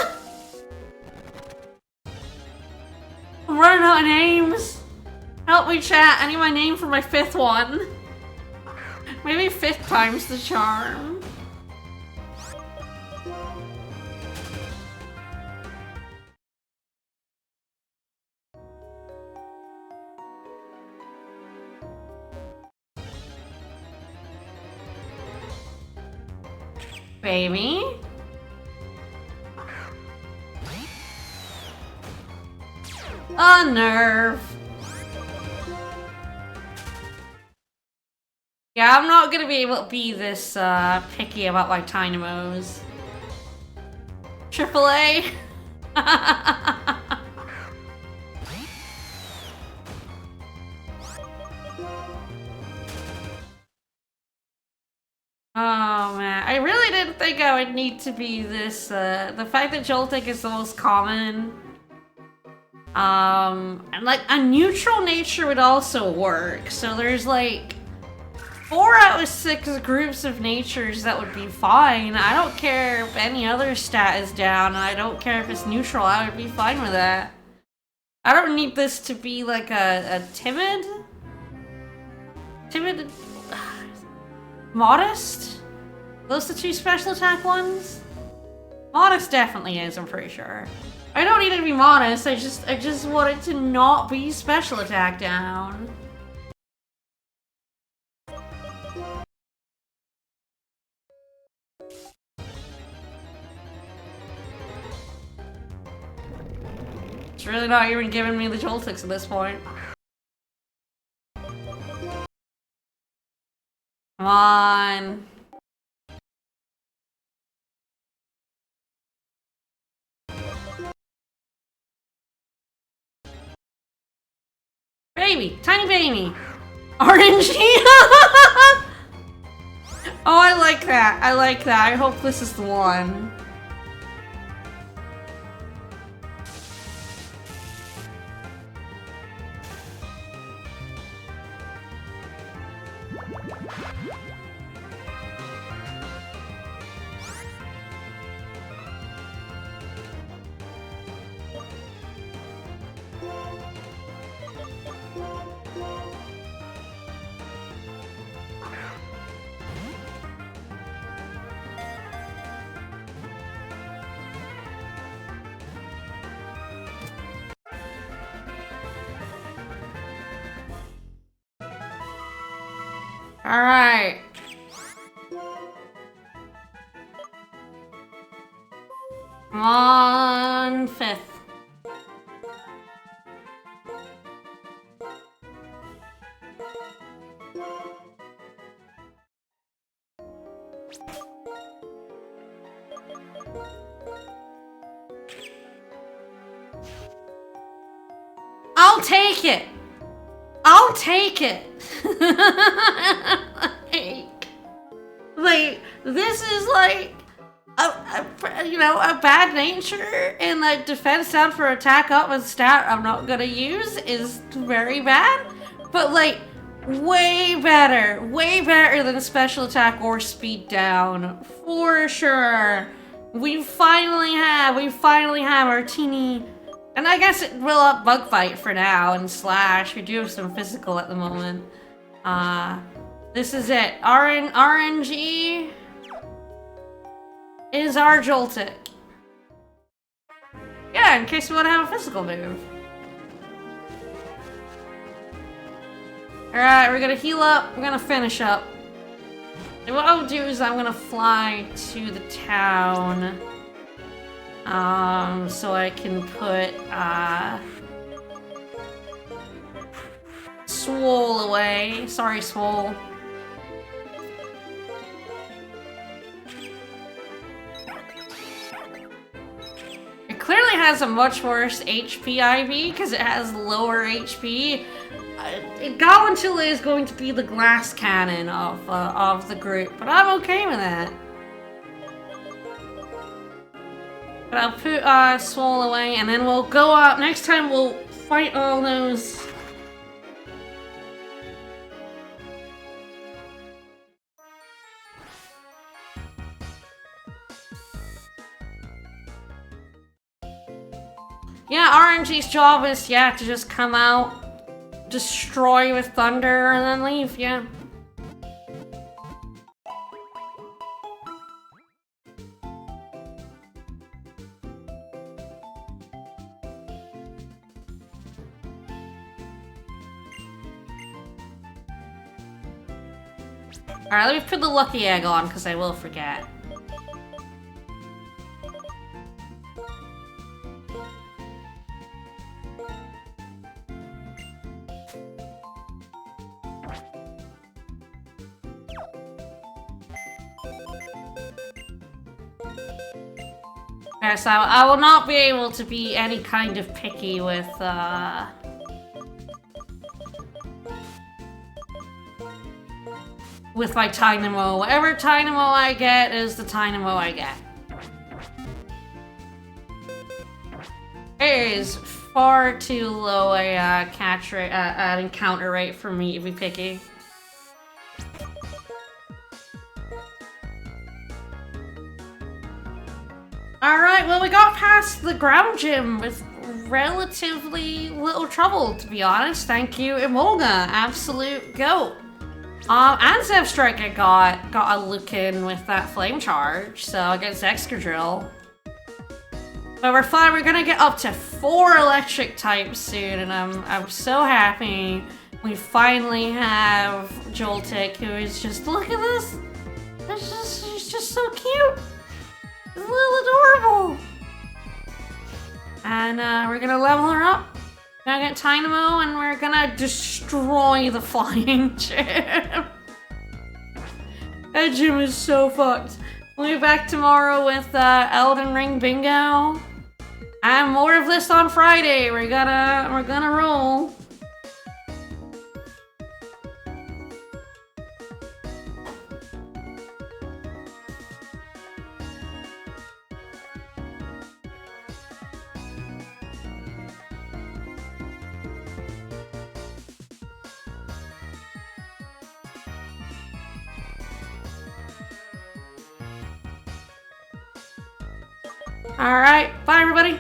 I'm running out of names. Help me chat, I need my name for my 5th one. Maybe 5th time's the charm. baby. A nerve. Yeah, I'm not gonna be able to be this picky about my Dynamos. AAA. Oh man, I really didn't think I would need to be this, the fact that Joltik is the most common. And like a neutral nature would also work. So there's like 4 out of 6 groups of natures that would be fine. I don't care if any other stat is down, and I don't care if it's neutral, I would be fine with that. I don't need this to be like a timid? Timid? Modest? Those the 2 special attack ones? Modest definitely is, I'm pretty sure. I don't need it to be modest, I just want it to not be special attack down. It's really not even giving me the Joltics at this point. Come on. Baby, tiny baby. RNG. Oh, I like that. I like that. I hope this is the one. All right. Come on, 5th. I'll take it. I'll take it. like, this is like a bad nature, and the defense down for attack up and stat I'm not gonna use is very bad, but like way better than special attack or speed down for sure. We finally have our teeny. And I guess it will up Bug Fight for now and Slash. We do have some physical at the moment. This is it. RNG is our Joltik. Yeah, in case we want to have a physical move. Alright, we're gonna heal up. We're gonna finish up. And what I'll do is I'm gonna fly to the town. So I can put, Swole away. Sorry, Swole. It clearly has a much worse HP IV because it has lower HP. Galvantula is going to be the glass cannon of the group, but I'm okay with that. But I'll put Swole away, and then we'll go out. Next time we'll fight all those. Yeah, RNG's job is, yeah, to just come out, destroy with thunder, and then leave, yeah. Alright, let me put the lucky egg on, because I will forget. Yes, I will not be able to be any kind of picky with my Tynamo. Whatever Tynamo I get is the Tynamo I get. It is far too low a catch rate, an encounter rate for me to be picky. Alright, well we got past the ground gym with relatively little trouble, to be honest. Thank you, Emolga. Absolute goat. And Zevstrike got a look in with that flame charge, so against Excadrill. But we're fine, we're gonna get up to 4 electric types soon, and I'm so happy we finally have Joltik, who is just, look at this! She's just so cute! It's a little adorable! And we're gonna level her up. We're gonna get Tynamo, and we're gonna destroy the flying gym. That gym is so fucked. We'll be back tomorrow with Elden Ring Bingo. And more of this on Friday. We're gonna roll. All right, bye everybody.